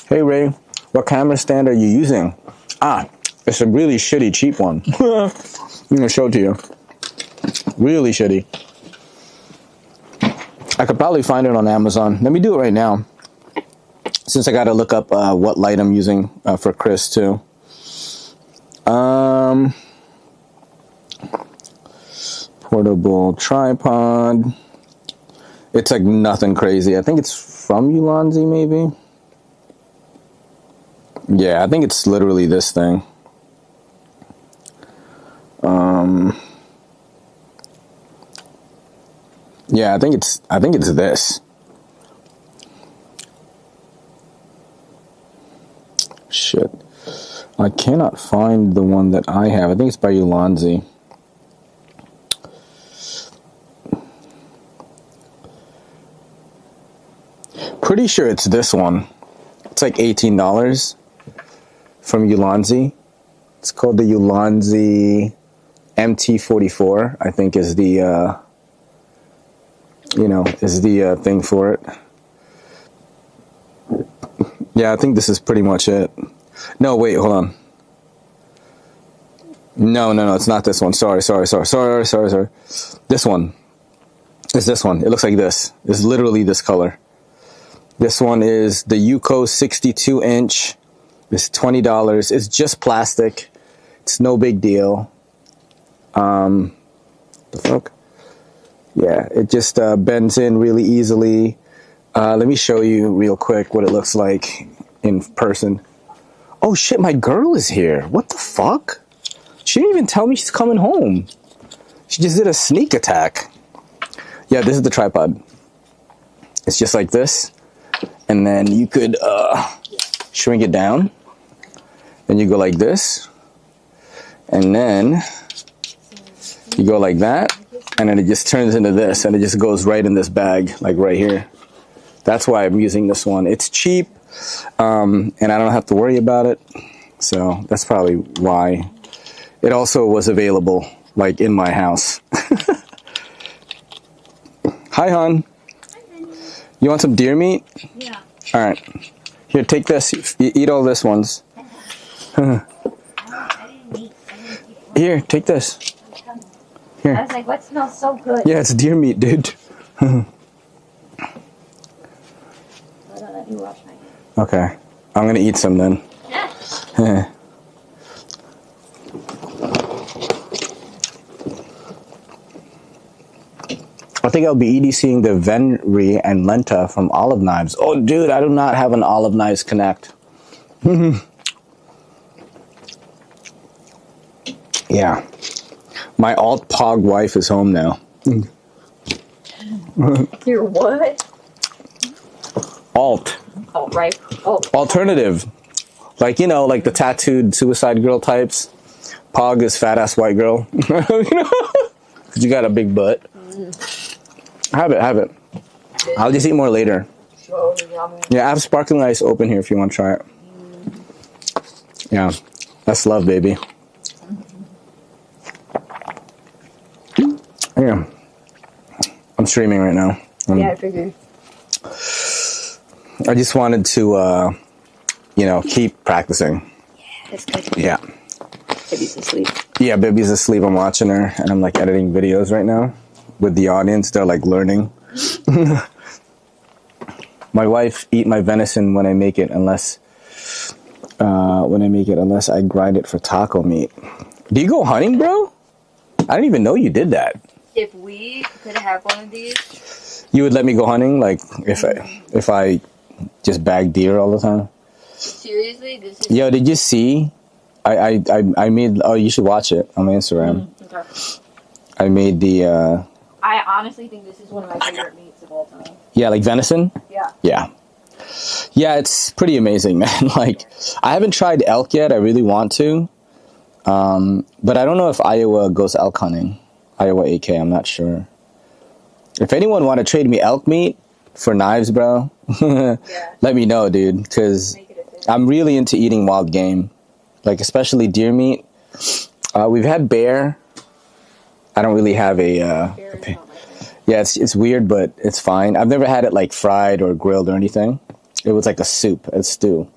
Hey, Ray, what camera stand are you using? Ah, it's a really shitty, cheap one. I'm gonna show it to you. Really shitty. I could probably find it on Amazon. Let me do it right now. Since I gotta look up what light I'm using for Chris, too. Portable tripod. It's like nothing crazy. I think it's from Ulanzi, maybe. Yeah, I think it's literally this thing. Yeah, I think it's this. Shit. I cannot find the one that I have. I think it's by Ulanzi. Pretty sure it's this one. It's like $18 from Ulanzi. It's called the Ulanzi MT44. I think is the thing for it. Yeah, I think this is pretty much it. No, wait, hold on. No, it's not this one. Sorry. This one. It's this one. It looks like this. It's literally this color. This one is the Yuko 62-inch. It's $20. It's just plastic. It's no big deal. The fuck? Yeah, it just bends in really easily. Let me show you real quick what it looks like in person. Oh shit, my girl is here. What the fuck? She didn't even tell me she's coming home. She just did a sneak attack. Yeah, this is the tripod. It's just like this. And then you could shrink it down. Then you go like this. And then you go like that. And then it just turns into this. And it just goes right in this bag, like right here. That's why I'm using this one. It's cheap, and I don't have to worry about it. So that's probably why. It also was available, like, in my house. Hi, hon. You want some deer meat? Yeah. All right. Here, take this. Eat all this ones. Here, take this. Here. I was like, what smells so good? Yeah, it's deer meat, dude. Let me wash my hands. Okay. I'm going to eat some then. Yeah. I think I'll be EDCing the Venri and Lenta from Olive Knives. Oh, dude, I do not have an Olive Knives Connect. Yeah. My alt pog wife is home now. Your what? Alt. Oh, right. Oh. Alternative. Like, you know, like the tattooed suicide girl types. Pog is fat ass white girl. You know? Because you got a big butt. Have it. I'll just eat more later. Yeah, I have sparkling ice open here if you want to try it. Yeah, that's love, baby. Yeah, I'm streaming right now. Yeah, I figured. I just wanted to, you know, keep practicing. That's good. Yeah. Baby's asleep. Yeah, baby's asleep. I'm watching her, and I'm like editing videos right now with the audience. They're like learning. My wife eat my venison when I make it, unless I grind it for taco meat. Do you go hunting, bro? I didn't even know you did that. If we could have one of these, You would let me go hunting, like if I just bag deer all the time. seriously, this is. Yo, did you see? I made. Oh, you should watch it on my Instagram. Okay. I made the. I honestly think this is one of my favorite meats of all time. Yeah, like venison. Yeah. Yeah. Yeah, it's pretty amazing, man. Like, I haven't tried elk yet. I really want to. But I don't know if Iowa goes elk hunting. Iowa AK, I'm not sure. If anyone want to trade me elk meat for knives, bro, let me know, dude. Because I'm really into eating wild game. Like, especially deer meat. We've had bear. I don't really have a... yeah, it's weird, but it's fine. I've never had it, like, fried or grilled or anything. It was like a soup, a stew.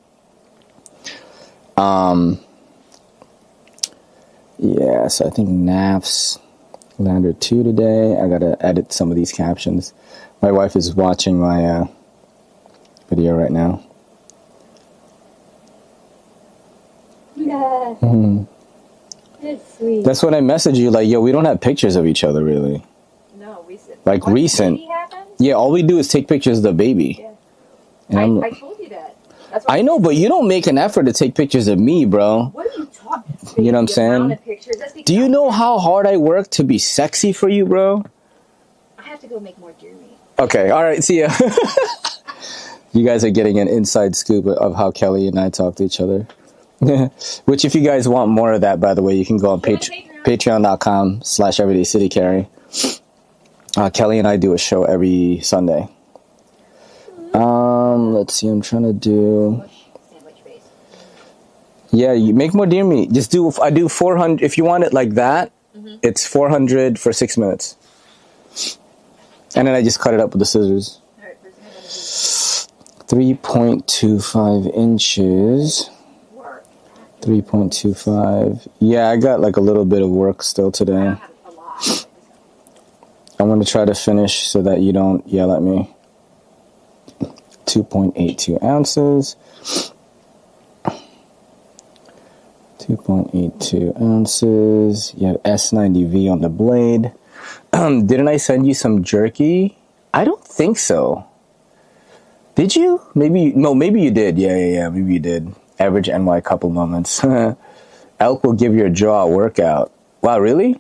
Yeah, so I think naps landed 2 today. I gotta edit some of these captions. My wife is watching my video right now. Yeah. It's sweet. That's when I messaged you, like, yo, we don't have pictures of each other, really. No, recent. Like, What, recent. baby happened? Yeah, all we do is take pictures of the baby. Yeah. And I told you that. That's what I know, but you don't make an effort to take pictures of me, bro. What are you talking? You know what I'm The saying? amount of pictures. That's Do you know how hard I work to be sexy for you, bro? I have to go make more deer meat. Okay, all right, see ya. You guys are getting an inside scoop of how Kelly and I talk to each other. Which, if you guys want more of that, by the way, you can go on patreon.com/everydaycitycarry. Kelly and I do a show every Sunday. Let's see, I'm trying to do... Sandwich base. Yeah, you make more deer meat. I do 400, if you want it like that, it's 400 for 6 minutes. And then I just cut it up with the scissors. Alright, first I'm gonna 3.25 inches. do work. 3.25. Yeah, I got like a little bit of work still I today. don't have a lot. I'm going to try to finish so that you don't yell at me. 2.82 ounces. 2.82 ounces. You have S90V on the blade. Didn't I send you some jerky? I don't think so. Did you? Maybe no. Maybe you did. Yeah. Maybe you did. Average NY couple moments. Elk will give your jaw a workout. Wow, really?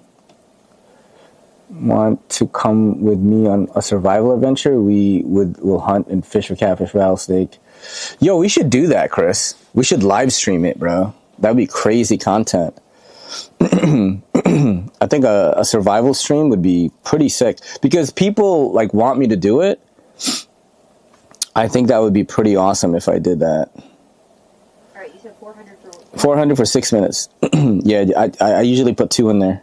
Want to come with me on a survival adventure? We'll hunt and fish for catfish, rattlesnake. Yo, we should do that, Chris. We should live stream it, bro. That'd be crazy content. I think a survival stream would be pretty sick because people like want me to do it. I think that would be pretty awesome if I did that. All right, you said 400 for 400 for 6 minutes. Yeah, I usually put 2 in there.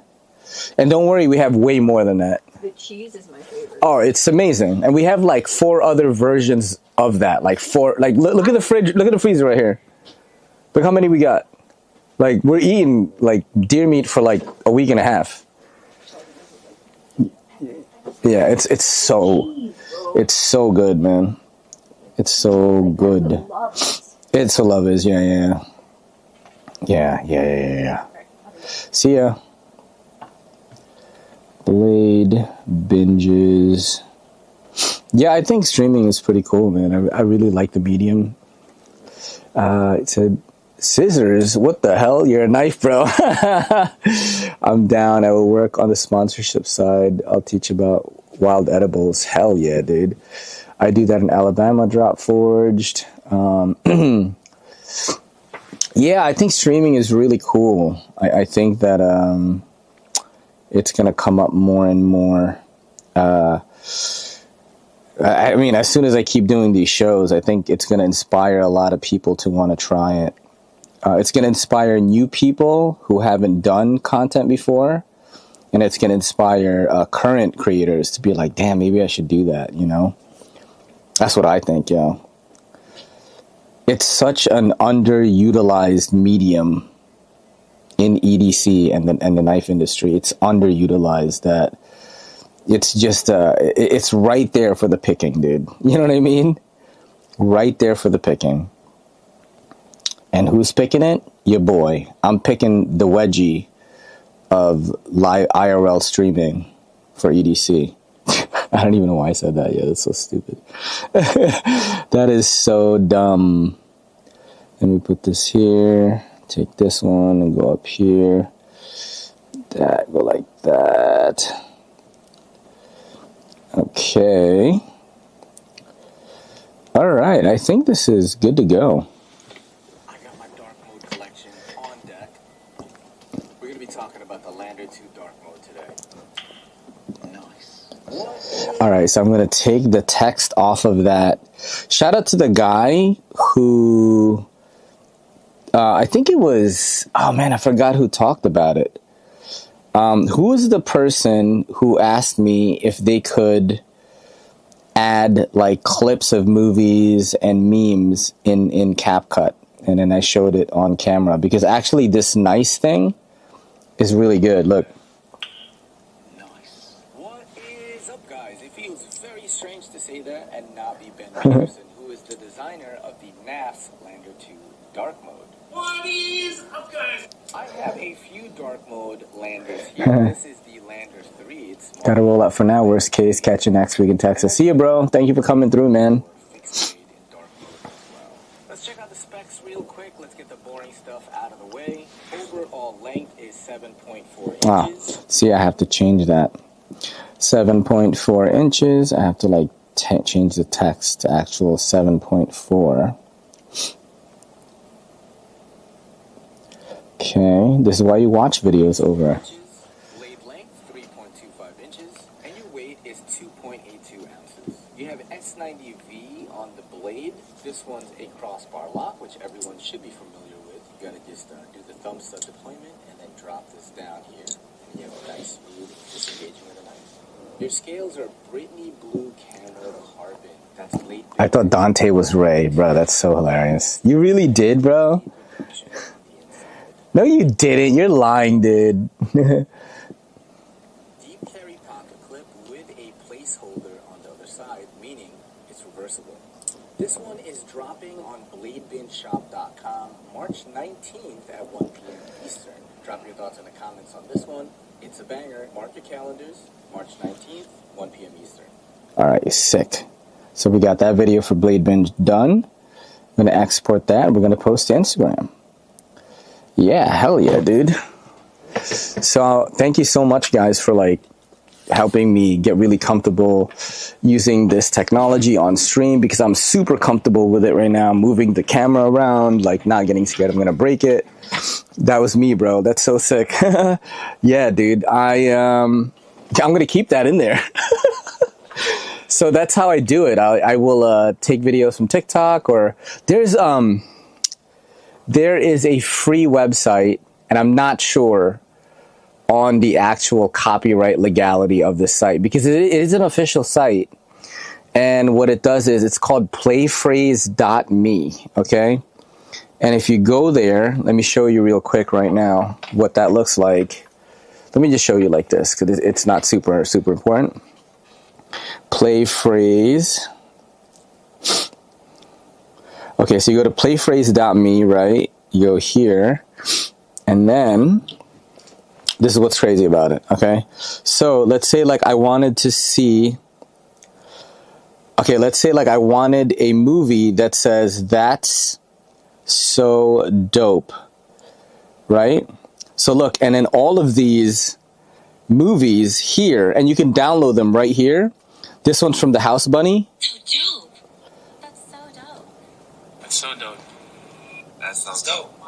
And don't worry, we have way more than that. the cheese is my favorite. Oh, it's amazing. And we have like 4 other versions of that. Like 4, like look at the fridge, look at the freezer right here. Look how many we got. Like we're eating like deer meat for like a week and a half. Yeah, it's so good, man. It's so good. It's a love is, yeah. See ya. Blade binges. Yeah, I think streaming is pretty cool, man. I really like the medium. It said scissors. What the hell? You're a knife, bro. I'm down. I will work on the sponsorship side. I'll teach about wild edibles. Hell yeah, dude. I do that in Alabama. Drop forged. Yeah, I think streaming is really cool. I think that it's gonna come up more and more. I mean, as soon as I keep doing these shows, I think it's gonna inspire a lot of people to want to try it. It's gonna inspire new people who haven't done content before, and it's gonna inspire current creators to be like, "Damn, maybe I should do that." You know, that's what I think, yo. It's such an underutilized medium in EDC and the knife industry. It's underutilized that it's just it's right there for the picking, dude. You know what I mean? Right there for the picking. And who's picking it? Your boy. I'm picking the wedgie of live IRL streaming for EDC. I don't even know why I said that. Yeah, that's so stupid. That is so dumb. Let me put this here. Take this one and go up here. That, go like that. Okay. All right. I think this is good to go. I got my dark mode collection on deck. We're going to be talking about the Lander 2 dark mode today. Nice. All right, so I'm going to take the text off of that. Shout out to the guy who, I think it was, oh man, I forgot who talked about it. Who was the person who asked me if they could add like clips of movies and memes in CapCut? And then I showed it on camera because actually this nice thing is really good. Look. Very strange to say that and not be Ben Peterson, who is the designer of the NAS Lander 2 dark mode. What is up, guys? I have a few dark mode landers here. This is the Lander 3. It's gotta roll out for now. Worst case, catch you next week in Texas. See you, bro. Thank you for coming through, man. Fixed grade in dark mode as well. Let's check out the specs real quick. Let's get the boring stuff out of the way. Overall length is 7.4 inches. See, I have to change that. 7.4 inches. I have to like change the text to actual 7.4. Okay, this is why you watch videos over. Blade length 3.25 inches, and your weight is 2.82 ounces. You have S90V on the blade. This one's a crossbar lock, which everyone should be familiar with. You gotta just do the thumb stud deployment and then drop this down here. And you have a nice smooth disengagement of the knife. Your scales are Brittany Blue Camera Carbon. That's late. I thought Dante was Ray, bro. That's so hilarious. You really did, bro? No, you didn't. You're lying, dude. Deep carry pocket clip with a placeholder on the other side, meaning it's reversible. This one is dropping on bladebinshop.com March 19th at 1 p.m. Eastern. Drop your thoughts in the comments on this one. It's a banger. Mark your calendars. March 19th, 1 p.m. Eastern. All right, you're sick. So we got that video for Blade Binge done. I'm going to export that. We're going to post to Instagram. Yeah, hell yeah, dude. So thank you so much, guys, for like helping me get really comfortable using this technology on stream, because I'm super comfortable with it right now. I'm moving the camera around, like not getting scared I'm gonna break it. That was me, bro. That's so sick. Yeah, dude. I'm gonna keep that in there. So that's how I do it. I will take videos from TikTok, or there is a free website, and I'm not sure on the actual copyright legality of this site, because it is an official site. And what it does is it's called playphrase.me, okay? And if you go there, let me show you real quick right now what that looks like. Let me just show you like this, because it's not super important. Playphrase. Okay, so you go to playphrase.me, right? You go here, and then this is what's crazy about it, okay? So let's say like I wanted to see, okay, let's say like I wanted a movie that says "That's so dope," right? So look, and in all of these movies here, and you can download them right here. This one's from the House Bunny. So dope. That's so dope. That's so dope. That's so dope.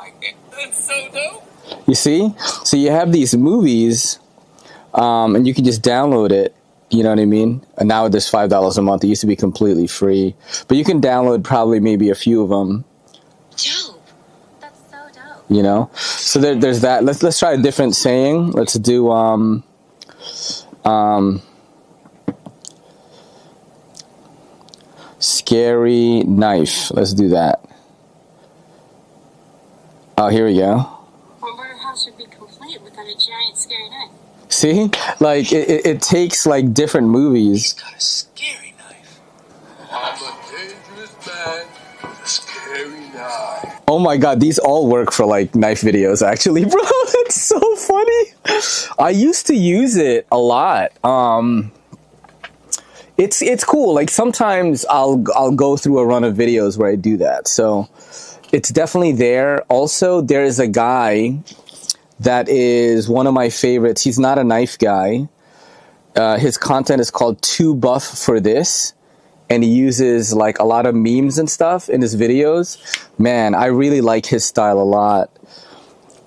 That's so dope. You see? So you have these movies, and you can just download it, you know what I mean? And now there's $5 a month. It used to be completely free. But you can download probably maybe a few of them. Dope. That's so dope. You know? So there's that. Let's try a different saying. Let's do, scary knife. Let's do that. Oh, here we go. Would be complete without a giant scary knife. See, like it takes like different movies. He's got a scary knife. I'm a dangerous man with a scary knife. Oh my god, these all work for like knife videos actually, bro. It's so funny. I used to use it a lot. It's cool. Like sometimes I'll go through a run of videos where I do that. So it's definitely there. Also, there is a guy that is one of my favorites. He's not a knife guy. His content is called Too Buff for This, and he uses like a lot of memes and stuff in his videos. Man, I really like his style a lot.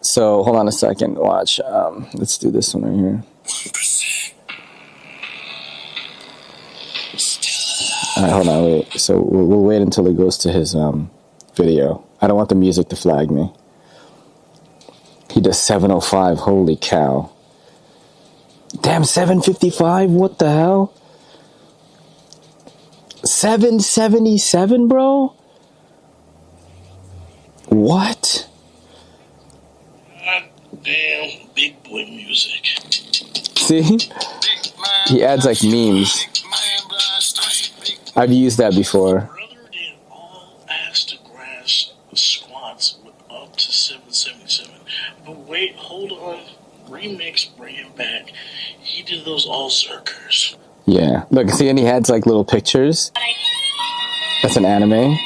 So hold on a second. Watch. Let's do this one right here. 1%. All right, hold on. Wait. So we'll wait until it goes to his video. I don't want the music to flag me. He does 705. Holy cow. Damn, 755? What the hell? 777, bro? What? God damn big boy music. See? He adds like memes. I've used that before. Brother did all ass to grass squats with up to 777. But wait, hold on. Remix, bring him back. He did those all circers. Yeah. Look, see, and he adds like little pictures. That's an anime.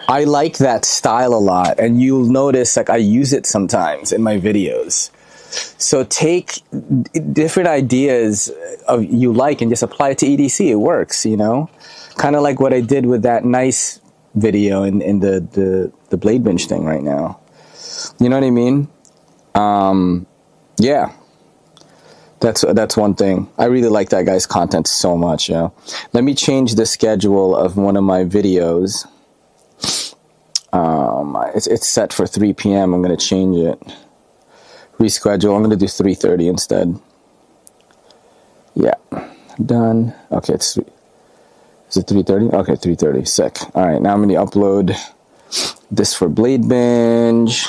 I like that style a lot, and you'll notice like I use it sometimes in my videos. So take different ideas of you like and just apply it to EDC. It works, you know? Kind of like what I did with that nice video in the Blade Binge thing right now. You know what I mean? Yeah. That's one thing. I really like that guy's content so much, you know? Let me change the schedule of one of my videos. It's set for 3 p.m. I'm going to change it. Reschedule. I'm going to do 3:30 instead. Yeah. Done. Okay, is it 3:30? Okay, 3:30. Sick. All right, now I'm going to upload this for Blade Binge.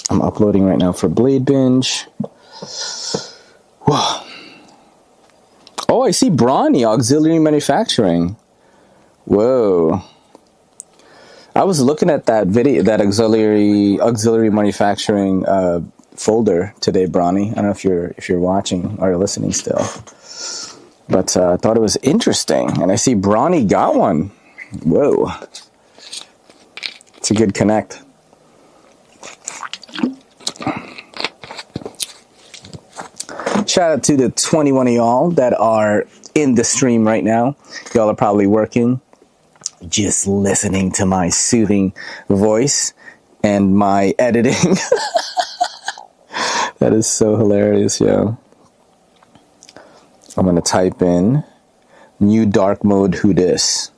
I'm uploading right now for Blade Binge. Whoa. Oh, I see Brawny, Auxiliary Manufacturing. Whoa. I was looking at that video, that auxiliary manufacturing folder today, Bronny. I don't know if you're watching or listening still, but I thought it was interesting. And I see Bronny got one. Whoa, it's a good connect. Shout out to the 21 of y'all that are in the stream right now. Y'all are probably working, just listening to my soothing voice and my editing. That is so hilarious, yo. I'm going to type in new dark mode who dis.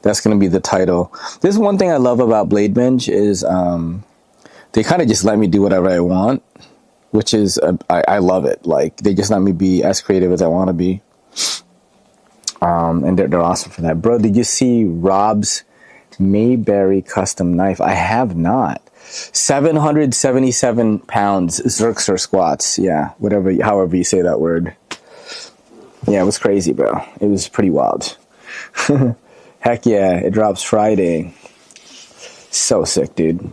That's going to be the title. This is one thing I love about Blade Binge is they kind of just let me do whatever I want, which is, I love it. Like, they just let me be as creative as I want to be. And they're awesome for that. Bro, did you see Rob's Mayberry custom knife? I have not. 777 pounds, Xerxer squats. Yeah, however you say that word. Yeah, it was crazy, bro. It was pretty wild. Heck yeah, it drops Friday. So sick, dude.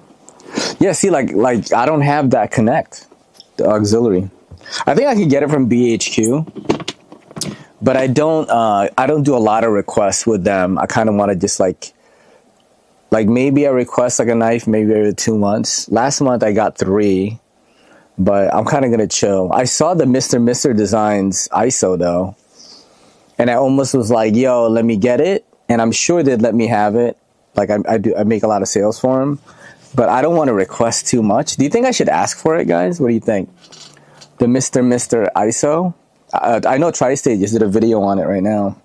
Yeah, see, like I don't have that connect, the auxiliary. I think I could get it from BHQ, but I don't do a lot of requests with them. I kind of want to just like maybe I request like a knife maybe every 2 months. Last month I got 3, but I'm kind of gonna chill. I saw the Mr. Designs ISO though, and I almost was like, yo, let me get it, and I'm sure they'd let me have it. Like I make a lot of sales for them, but I don't want to request too much. Do you think I should ask for it, guys? What do you think? The Mr. ISO. I know Tri-State just did a video on it right now.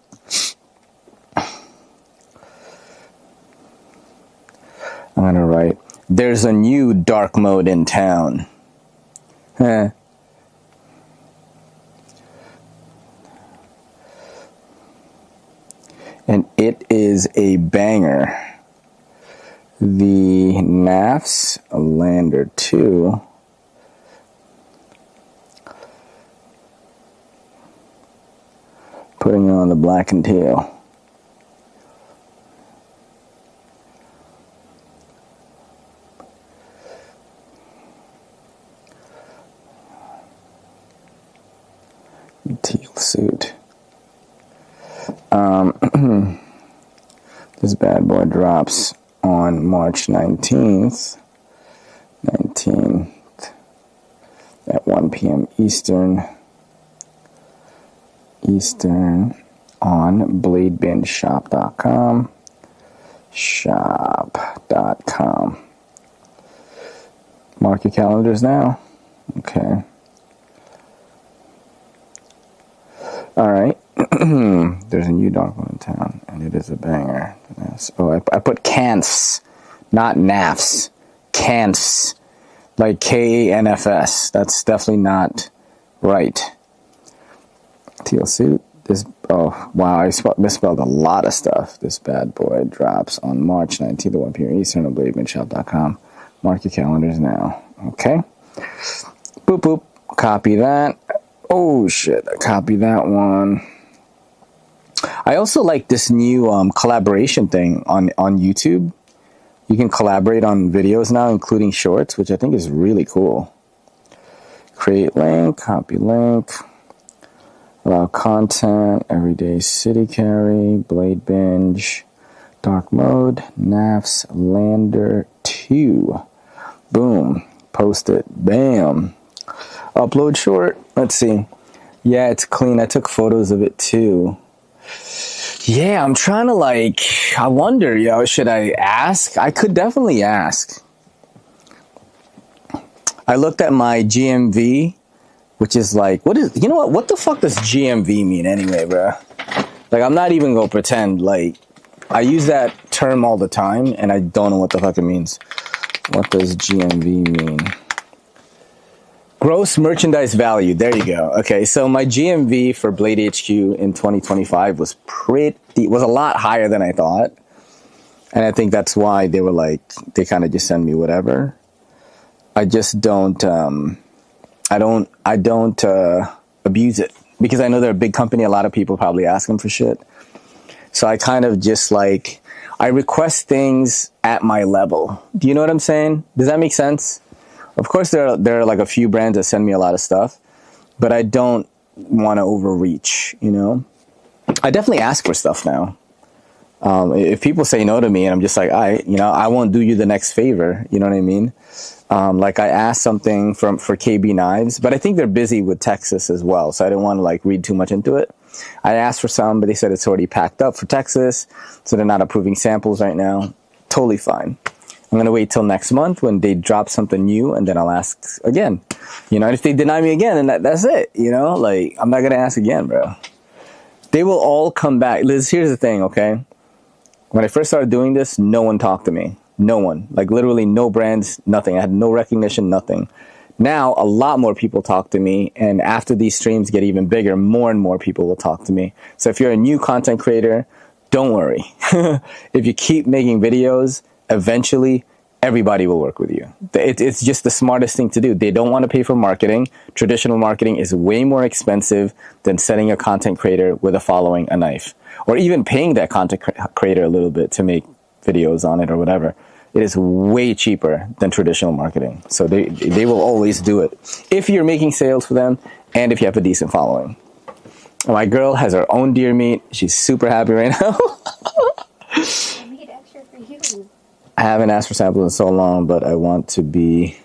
I'm gonna write, there's a new dark mode in town. And it is a banger. The NAFS Lander 2. Putting on the black and teal. Teal suit. This bad boy drops on March 19th at 1 p.m. Eastern on bladebinshop.com. Mark your calendars now. Okay. All right. There's a new dark one in town, and it is a banger. Oh, I put canfs, not nafs. Canfs, like KANFS. That's definitely not right. Teal suit. This. Oh wow, I misspelled a lot of stuff. This bad boy drops on March 19th at 1 p.m. Eastern on bladebinshop.com. Mark your calendars now. Okay. Boop boop. Copy that. Oh shit, I copied that one. I also like this new collaboration thing on YouTube. You can collaborate on videos now, including shorts, which I think is really cool. Create link, copy link, allow content, everyday city carry, blade binge, dark mode, NAFS Lander 2. Boom, post it, bam. Upload short. Let's see. Yeah, it's clean. I took photos of it too. Yeah, I'm trying to I wonder, yo, should I ask? I could definitely ask. I looked at my GMV, which is what the fuck does GMV mean anyway, bro? I'm not even gonna pretend. I use that term all the time and I don't know what the fuck it means. What does GMV mean? Gross merchandise value. There you go. Okay, so my GMV for Blade HQ in 2025 was a lot higher than I thought, and I think that's why they were they kind of just send me whatever. I just don't. I don't abuse it because I know they're a big company. A lot of people probably ask them for shit, so I kind of just I request things at my level. Do you know what I'm saying? Does that make sense? Of course, there are like a few brands that send me a lot of stuff, but I don't want to overreach, you know? I definitely ask for stuff now. If people say no to me and I'm just like, I won't do you the next favor. You know what I mean? Like I asked something for KB Knives, but I think they're busy with Texas as well. So I didn't want to like read too much into it. I asked for some, but they said it's already packed up for Texas. So they're not approving samples right now. Totally fine. I'm going to wait till next month when they drop something new, and then I'll ask again. You know, and if they deny me again, then that's it. You know, like I'm not going to ask again, bro. They will all come back. Liz, here's the thing, okay? When I first started doing this, no one talked to me. No one. Like literally no brands, nothing. I had no recognition, nothing. Now, a lot more people talk to me. And after these streams get even bigger, more and more people will talk to me. So if you're a new content creator, don't worry. If you keep making videos, eventually everybody will work with you. It's just the smartest thing to do. They don't want to pay for marketing. Traditional marketing is way more expensive than sending a content creator with a following a knife. Or even paying that content creator a little bit to make videos on it or whatever. It is way cheaper than traditional marketing. So they will always do it if you're making sales for them and if you have a decent following. My girl has her own deer meat. She's super happy right now. I made extra for you. I haven't asked for samples in so long, but I want to be...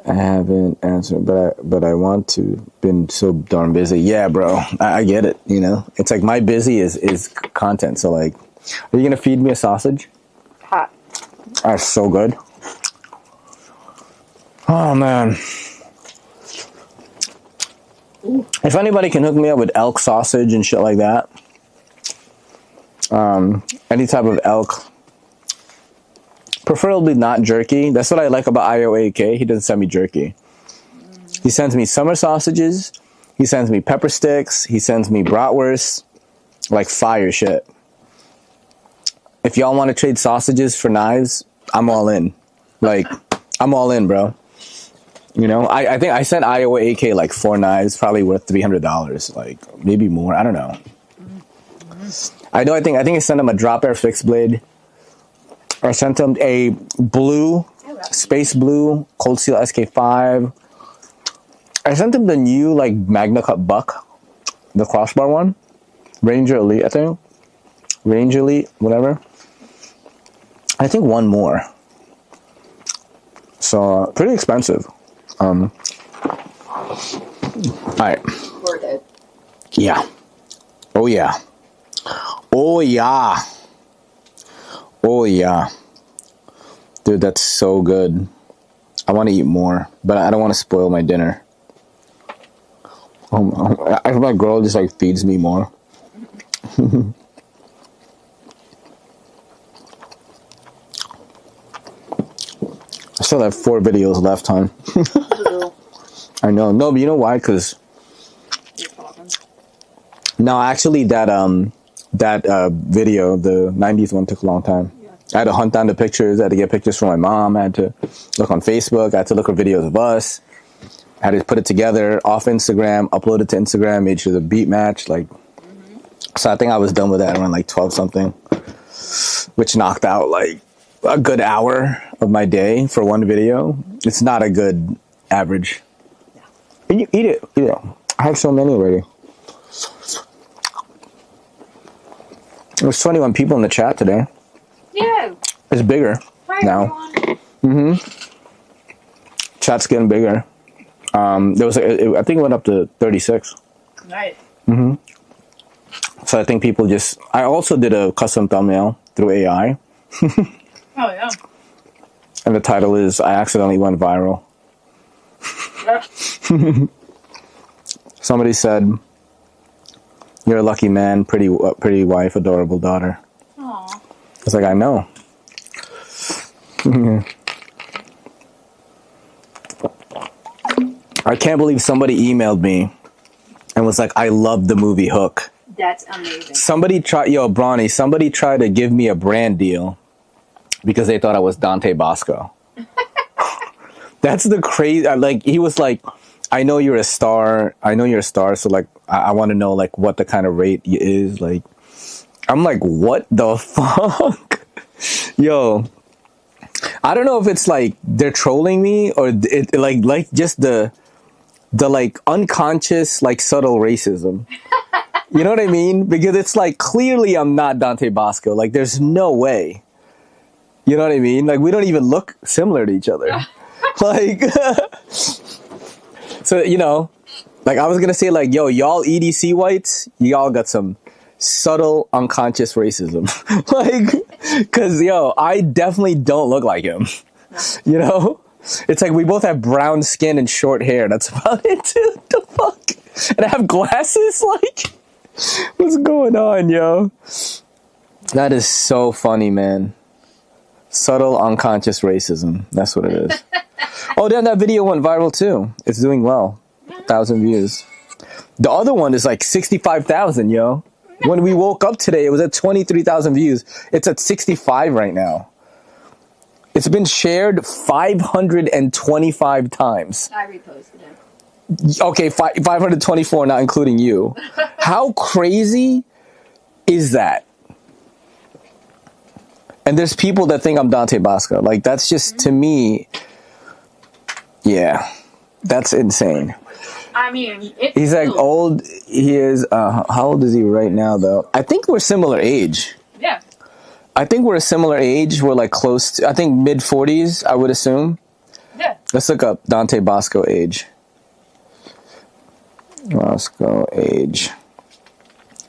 I haven't answered, but I want to. Been so darn busy. Yeah, bro. I get it, you know? It's like my busy is content. So like, are you going to feed me a sausage? Hot. That's so good. Oh, man. If anybody can hook me up with elk sausage and shit like that, any type of elk, preferably not jerky. That's what I like about IOAK. He doesn't send me jerky. He sends me summer sausages. He sends me pepper sticks. He sends me bratwurst. Like fire shit. If y'all want to trade sausages for knives, I'm all in. Like, I'm all in, bro. You know, I think I sent IOAK like 4 knives, probably worth $300. Like, maybe more. I don't know. I think I sent him a drop air fixed blade. I sent him a blue, space blue, Cold Steel SK5. I sent him the new, like, Magna Cut Buck, the crossbar one. Ranger Elite, I think. Ranger Elite, whatever. I think one more. So, pretty expensive. Alright. Worth it. Yeah. Oh, yeah. Oh, yeah. Oh, yeah. Dude, that's so good. I want to eat more, but I don't want to spoil my dinner. My girl just, like, feeds me more. I still have 4 videos left, hon. I know. No, but you know why? Because... No, actually, that video, the 90s one, took a long time. Yeah. I had to hunt down the pictures. I had to get pictures from my mom. I had to look on Facebook. I had to look at videos of us. I had to put it together off Instagram, upload it to Instagram, made sure the beat matched. Like, so I think I was done with that around like 12 something, which knocked out like a good hour of my day for one video. It's not a good average. Yeah. Eat it. I have so many already. There's 21 people in the chat today. Yeah. It's bigger now. Everyone. Chat's getting bigger. There was I think it went up to 36. Nice. So I think people just... I also did a custom thumbnail through AI. Oh, yeah. And the title is I Accidentally Went Viral. Somebody said, "You're a lucky man, pretty wife, adorable daughter." Aw. It's like, I know. I can't believe somebody emailed me and was like, "I love the movie Hook." That's amazing. Somebody tried to give me a brand deal because they thought I was Dante Basco. That's the crazy. Like, he was like, I know you're a star. So like, I want to know like what the kind of rate is. Like, I'm like, what the fuck? Yo, I don't know if it's like they're trolling me or it like just the like unconscious, like subtle racism. You know what I mean? Because it's like clearly I'm not Dante Basco. Like there's no way. You know what I mean? Like we don't even look similar to each other. Like, so, you know, like I was going to say like, yo, y'all EDC whites, y'all got some subtle unconscious racism. Like, cause yo, I definitely don't look like him. You know? It's like we both have brown skin and short hair. That's about it, dude. The fuck? And I have glasses? Like, what's going on, yo? That is so funny, man. Subtle unconscious racism. That's what it is. Oh, then that video went viral too. It's doing well. 1,000 views. The other one is like 65,000, yo. When we woke up today, it was at 23,000 views. It's at 65 right now. It's been shared 525 times. I reposted it. Okay, 524, not including you. How crazy is that? And there's people that think I'm Dante Basco. Like, that's just, to me, yeah, that's insane. I mean, He's like old. He is, how old is he right now, though? I think we're similar age. yeah. I think we're a similar age. We're like close to, I think mid-40s, I would assume. Yeah. Let's look up Dante Basco age. Basco age.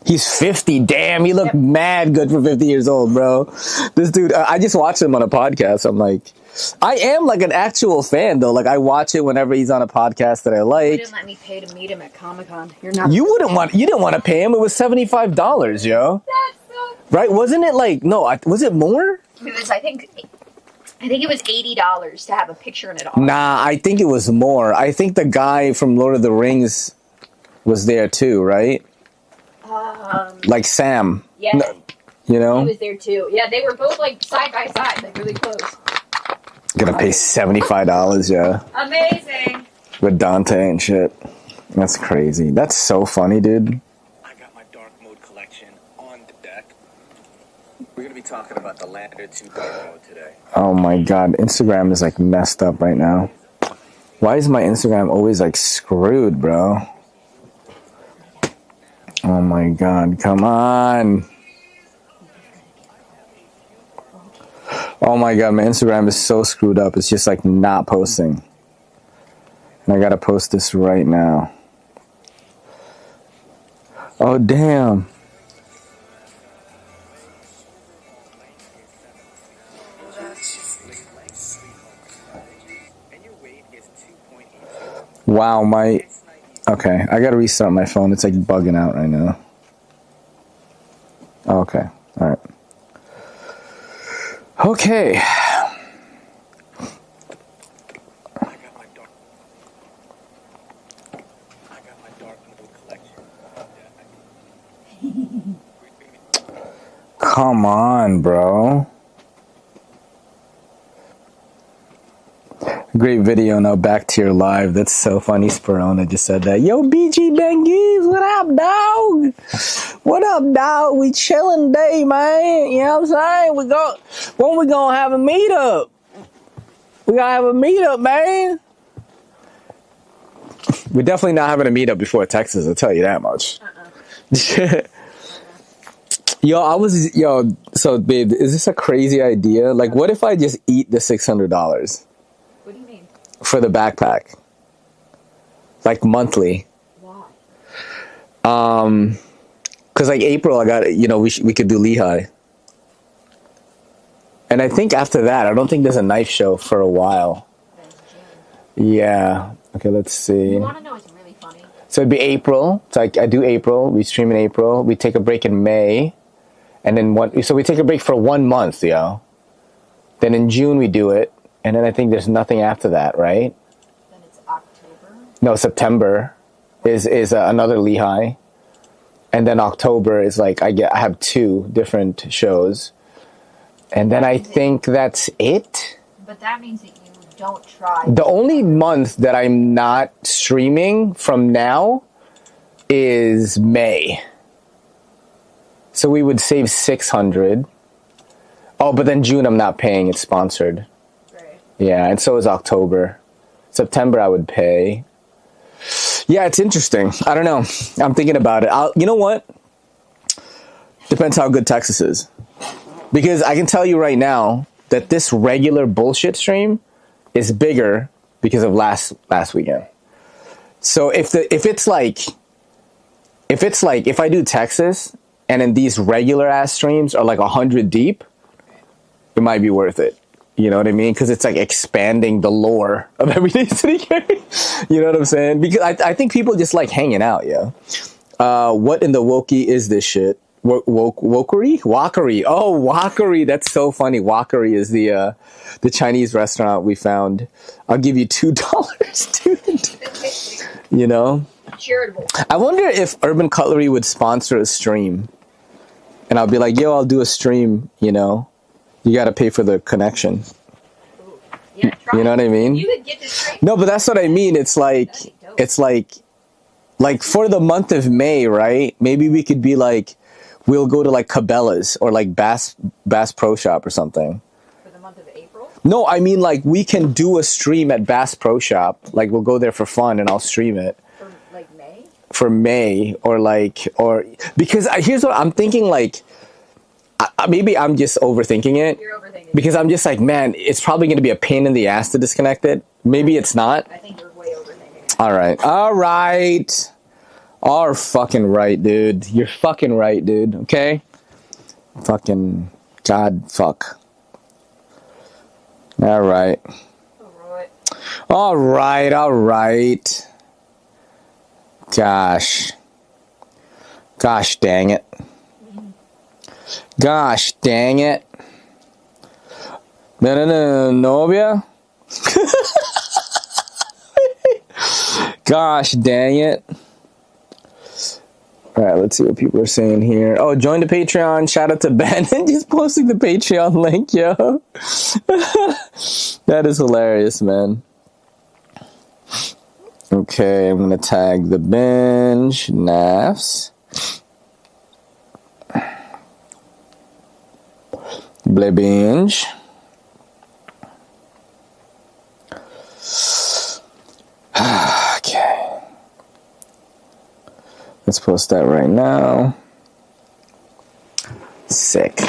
He's 50. Damn, he looked mad good for 50 years old, bro. This dude, I just watched him on a podcast. I'm like, I am like an actual fan, though. Like, I watch it whenever he's on a podcast that I You like. didn't let me pay to meet him at Comic-Con. You're not. You didn't want to pay him. It was $75, yo. That's so. Right? Wasn't it like, no, was it more? It was, I think it was $80 to have a picture in it all. Nah, I think it was more. I think the guy from Lord of the Rings was there too, right? Like Sam. Yeah. No, you know? He was there too. Yeah, they were both like side by side, like really close. Gonna pay $75, yeah. Amazing. With Dante and shit. That's crazy. That's so funny, dude. I got my dark mode collection on the deck. We're gonna be talking about the Lander 2 dark mode today. Oh my god, Instagram is like messed up right now. Why is my Instagram always like screwed, bro? Oh my god, come on. Oh my god, my Instagram is so screwed up. It's just like not posting. And I gotta post this right now. Oh damn. Wow, okay, I gotta restart my phone. It's like bugging out right now. Okay, alright. Okay. Come on, bro. Great video. Now back to your live. That's so funny. Sperona just said that. Yo, BG Bengies, what up, dog? What up, dog? We chilling today, man. You know what I'm saying? When we gonna have a meetup? We gotta have a meetup, man. We're definitely not having a meetup before Texas, I'll tell you that much. So babe, is this a crazy idea? Like, what if I just eat the $600? What do you mean? For the backpack. Like monthly. Why? Cause like April, I got, we could do Lehigh. And I think after that, I don't think there's a knife show for a while. Yeah. Okay, let's see. You want to know what's really funny? So it'd be April. So I do April. We stream in April. We take a break in May. And then so we take a break for 1 month, yo. Then in June we do it. And then I think there's nothing after that, right? Then it's October. No, September is another Lehigh. And then October is like, I have 2 different shows. And then I think that's it. But that means that you don't try. The only month that I'm not streaming from now is May. So we would save 600. Oh, but then June I'm not paying. It's sponsored. Right. Yeah, and so is October. September I would pay. Yeah, it's interesting. I don't know. I'm thinking about it. You know what? Depends how good Texas is. Because I can tell you right now that this regular bullshit stream is bigger because of last weekend. So if I do Texas and then these regular ass streams are like 100 deep, it might be worth it. You know what I mean? Because it's like expanding the lore of Everyday City Carry. You know what I'm saying? Because I think people just like hanging out, yeah. What in the wokey is this shit? Wokery? Wokery. Oh, Wokery. That's so funny. Wokery is the Chinese restaurant we found. I'll give you $2, dude. You know? Charitable. I wonder if Urban Cutlery would sponsor a stream. And I'll be like, yo, I'll do a stream, you know? You got to pay for the connection. Yeah, try You know what I mean? You could get this straight. No, but that's what I mean. It's like for the month of May, right? Maybe we could be like, we'll go to like Cabela's or like Bass Pro Shop or something. For the month of April? No, I mean like we can do a stream at Bass Pro Shop. Like we'll go there for fun and I'll stream it. For like May? For May or because here's what I'm thinking, like maybe I'm just overthinking it. You're overthinking. Because I'm just like, man, it's probably going to be a pain in the ass to disconnect it. Maybe it's not. I think you're way overthinking it. All right. All fucking right, dude. You're fucking right, dude. Okay? Fucking God, fuck. All right. All right. Gosh dang it. Gosh dang it. Novia? Gosh dang it. Alright, let's see what people are saying here. Oh, join the Patreon. Shout out to Ben. Just posting the Patreon link, yo. That is hilarious, man. Okay, I'm gonna tag the binge. Nafs. Binge. Okay. Let's post that right now. Sick.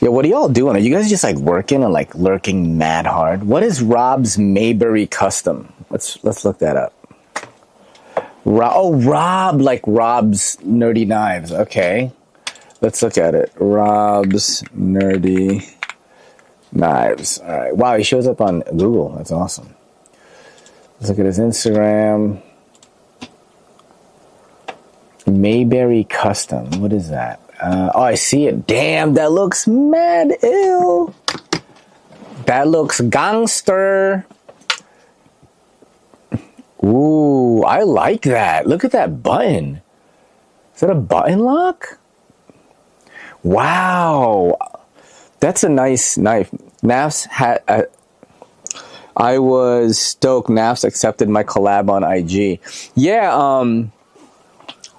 Yo, what are y'all doing? Are you guys just like working and like lurking mad hard? What is Rob's Mayberry Custom? Let's look that up. Rob, like Rob's Nerdy Knives. Okay. Let's look at it. Rob's Nerdy Knives. All right. Wow, he shows up on Google. That's awesome. Let's look at his Instagram. Mayberry Custom. What is that? Oh, I see it. Damn, that looks mad ill. That looks gangster. Ooh, I like that. Look at that button. Is that a button lock? Wow. That's a nice knife. Nafs had... I was stoked Nafs accepted my collab on IG. Yeah,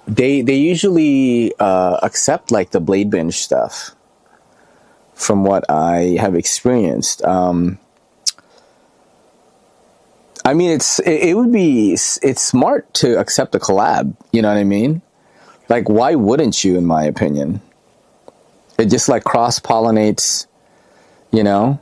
they usually accept like the Blade Binge stuff from what I have experienced. I mean, it's smart to accept a collab, you know what I mean? Like, why wouldn't you, in my opinion? It just like cross-pollinates, you know?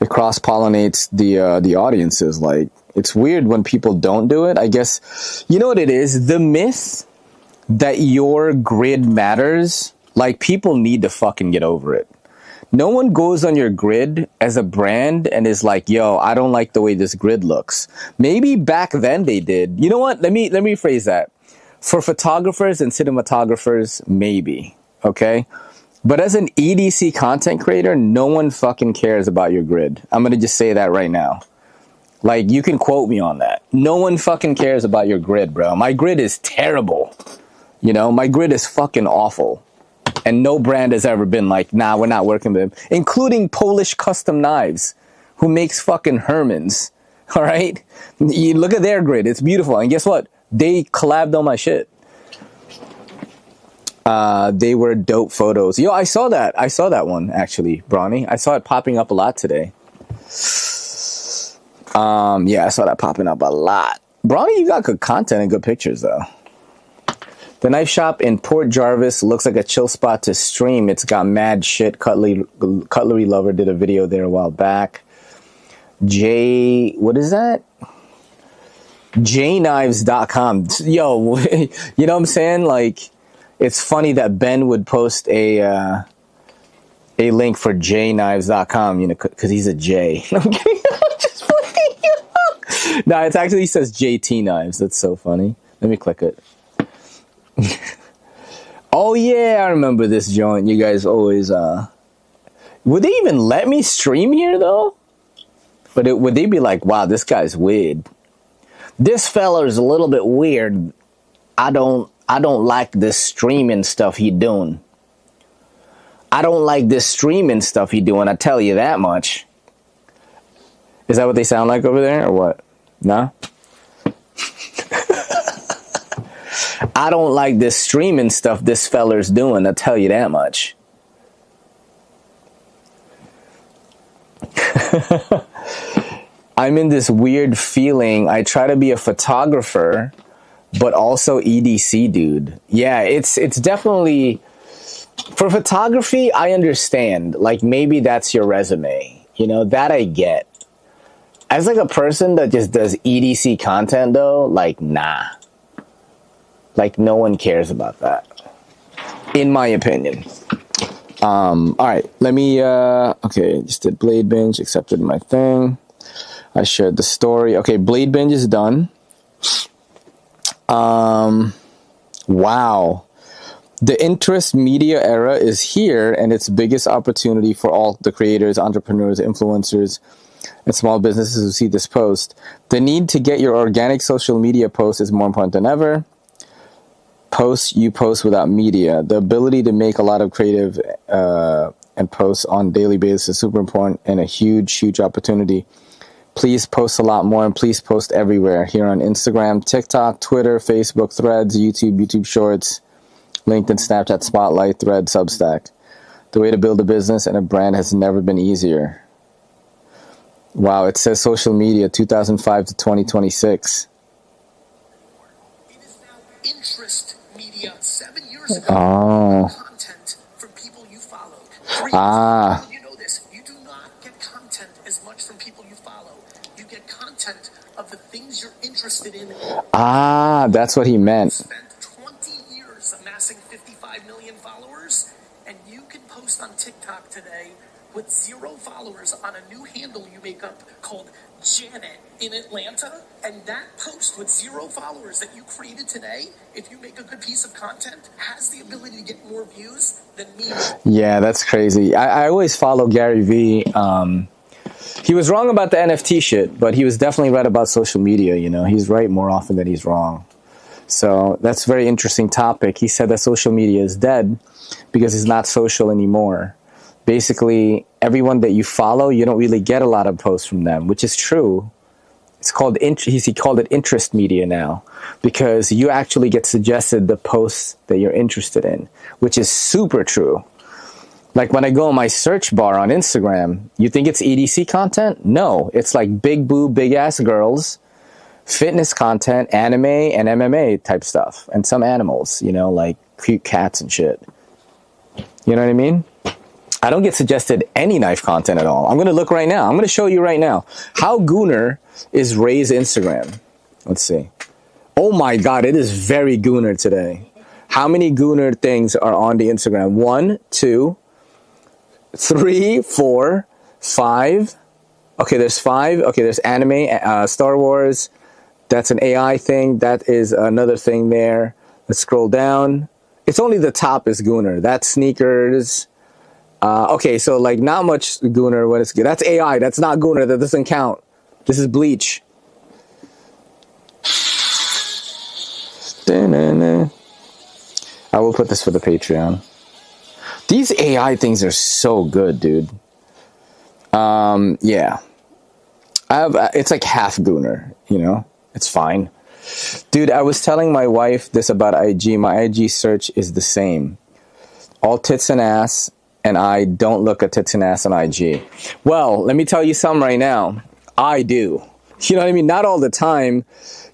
It cross-pollinates the audiences. Like, it's weird when people don't do it. I guess, you know what it is? The myth that your grid matters, like, people need to fucking get over it. No one goes on your grid as a brand and is like, yo, I don't like the way this grid looks. Maybe back then they did. You know what? Let me rephrase that. For photographers and cinematographers, maybe. Okay? But as an EDC content creator, no one fucking cares about your grid. I'm going to just say that right now. Like, you can quote me on that. No one fucking cares about your grid, bro. My grid is terrible. You know, my grid is fucking awful. And no brand has ever been like, nah, we're not working with them. Including Polish Custom Knives, who makes fucking Hermans. All right? You look at their grid. It's beautiful. And guess what? They collabed on my shit. They were dope photos. Yo, I saw that. I saw that one actually, Bronny. I saw it popping up a lot today. Yeah, I saw that popping up a lot. Bronny, you got good content and good pictures though. The knife shop in Port Jarvis looks like a chill spot to stream. It's got mad shit. Cutlery Lover did a video there a while back. What is that? jknives.com. Yo, you know what I'm saying? Like, it's funny that Ben would post a link for jknives.com, you know, because he's a J. I'm kidding. Just fucking. No, it actually says JT Knives. That's so funny. Let me click it. Oh yeah, I remember this joint. You guys always would they even let me stream here though? But would they be like, wow, this guy's weird. This fella's a little bit weird. I don't like this streaming stuff he doing. I don't like this streaming stuff he doing, I tell you that much. Is that what they sound like over there or what? No? I don't like this streaming stuff this feller's doing, I'll tell you that much. I'm in this weird feeling. I try to be a photographer, but also EDC dude. Yeah, it's definitely... For photography, I understand. Like, maybe that's your resume. You know, that I get. As like a person that just does EDC content though, like, nah. Like, no one cares about that, in my opinion. All right, let me, okay, just did Blade Binge, accepted my thing. I shared the story. Okay, Blade Binge is done. Wow. The interest media era is here, and its biggest opportunity for all the creators, entrepreneurs, influencers, and small businesses who see this post. The need to get your organic social media post is more important than ever. You post without media. The ability to make a lot of creative and posts on daily basis is super important and a huge opportunity. Please post a lot more, and please post everywhere. Here on Instagram, TikTok, Twitter, Facebook, Threads, YouTube Shorts, LinkedIn, Snapchat, Spotlight, Thread, Substack. The way to build a business and a brand has never been easier. Wow, it says social media 2005 to 2026. It is now interest media. 7 years ago, content from people you followed. 3 years ago, you know this. You do not get content as much from people you follow. You get content of the things you're interested in. That's what he meant. Spent 20 years amassing 55 million followers, and you can post on TikTok today with 0 followers on a new handle you make up called Janet in Atlanta, and that post with 0 followers that you created today, if you make a good piece of content, has the ability to get more views than me. Yeah, that's crazy. I always follow Gary Vee. He was wrong about the NFT shit, but he was definitely right about social media, you know. He's right more often than he's wrong. So that's a very interesting topic. He said that social media is dead because it's not social anymore. Basically, everyone that you follow, you don't really get a lot of posts from them, which is true. It's called he called it interest media now, because you actually get suggested the posts that you're interested in, which is super true. Like when I go on my search bar on Instagram, you think it's EDC content? No, it's like big boob, big ass girls, fitness content, anime and MMA type stuff, and some animals, you know, like cute cats and shit. You know what I mean? I don't get suggested any knife content at all. I'm going to look right now. I'm going to show you right now. How Gooner is Ray's Instagram? Let's see. Oh my God, it is very Gooner today. How many Gooner things are on the Instagram? 1, 2, 3, 4, 5. Okay, there's 5. Okay, there's anime, Star Wars. That's an AI thing. That is another thing there. Let's scroll down. It's only the top is Gooner. That's sneakers. Okay, so like not much Gooner when it's good. That's AI. That's not Gooner. That doesn't count. This is Bleach. I will put this for the Patreon. These AI things are so good, dude. Yeah. It's like half Gooner, you know? It's fine. Dude, I was telling my wife this about IG. My IG search is the same. All tits and ass, and I don't look at tits and ass on IG. Well, let me tell you something right now. I do. You know what I mean? Not all the time.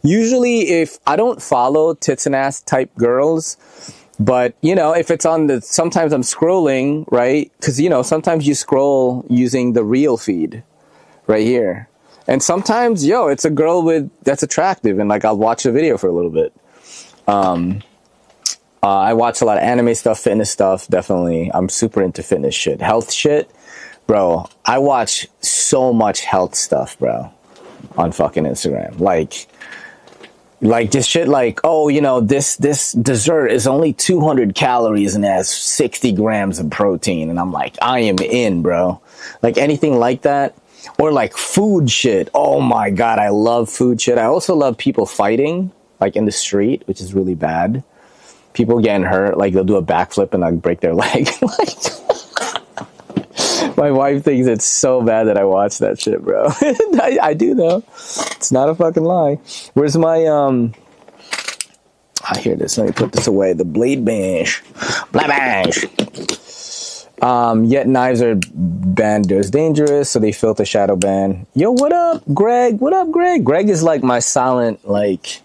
Usually, if I don't follow tits and ass type girls, but, you know, if it's on the, sometimes I'm scrolling, right? Because, you know, sometimes you scroll using the reel feed right here. And sometimes, yo, it's a girl with that's attractive, and like I'll watch the video for a little bit. I watch a lot of anime stuff, fitness stuff, definitely. I'm super into fitness shit. Health shit, bro. I watch so much health stuff, bro, on fucking Instagram. Like just shit like, oh, you know, this dessert is only 200 calories and has 60 grams of protein. And I'm like, I am in, bro. Like anything like that. Or like food shit. Oh my God, I love food shit. I also love people fighting, like in the street, which is really bad. People getting hurt, like they'll do a backflip and like break their leg. My wife thinks it's so bad that I watch that shit, bro. I do though. It's not a fucking lie. Where's my I hear this. Let me put this away. The blade bench. Blade bench. Yet knives are banned as dangerous, so they filter shadow ban. Yo, what up, Greg? What up, Greg? Greg is like my silent, like,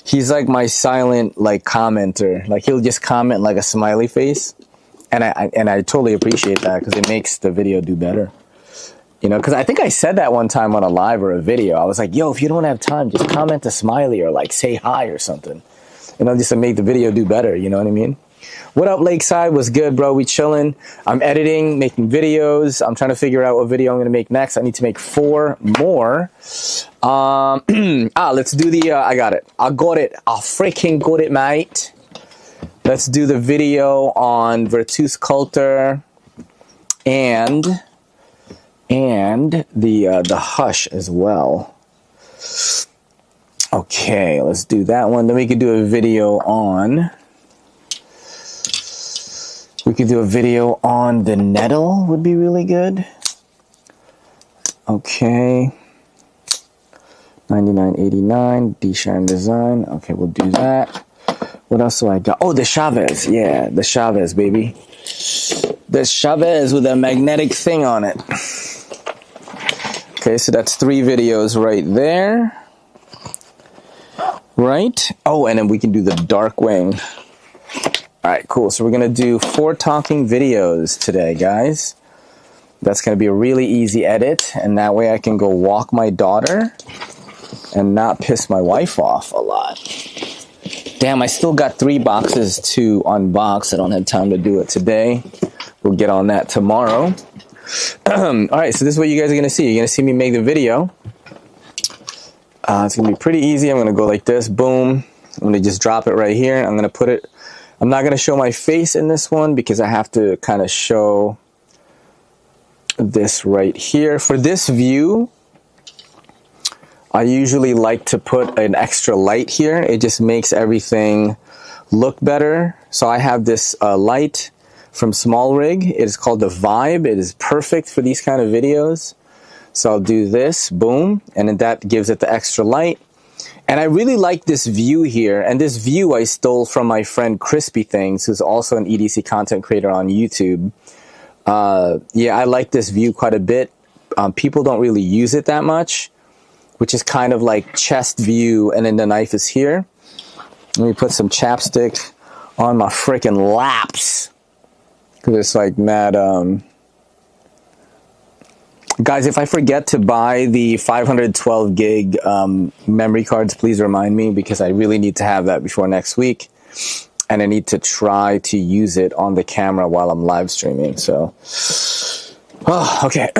he's like my silent, like, commenter. Like, he'll just comment like a smiley face. And I totally appreciate that because it makes the video do better. You know, because I think I said that one time on a live or a video. I was like, yo, if you don't have time, just comment a smiley or like say hi or something. You know, just to make the video do better. You know what I mean? What up, Lakeside? What's good, bro? We chilling. I'm editing, making videos. I'm trying to figure out what video I'm going to make next. I need to make 4 more. Let's do the, I got it. I got it. I freaking got it, mate. Let's do the video on Virtus Culture and the Hush as well. Okay, let's do that one. Then we could do a video on... We could do a video on the nettle, would be really good. Okay. 99.89, D-Shine Design. Okay, we'll do that. What else do I got? Oh, the Chavez. Yeah, the Chavez, baby. The Chavez with a magnetic thing on it. Okay, so that's 3 videos right there. Right? Oh, and then we can do the dark wing. All right, cool. So we're going to do 4 talking videos today, guys. That's going to be a really easy edit, and that way I can go walk my daughter and not piss my wife off a lot. Damn, I still got 3 boxes to unbox. I don't have time to do it today. We'll get on that tomorrow. All right, so this is what you guys are going to see. You're going to see me make the video. It's going to be pretty easy. I'm going to go like this. Boom. I'm going to just drop it right here. I'm going to put it... I'm not going to show my face in this one because I have to kind of show this right here. For this view, I usually like to put an extra light here. It just makes everything look better. So I have this light from Small Rig. It is called the Vibe. It is perfect for these kind of videos. So I'll do this, boom, and then that gives it the extra light. And I really like this view here, and this view I stole from my friend Crispy Things, who's also an EDC content creator on YouTube. Yeah, I like this view quite a bit. People don't really use it that much, which is kind of like chest view, and then the knife is here. Let me put some chapstick on my freaking laps, because it's like mad... Guys, if I forget to buy the 512 gig memory cards, please remind me, because I really need to have that before next week. And I need to try to use it on the camera while I'm live streaming. So, oh, okay.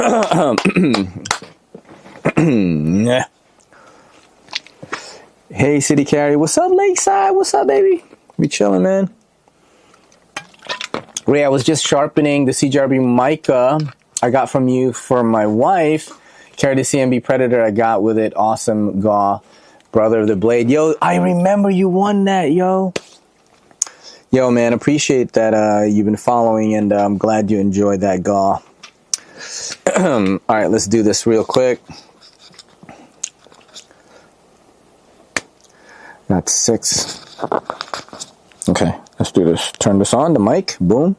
Hey, City Carry. What's up, Lakeside? What's up, baby? We chilling, man. Ray, I was just sharpening the CJRB mica I got from you for my wife. Carry the CMB Predator I got with it. Awesome Gaw, brother of the blade. Yo, I remember you won that, yo. Yo, man, appreciate that you've been following, and I'm glad you enjoyed that Gaw. All right, let's do this real quick. That's 6. Okay, let's do this. Turn this on, the mic, boom.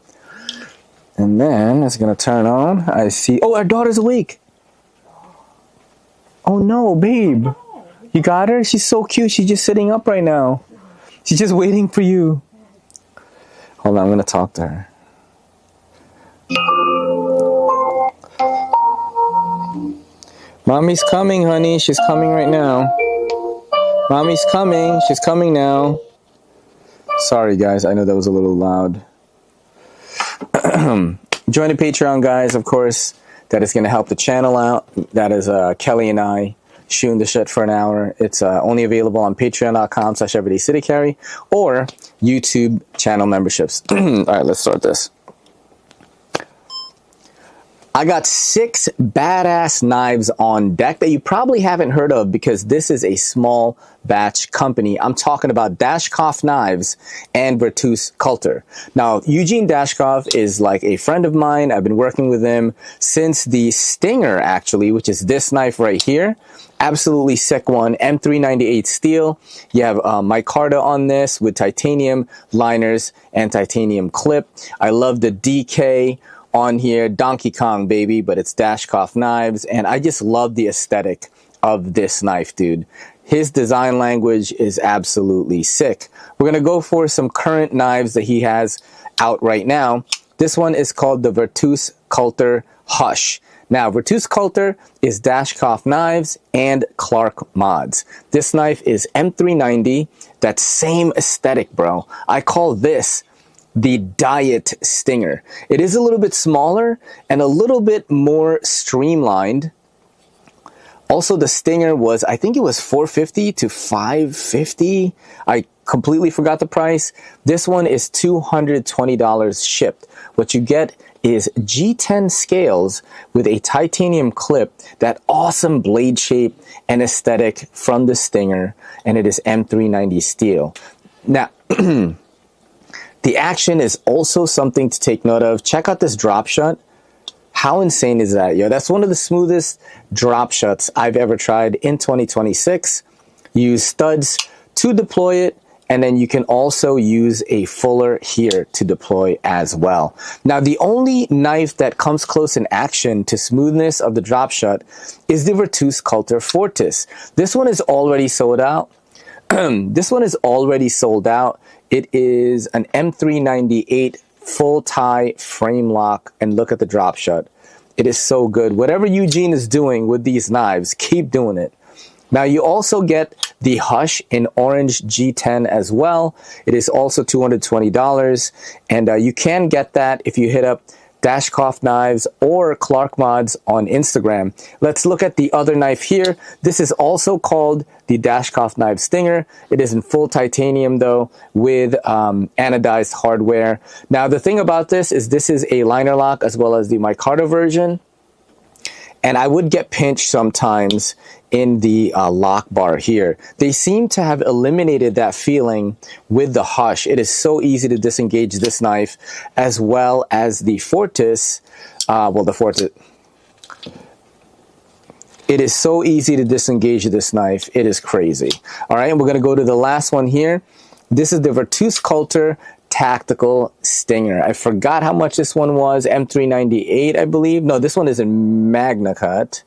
And then it's gonna turn on. I see, oh, our daughter's awake. Oh no, babe. You got her? She's so cute. She's just sitting up right now. She's just waiting for you. Hold on, I'm gonna talk to her. Mommy's coming, honey. She's coming right now. Mommy's coming. She's coming now. Sorry, guys. I know that was a little loud. Join the Patreon, guys, of course. That is going to help the channel out. That is Kelly and I shooting the shit for an hour. It's only available on patreon.com/everydaycitycarry or YouTube channel memberships. All right, let's start this. I got 6 badass knives on deck that you probably haven't heard of because this is a small batch company. I'm talking about Dashkoff Knives and Virtus Coulter. Now, Eugene Dashkoff is like a friend of mine. I've been working with him since the Stinger, actually, which is this knife right here. Absolutely sick one. M398 steel. You have micarta on this with titanium liners and titanium clip. I love the DK on here, Donkey Kong, baby, but it's Dashkoff Knives, and I just love the aesthetic of this knife, dude. His design language is absolutely sick. We're gonna go for some current knives that he has out right now. This one is called the Virtus Coulter Hush. Now, Virtus Coulter is Dashkoff Knives and Clark Mods. This knife is M390, that same aesthetic, bro. I call this the Diet Stinger. It is a little bit smaller and a little bit more streamlined. Also, the Stinger was, I think it was $450 to $550. I completely forgot the price. This one is $220 shipped. What you get is G10 scales with a titanium clip, that awesome blade shape and aesthetic from the Stinger, and it is M390 steel. Now, the action is also something to take note of. Check out this drop shot. How insane is that, yo? That's one of the smoothest drop shots I've ever tried in 2026. Use studs to deploy it, and then you can also use a fuller here to deploy as well. Now, the only knife that comes close in action to smoothness of the drop shot is the Virtus Coulter Fortis. This one is already sold out. This one is already sold out. It is an M398 full tie frame lock, and look at the drop shot. It is so good. Whatever Eugene is doing with these knives, keep doing it. Now, you also get the Hush in orange G10 as well. It is also $220, and you can get that if you hit up Dashkoff Knives or Clark Mods on Instagram. Let's look at the other knife here. This is also called the Dashkoff Knife Stinger. It is in full titanium though, with anodized hardware. Now, the thing about this is a liner lock as well as the micarta version. And I would get pinched sometimes in the lock bar here. They seem to have eliminated that feeling with the Hush. It is so easy to disengage this knife, as well as the Fortis. It is so easy to disengage this knife. It is crazy. All right, and we're gonna go to the last one here. This is the Virtus Coulter Tactical Stinger. I forgot how much this one was. M398, I believe. No, this one is in Magna Cut.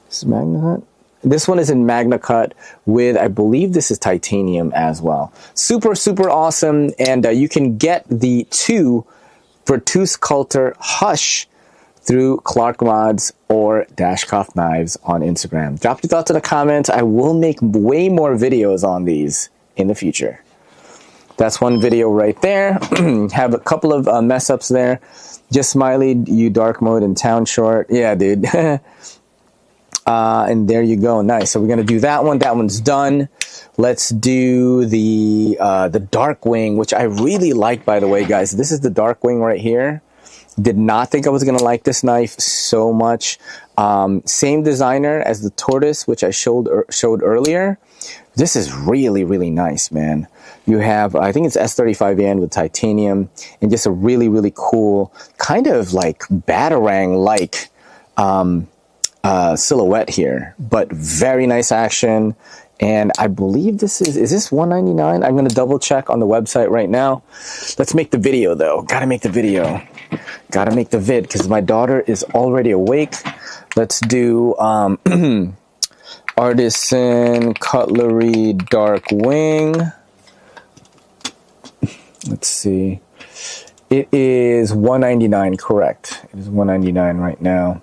This is Magna Cut? This one is in Magna Cut with, I believe this is titanium as well. Super, super awesome. And you can get the 2 Virtus Coulter Hush through Clark Mods or Dashkoff Knives on Instagram. Drop your thoughts in the comments. I will make way more videos on these in the future. That's one video right there. Have a couple of mess ups there. Just Smiley, you dark mode and town short. Yeah, dude. And there you go. Nice. So we're gonna do that one. That one's done. Let's do the Darkwing, which I really like, by the way, guys. This is the Darkwing right here. Did not think I was gonna like this knife so much. Same designer as the Tortoise, which I showed earlier. This is really, really nice, man. You have, I think it's S35N with titanium, and just a really, really cool, kind of like Batarang-like silhouette here, but very nice action. And I believe this is this $199? I'm going to double check on the website right now. Let's make the video though. Gotta make the video. Gotta make the vid because my daughter is already awake. Let's do Artisan Cutlery Dark Wing. Let's see. It is $199, correct. It is $199 right now.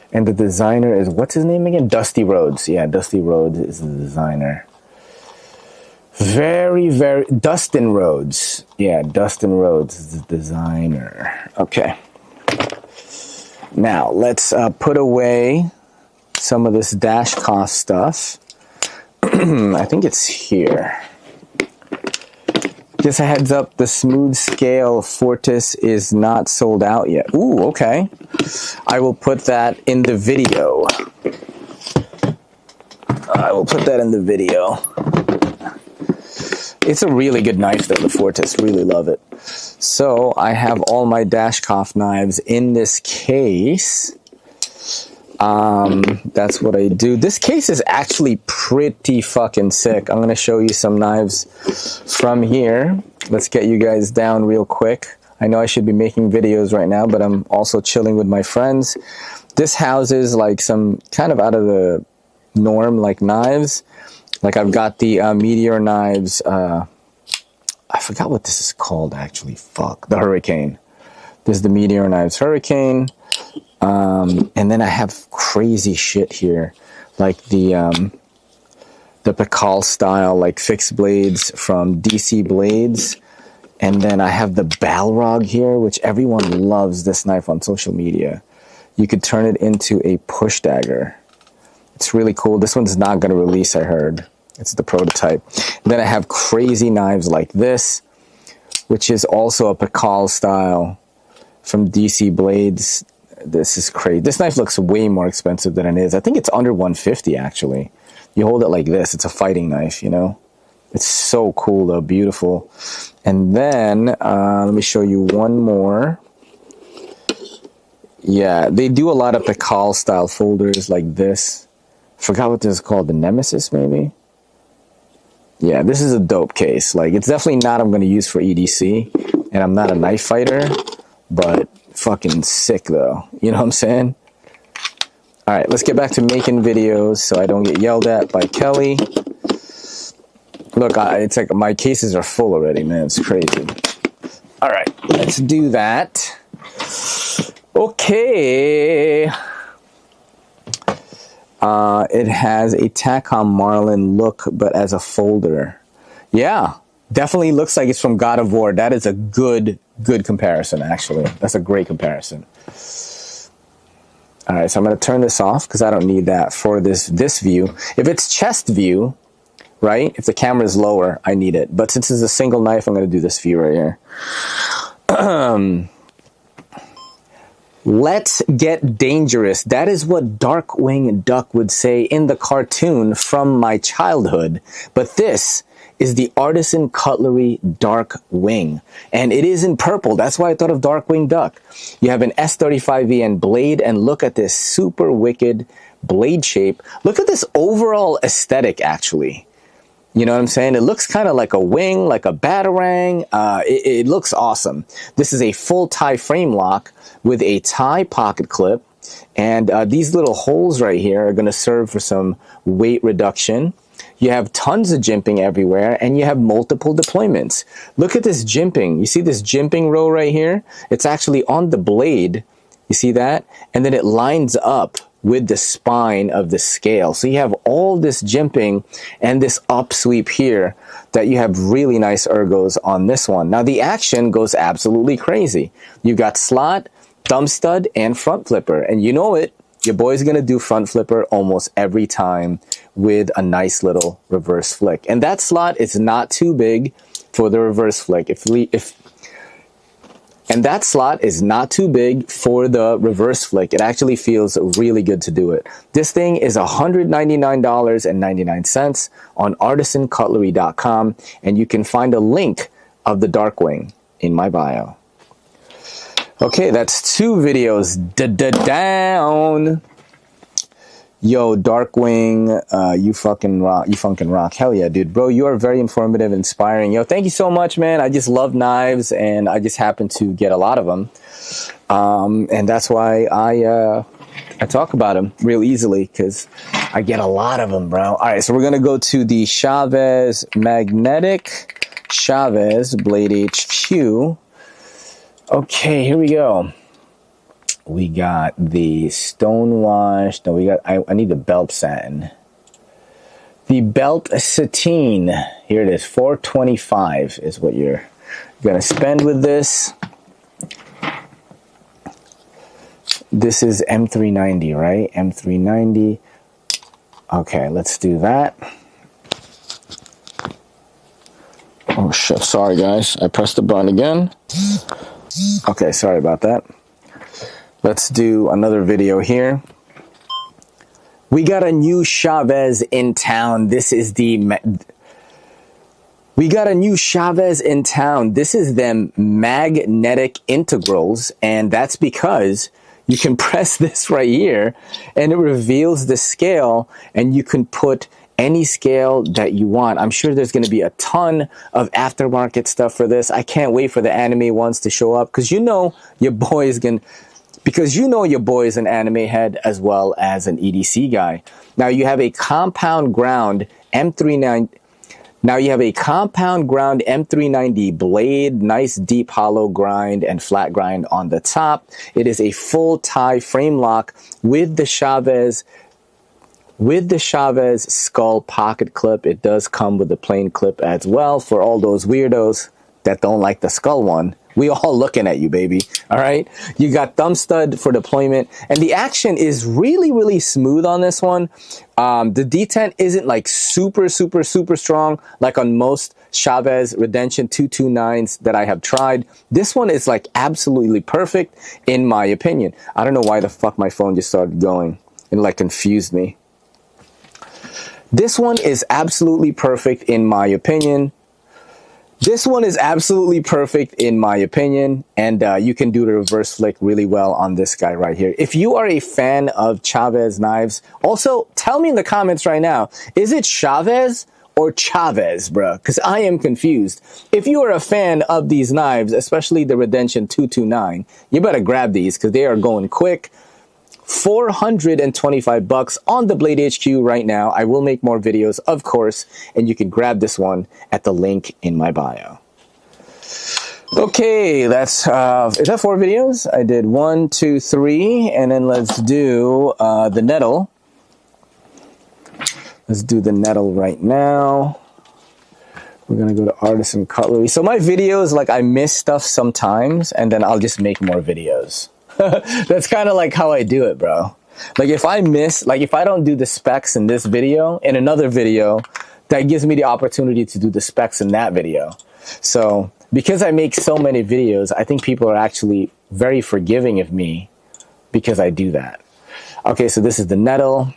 And the designer is, what's his name again? Dusty Rhodes. Yeah, Dusty Rhodes is the designer. Very, very, Dustin Rhodes. Yeah, Dustin Rhodes is the designer. Okay. Now, let's put away some of this Dashkoff stuff. I think it's here. Just a heads up, the smooth scale Fortis is not sold out yet. Ooh, okay. I will put that in the video. I will put that in the video. It's a really good knife though, the Fortis. Really love it. So I have all my Dashkoff knives in this case. That's what I do. This case is actually pretty fucking sick. I'm going to show you some knives from here. Let's get you guys down real quick. I know I should be making videos right now, but I'm also chilling with my friends. This houses like some kind of out of the norm like knives. Like I've got the Meteor knives. I forgot what this is called actually. Fuck. The Hurricane. This is the Meteor knives Hurricane. And then I have crazy shit here, like the Pikal style, like fixed blades from DC Blades. And then I have the Balrog here, which everyone loves this knife on social media. You could turn it into a push dagger. It's really cool. This one's not going to release, I heard. It's the prototype. And then I have crazy knives like this, which is also a Pikal style from DC Blades. This is crazy. This knife looks way more expensive than it is. I think it's under $150 actually. You hold it like this. It's a fighting knife, you know. It's so cool though, beautiful. And then let me show you one more. Yeah, they do a lot of Pikal style folders like this. Forgot what this is called. The Nemesis maybe. Yeah, this is a dope case. Like it's definitely not I'm going to use for EDC, and I'm not a knife fighter, but fucking sick though, you know what I'm saying? All right, let's get back to making videos so I don't get yelled at by Kelly. Look, it's like my cases are full already, man. It's crazy. All right, let's do that. Okay. It has a Takom Marlin look, but as a folder. Yeah, definitely looks like it's from God of War. That is a good comparison, actually. That's a great comparison. All right, so I'm going to turn this off because I don't need that for this view. If it's chest view, right, if the camera is lower, I need it. But since it's a single knife, I'm going to do this view right here. Let's get dangerous. That is what Darkwing Duck would say in the cartoon from my childhood. But this is the Artisan Cutlery Dark Wing. And it is in purple. That's why I thought of Darkwing Duck. You have an S35VN blade, and look at this super wicked blade shape. Look at this overall aesthetic, actually. You know what I'm saying? It looks kind of like a wing, like a batarang. It looks awesome. This is a full tie frame lock with a tie pocket clip. And these little holes right here are going to serve for some weight reduction. You have tons of jimping everywhere, and you have multiple deployments. Look at this jimping. You see this jimping row right here? It's actually on the blade. You see that? And then it lines up with the spine of the scale. So you have all this jimping and this upsweep here that you have really nice ergos on this one. Now the action goes absolutely crazy. You've got slot, thumb stud, and front flipper. And you know it, your boy's gonna do front flipper almost every time with a nice little reverse flick. And that slot is not too big for the reverse flick. And that slot is not too big for the reverse flick. It actually feels really good to do it. This thing is $199.99 on artisancutlery.com, and you can find a link of the Darkwing in my bio. Okay, that's two videos down. Yo, Darkwing, you fucking rock. You fucking rock. Hell yeah, dude. Bro, you are very informative, inspiring. Yo, thank you so much, man. I just love knives, and I just happen to get a lot of them. And that's why I talk about them real easily, because I get a lot of them, bro. All right, so we're going to go to the Chavez Magnetic Chavez Blade HQ. Okay, here we go. We got the Stonewash. No, we got, I need the belt satin. The belt sateen. Here it is, $425 is what you're gonna spend with this. This is M390, right? M390. Okay, let's do that. Oh shit, sorry guys. I pressed the button again. Okay, sorry about that. Let's do another video here. We got a new Chavez in town. This is the... We got a new Chavez in town. This is them magnetic integrals, and that's because you can press this right here, and it reveals the scale, and you can put any scale that you want. I'm sure there's going to be a ton of aftermarket stuff for this. I can't wait for the anime ones to show up, because you know your boy is going to... Because you know your boy is an anime head as well as an EDC guy. Now you have a compound ground M39. Now you have a compound ground M390 blade, nice deep hollow grind and flat grind on the top. It is a full tie frame lock with the Chavez skull pocket clip. It does come with a plain clip as well for all those weirdos that don't like the skull one. We all looking at you, baby. All right. You got thumb stud for deployment, and the action is really, really smooth on this one. The detent isn't like super strong like on most Chavez Redemption 229s that I have tried. This one is like absolutely perfect in my opinion. I don't know why the fuck my phone just started going and like confused me. This one is absolutely perfect in my opinion. This one is absolutely perfect in my opinion, and you can do the reverse flick really well on this guy right here. If you are a fan of Chavez knives, also tell me in the comments right now, is it Chavez or Chavez, bro? Because I am confused. If you are a fan of these knives, especially the Redemption 229, you better grab these because they are going quick. $425 on the Blade HQ right now. I will make more videos, of course, and you can grab this one at the link in my bio. Okay, that's is that 4 videos? I did 1, 2, 3, and then let's do the nettle. Let's do the nettle right now. We're gonna go to Artisan Cutlery. So my videos, like, I miss stuff sometimes, and then I'll just make more videos. That's kind of like how I do it, bro. Like if I miss, like if I don't do the specs in this video, in another video, that gives me the opportunity to do the specs in that video. So because I make so many videos, I think people are actually very forgiving of me because I do that. Okay, so this is the nettle.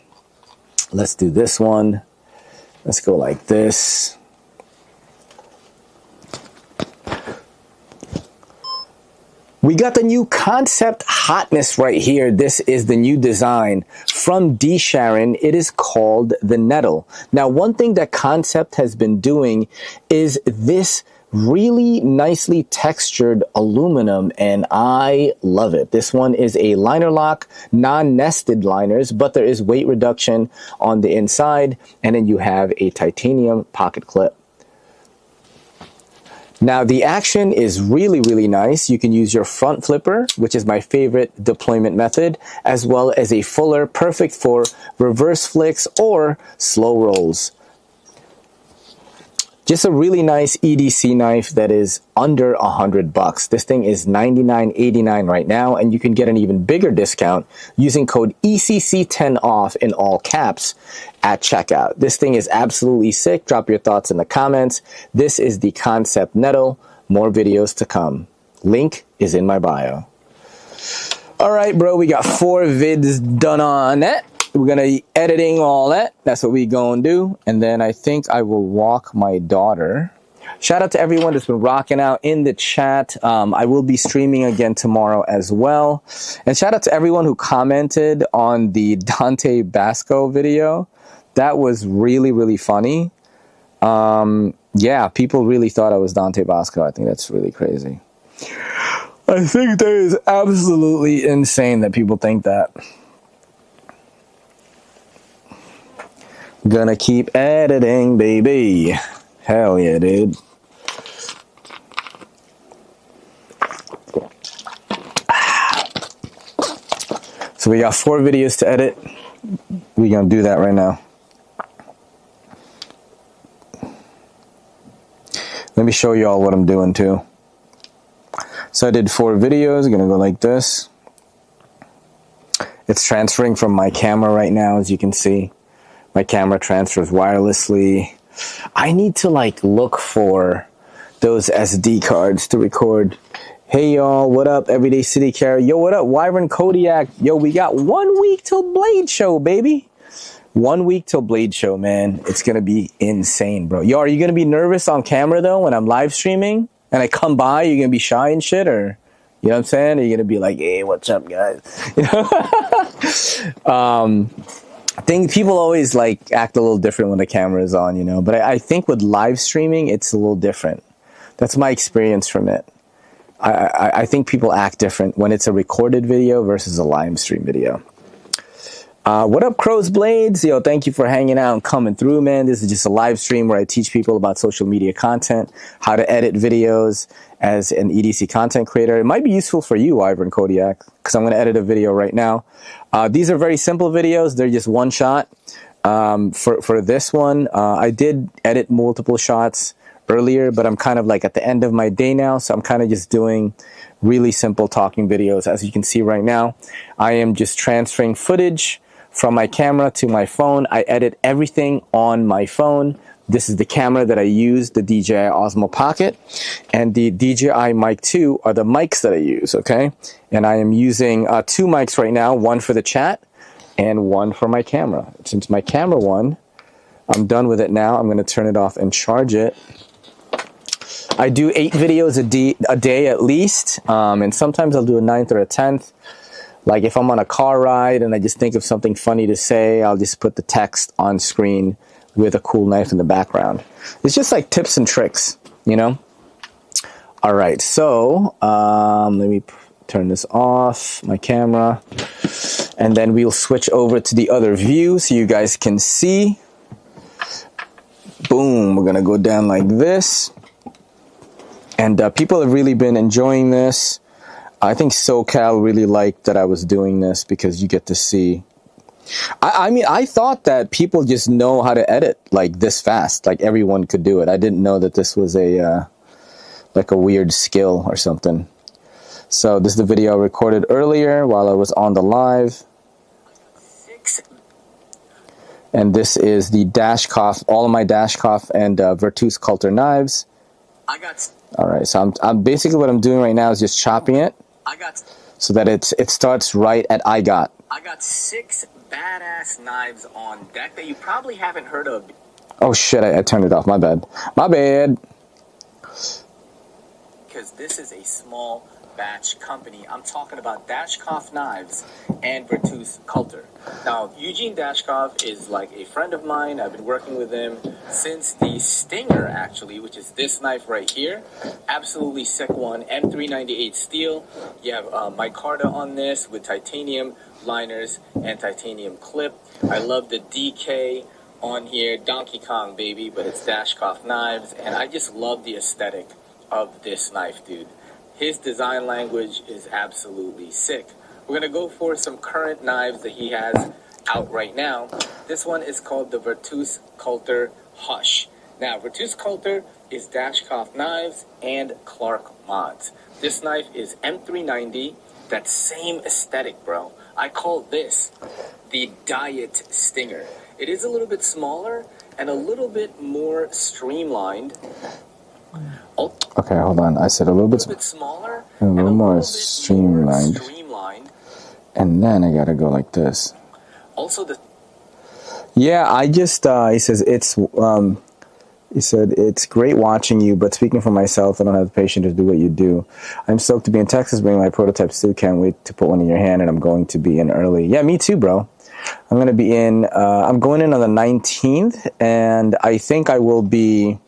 Let's do this one. Let's go like this. We got the new concept hotness right here. This is the new design from D. Sharon. It is called the Nettle. Now, one thing that Concept has been doing is this really nicely textured aluminum, and I love it. This one is a liner lock, non-nested liners, but there is weight reduction on the inside, and then you have a titanium pocket clip. Now, the action is really, really nice. You can use your front flipper, which is my favorite deployment method, as well as a fuller, perfect for reverse flicks or slow rolls. Just a really nice EDC knife that is under $100. This thing is $99.89 right now, and you can get an even bigger discount using code ECC10OFF in all caps at checkout. This thing is absolutely sick. Drop your thoughts in the comments. This is the Concept Nettle. More videos to come. Link is in my bio. All right, bro, we got 4 vids done on that. We're gonna be editing all that. That's what we gonna do. And then I think I will walk my daughter Shout out to everyone that's been rocking out in the chat. I will be streaming again tomorrow as well. And shout out to everyone who commented on the Dante Basco video. That was really, really funny. Yeah, people really thought I was Dante Basco. I think that's really crazy. I think that is absolutely insane that people think that. Gonna keep editing, baby. Hell yeah, dude. So we got 4 videos to edit. We're gonna do that right now. Let me show you all what I'm doing too. So I did 4 videos. I'm gonna go like this. It's transferring from my camera right now, as you can see. My camera transfers wirelessly. I need to like look for those SD cards to record. Hey y'all, what up, Everyday City Carry? Yo, what up, Wyvern Kodiak? Yo, we got 1 week till Blade Show, baby. 1 week till Blade Show, man. It's gonna be insane, bro. Yo, are you gonna be nervous on camera though when I'm live streaming and I come by? You're gonna be shy and shit, or you know what I'm saying? Are you gonna be like, hey, what's up, guys? You know? I think people always like act a little different when the camera is on, you know. But I think with live streaming, it's a little different. That's my experience from it. I think people act different when it's a recorded video versus a live stream video. What up, Crow's Blades? Yo, thank you for hanging out and coming through, man. This is just a live stream where I teach people about social media content, how to edit videos as an EDC content creator. It might be useful for you, Wyvern Kodiak, because I'm going to edit a video right now. These are very simple videos. They're just one shot. For this one, I did edit multiple shots earlier, but I'm kind of like at the end of my day now, so I'm kind of just doing really simple talking videos. As you can see right now, I am just transferring footage from my camera to my phone. I edit everything on my phone. This is the camera that I use, the DJI Osmo Pocket, and the DJI Mic 2 are the mics that I use, okay? And I am using 2 mics right now, one for the chat and one for my camera. Since my camera one, I'm done with it now. I'm going to turn it off and charge it. I do 8 videos a day at least, and sometimes I'll do a 9th or a 10th. Like if I'm on a car ride and I just think of something funny to say, I'll just put the text on screen with a cool knife in the background. It's just like tips and tricks, you know? All right, so let me turn this off, my camera, and then we'll switch over to the other view so you guys can see. Boom, we're gonna go down like this. And people have really been enjoying this. I think SoCal really liked that I was doing this because you get to see. I mean, I thought that people just know how to edit like this fast, like everyone could do it. I didn't know that this was a like a weird skill or something. So this is the video I recorded earlier while I was on the live. And this is the Dashkoff, all of my Dashkoff and Virtus Coulter knives. All right, so I'm basically what I'm doing right now is just chopping it so that it starts right at I got 6 badass knives on deck that you probably haven't heard of. Oh shit, I turned it off. My bad. My bad. Because this is a small batch company. I'm talking about Dashkoff Knives and Virtus Coulter. Now, Eugene Dashkoff is like a friend of mine. I've been working with him since the Stinger, actually, which is this knife right here. Absolutely sick one. M398 steel. You have micarta on this with titanium liners and titanium clip. I love the DK on here. Donkey Kong, baby, but it's Dashkoff Knives. And I just love the aesthetic of this knife, dude. His design language is absolutely sick. We're going to go for some current knives that he has out right now. This one is called the Virtus Coulter Hush. Now, Virtus Coulter is Dashkoff Knives and Clark Mods. This knife is M390, that same aesthetic, bro. I call this the Diet Stinger. It is a little bit smaller and a little bit more streamlined. Okay, hold on. I said a little bit smaller and a little more streamlined. And then I gotta go like this. Also, yeah, I just he says it's He said, it's great watching you, but speaking for myself, I don't have the patience to do what you do. I'm stoked to be in Texas, bringing my prototypes too. Can't wait to put one in your hand, and I'm going to be in early. Yeah, me too, bro. I'm going to be in, I'm going in on the 19th, and I think I'll be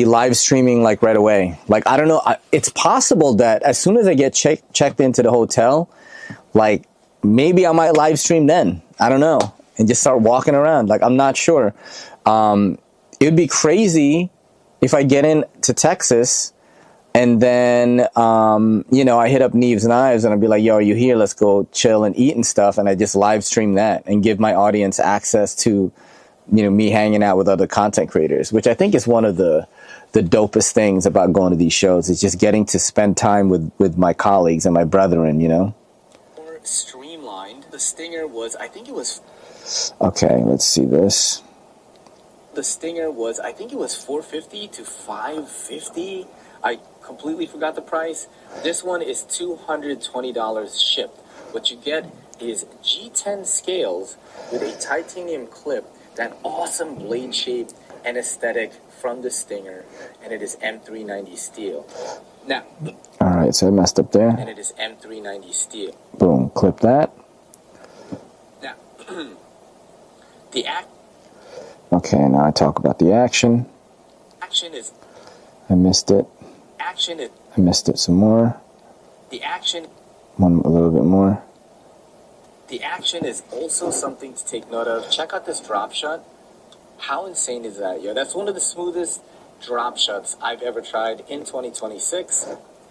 live streaming like right away. Like, I don't know. It's possible that as soon as I get checked into the hotel, like maybe I might live stream then. I don't know. And just start walking around. Like, I'm not sure. It would be crazy if I get into Texas and then, you know, I hit up Neve's Knives and I'd be like, yo, are you here? Let's go chill and eat and stuff. And I just live stream that and give my audience access to, you know, me hanging out with other content creators, which I think is one of the dopest things about going to these shows, is just getting to spend time with my colleagues and my brethren, you know? Streamlined. The Stinger was, I think it was... Okay, let's see this. The Stinger was, I think it was $450 to $550. I completely forgot the price. This one is $220 shipped. What you get is G10 scales with a titanium clip, that awesome blade shape and aesthetic from the Stinger, and it is M390 steel. Now, all right, so I messed up there. And it is M390 steel. Boom, clip that. Now, the okay, now I talk about the action. action is... I missed it. Action is... I missed it some more. The action... A little bit more. The action is also something to take note of. Check out this drop shot. How insane is that, yo? That's one of the smoothest drop shots I've ever tried in 2026.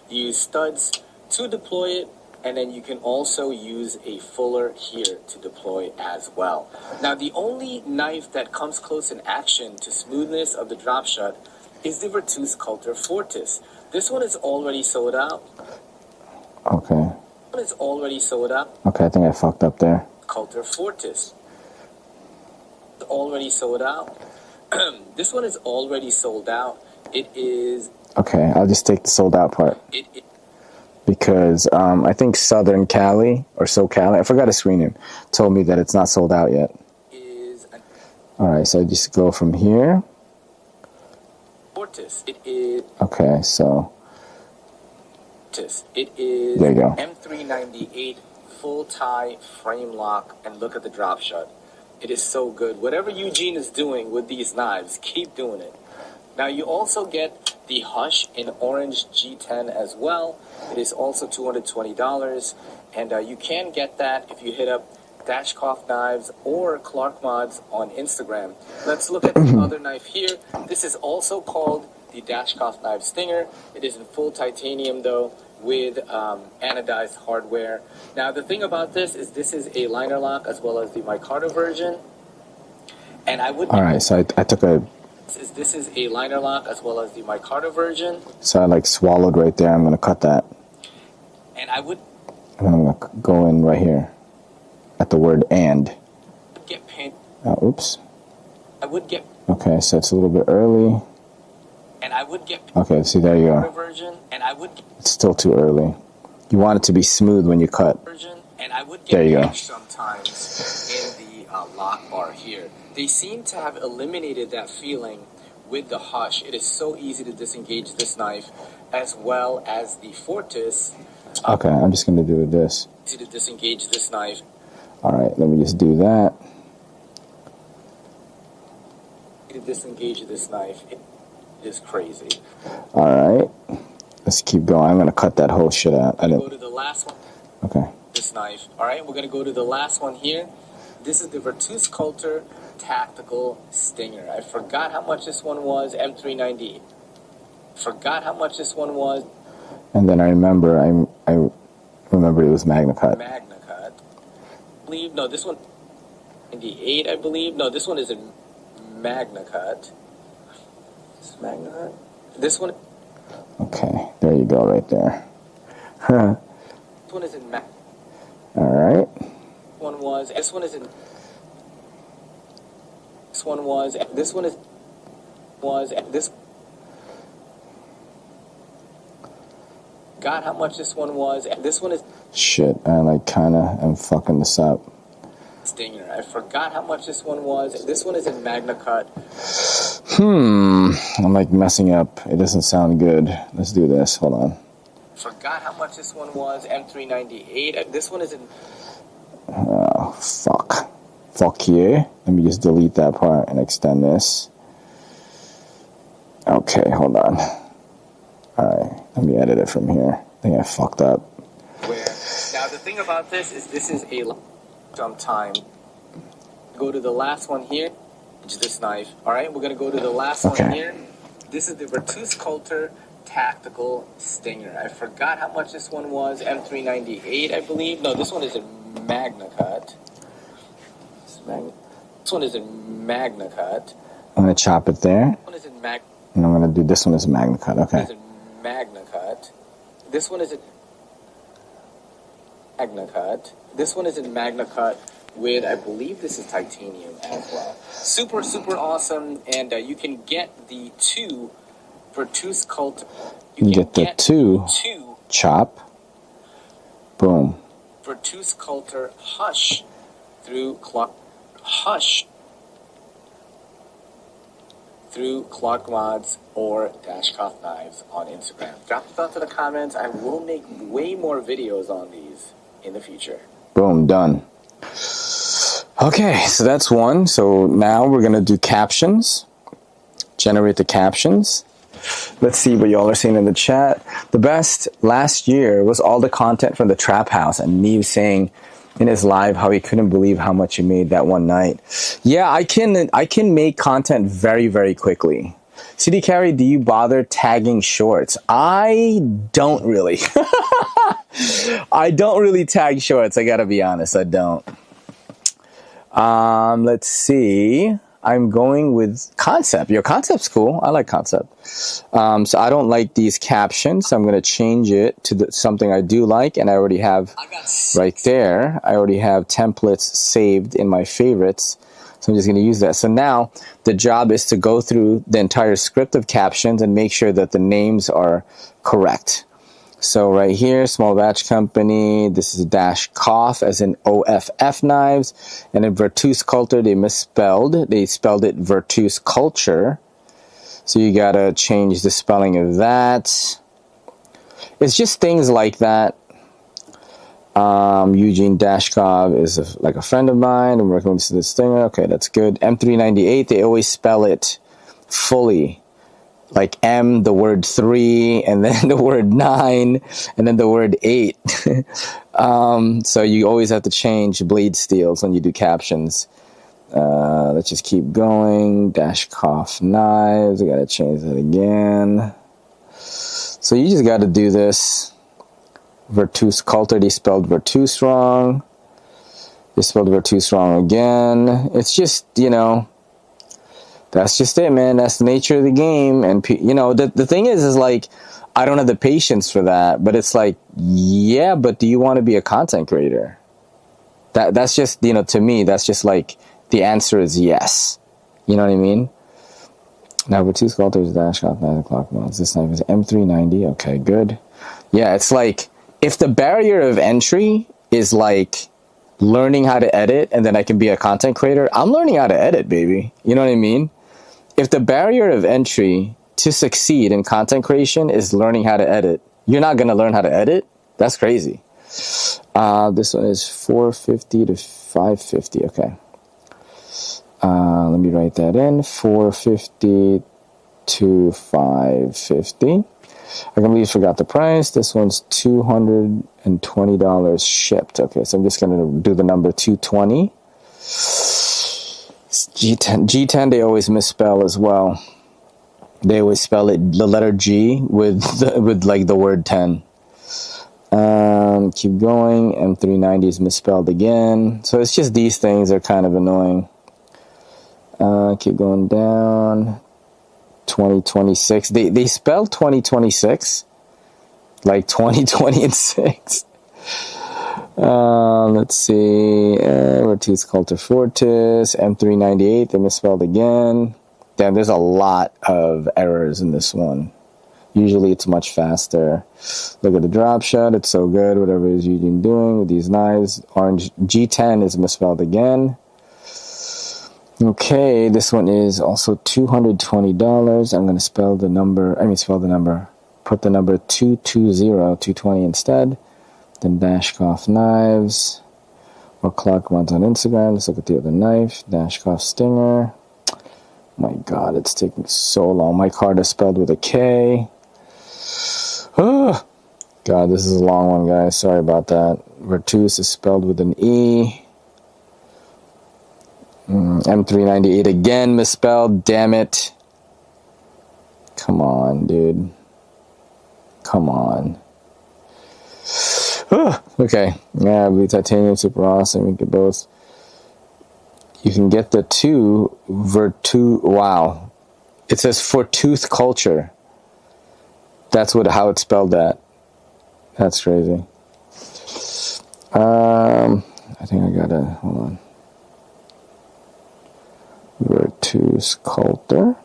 You use studs to deploy it, and then you can also use a fuller here to deploy as well. Now, the only knife that comes close in action to smoothness of the drop shot is the Virtus Culter Fortis. This one is already sold out. Okay. It's already sold out. Okay, I think I fucked up there. Culter Fortis. Already sold out. This one is already sold out. It is... Okay, I'll just take the sold out part. Because I think Southern Cali, or SoCali, I forgot his screen name, told me that it's not sold out yet. Alright, so I just go from here. Fortis. It is... Okay, so... It is... There you go. M398 full tie frame lock, and look at the drop shot. It is so good. Whatever Eugene is doing with these knives, keep doing it. Now, you also get the Hush in orange G10 as well. It is also $220, and you can get that if you hit up Dashkoff Knives or Clark Mods on Instagram. Let's look at the other knife here. This is also called the Dashkoff Knife Stinger. It is in full titanium, though, with anodized hardware. Now, the thing about this is a liner lock as well as the micarta version. And I would... Alright, so I took a... This is a liner lock as well as the micarta version. So I like swallowed right there. I'm going to cut that. And I would... And I'm going to go in right here at the word and. Get paint. Oops. I would get... Okay, so it's a little bit early. And I would get... Okay, see, there you go. Version, and I would... It's still too early. You want it to be smooth when you cut. Version, and I would get there you go. Sometimes in the lock bar here. They seem to have eliminated that feeling with the Hush. It is so easy to disengage this knife, as well as the Fortis. Okay, I'm just going to do this. Easy to disengage this knife. Alright, let me just do that. To disengage this knife, it is crazy. Alright, let's keep going. I'm going to cut that whole shit out. I didn't... Go to the last one. Okay. This knife. Alright, we're going to go to the last one here. This is the Virtus Culter Tactical Stinger. I forgot how much this one was. M390. Forgot how much this one was. And then I remember, I remember it was Magna Cut. Magna Cut. I believe, no, this one, 98, I believe. No, this one is in Magna Cut. This is Magna Cut. This one. Okay, there you go, right there. This one is in Magna. All right. One was. This one is in. This one was. This one is. Was this. God, how much this one was. This one is. Shit, I like kind of am fucking this up. Stinger. I forgot how much this one was. This one is in Magna Cut. I'm like messing up. It doesn't sound good. Let's do this. Hold on. Forgot how much this one was. M398. This one is in... Oh, fuck. Fuck yeah. Let me just delete that part and extend this. Okay, hold on. Alright, let me edit it from here. I think I fucked up. Where, now the thing about this is a some time. Go to the last one here. It's this knife. Alright, we're going to go to the last one here. This is the Virtus Coulter Tactical Stinger. I forgot how much this one was. M398, I believe. No, this one is in Magna Cut. This one is in Magna Cut. I'm going to chop it there. This one is in Magna Cut. And I'm going to do this one as Magna Cut. Okay. This one is in Magna Cut. This one is in Magna Cut. This one is in Magna Cut with, I believe this is titanium as well. Super, super awesome. And you can get the two Virtus Coulter. You can get the two chop. Boom. Virtus Coulter Hush through Clock Mods or Dashkoff Knives on Instagram. Drop the thoughts in the comments. I will make way more videos on these in the future. Boom, done. Okay, so that's one. So now we're going to do captions. Generate the captions. Let's see what y'all are saying in the chat. The best last year was all the content from the Trap House and Neve saying in his live how he couldn't believe how much he made that one night. Yeah, I can make content very, very quickly. CD Carry, do you bother tagging shorts? I don't really. I don't really tag shorts, I gotta be honest, I don't. Let's see. I'm going with concept. Your concept's cool. I like concept. So I don't like these captions. I'm going to change it to something I do like. And I already have right there. I already have templates saved in my favorites. So I'm just going to use that. So now the job is to go through the entire script of captions and make sure that the names are correct. So right here, small batch company, this is Dashkoff as in OFF knives. And in Virtus Coulter, they misspelled. They spelled it Virtus Culture. So you gotta change the spelling of that. It's just things like that. Eugene Dashkov is like a friend of mine. I'm working with this thing. Okay, that's good. M398, they always spell it fully. Like M, the word 3, and then the word 9, and then the word 8. So you always have to change bleed steels when you do captions. Let's just keep going. Dashkoff knives. I gotta change that again. So you just gotta do this. Virtus Coulter, they spelled Virtus wrong. They spelled Virtus wrong again. It's just, you know, that's just it, man. That's the nature of the game. And, you know, the thing is like, I don't have the patience for that. But it's like, yeah, but do you want to be a content creator? That's just, you know, to me, that's just like, the answer is yes. You know what I mean? Now, with two sculptors, Dashkoff 9 o'clock mods. This knife is M390. Okay, good. Yeah, it's like, if the barrier of entry is like learning how to edit and then I can be a content creator, I'm learning how to edit, baby. You know what I mean? If the barrier of entry to succeed in content creation is learning how to edit, you're not going to learn how to edit? That's crazy. This one is 450 to 550. Okay. Let me write that in. 450 to 550. I completely forgot the price. This one's $220 shipped. Okay, so I'm just going to do the number 220. G10, they always misspell as well. They always spell it the letter G with like the word 10. Keep going. M390 is misspelled again. So it's just these things are kind of annoying. Keep going down. 2026. They spell 2026 like 2020 and 6. Let's see. Virtus Coulter Fortis. M398. They misspelled again. Damn, there's a lot of errors in this one. Usually it's much faster. Look at the drop shot. It's so good. Whatever it is you've been doing with these knives. Orange G10 is misspelled again. Okay, this one is also $220. I'm going to spell the number. Put the number 220 instead. Then Dashkoff Knives. Or Clock Runs on Instagram. Let's look at the other knife. Dashkoff Stinger. My God, it's taking so long. My card is spelled with a K. Oh, God, this is a long one, guys. Sorry about that. Vertus is spelled with an E. M398 again misspelled. Damn it. Come on, dude. Come on. Oh, okay. Yeah, Blue Titanium, super awesome. We get both. You can get the two Vertu. Wow. It says for tooth culture. That's how it's spelled that. That's crazy. I think I gotta, hold on. Vertus Culture.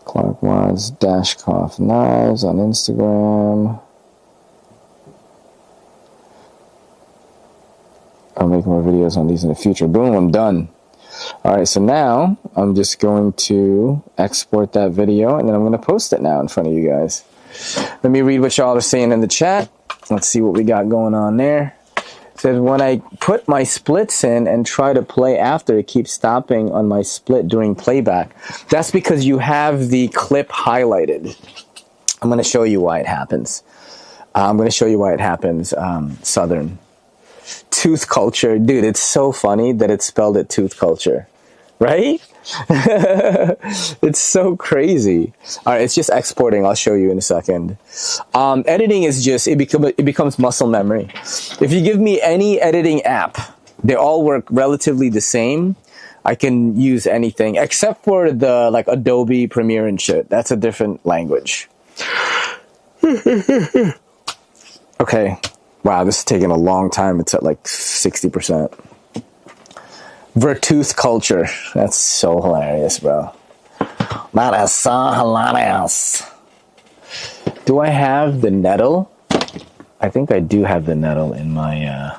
Clockwise Dashkoff Knives on Instagram. I'll make more videos on these in the future. Boom, I'm done. Alright, so now I'm just going to export that video and then I'm going to post it now in front of you guys. Let me read what y'all are saying in the chat. Let's see what we got going on there. It says, when I put my splits in and try to play after, it keeps stopping on my split during playback. That's because you have the clip highlighted. I'm going to show you why it happens. Southern. Tooth culture. Dude, it's so funny that it's spelled it tooth culture. Right? It's so crazy. All right, it's just exporting. I'll show you in a second. Editing is just, it becomes muscle memory. If you give me any editing app, they all work relatively the same. I can use anything except for the like Adobe Premiere and shit. That's a different language. Okay. Wow, this is taking a long time. It's at like 60%. Vertooth culture. That's so hilarious, bro. That is so hilarious. Do I have the nettle? I think I do have the nettle in my...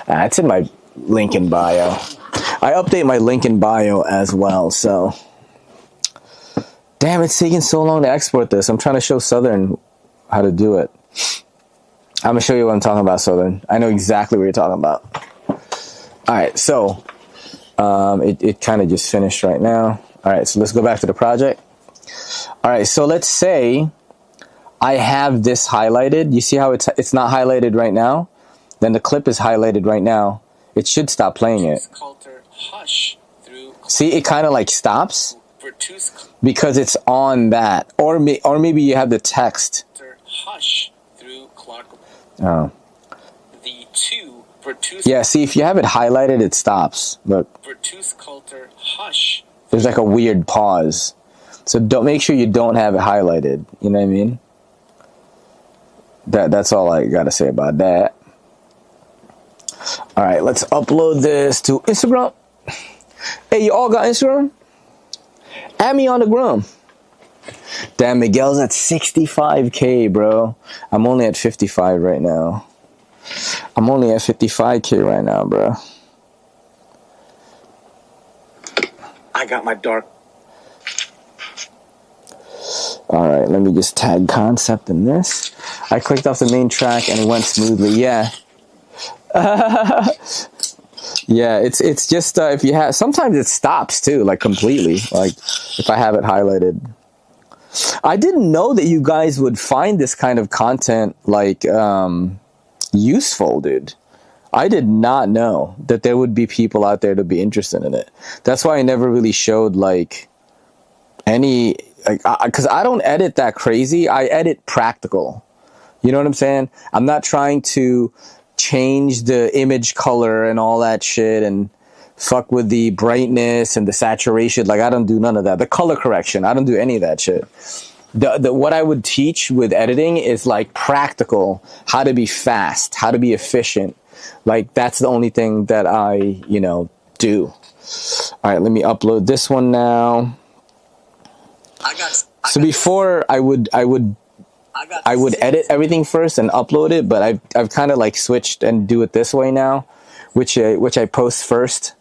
it's in my link in bio. I update my link in bio as well, so... Damn, it's taking so long to export this. I'm trying to show Southern how to do it. I'm going to show you what I'm talking about, Southern. I know exactly what you're talking about. Alright, so... it kind of just finished right now. Alright, so let's go back to the project. Alright, so let's say I have this highlighted. You see how it's not highlighted right now? Then the clip is highlighted right now. It should stop playing it. See, it kind of like stops because it's on that. Or maybe you have the text. Oh. Yeah, see, if you have it highlighted, it stops. Look. There's like a weird pause. So make sure you don't have it highlighted. You know what I mean? That's all I gotta say about that. Alright, let's upload this to Instagram. Hey, you all got Instagram? Add me on the gram. Damn, Miguel's at 65K, bro. I'm only at 55 right now. I'm only at 55K right now, bro. I got my dark. Alright, let me just tag concept in this. I clicked off the main track and it went smoothly. Yeah. Yeah, it's just if you have, sometimes it stops too, like completely. Like if I have it highlighted. I didn't know that you guys would find this kind of content like useful, dude. I did not know that there would be people out there to be interested in it. That's why I never really showed like any, like, because I don't edit that crazy. I edit practical. You know what I'm saying? I'm not trying to change the image color and all that shit and fuck with the brightness and the saturation. Like I don't do none of that. The color correction, I don't do any of that shit. What I would teach with editing is like practical, how to be fast, how to be efficient. Like that's the only thing that I, you know, do. All right, let me upload this one now. So before I would edit everything first and upload it, but I've kind of like switched and do it this way now, which I post first.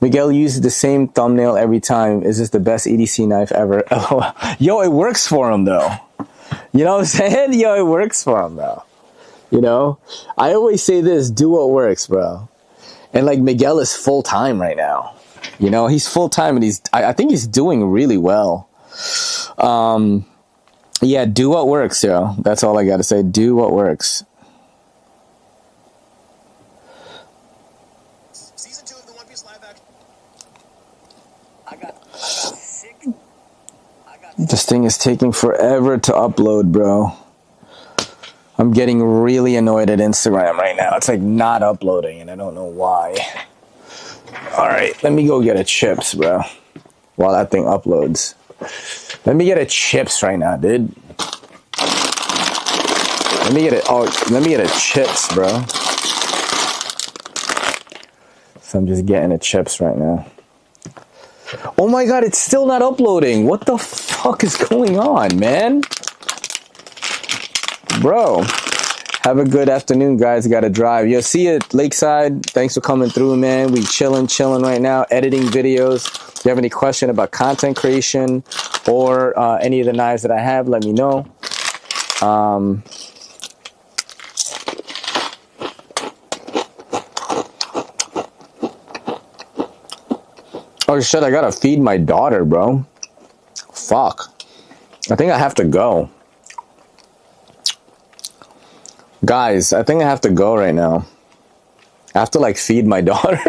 Miguel uses the same thumbnail every time. Is this the best EDC knife ever? Yo, it works for him though. You know what I'm saying? Yo, it works for him though. You know, I always say this: do what works, bro. And like Miguel is full time right now. You know, he's full time, and I think he's doing really well. Yeah, do what works, yo. That's all I gotta say. Do what works. Season 2 of the One Piece live action. This thing is taking forever to upload, bro. I'm getting really annoyed at Instagram right now. It's like not uploading, and I don't know why. All right, let me go get a chips, bro, while that thing uploads. Let me get a chips right now, dude. Let me get it. Oh, let me get a chips, bro. So I'm just getting a chips right now. Oh my god, it's still not uploading. What the fuck is going on, man? Bro, have a good afternoon, guys. Gotta drive. Yo, see you at Lakeside. Thanks for coming through, man. We chilling right now, editing videos. If you have any question about content creation or any of the knives that I have, let me know. Oh shit, I gotta feed my daughter, bro. Fuck. I think I have to go. Guys, I think I have to go right now. I have to like feed my daughter.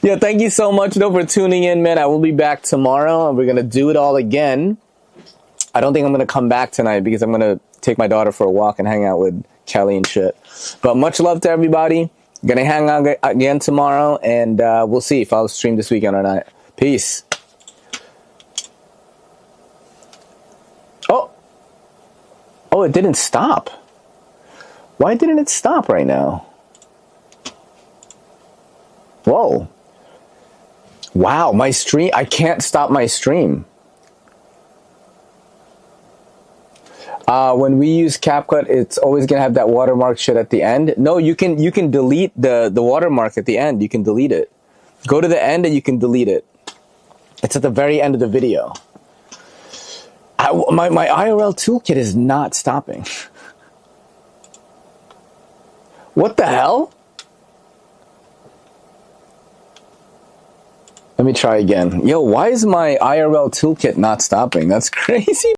Yeah, thank you so much though for tuning in, man. I will be back tomorrow and we're gonna do it all again. I don't think I'm gonna come back tonight because I'm gonna take my daughter for a walk and hang out with Kelly and shit. But much love to everybody. Gonna hang out again tomorrow, and we'll see if I'll stream this weekend or not. Peace. Oh, it didn't stop. Why didn't it stop right now? Whoa. Wow, my stream, I can't stop my stream. When we use CapCut, it's always gonna have that watermark shit at the end. No, you can delete the watermark at the end. You can delete it. Go to the end and you can delete it. It's at the very end of the video. My IRL toolkit is not stopping. What the hell? Let me try again. Yo, why is my IRL toolkit not stopping? That's crazy.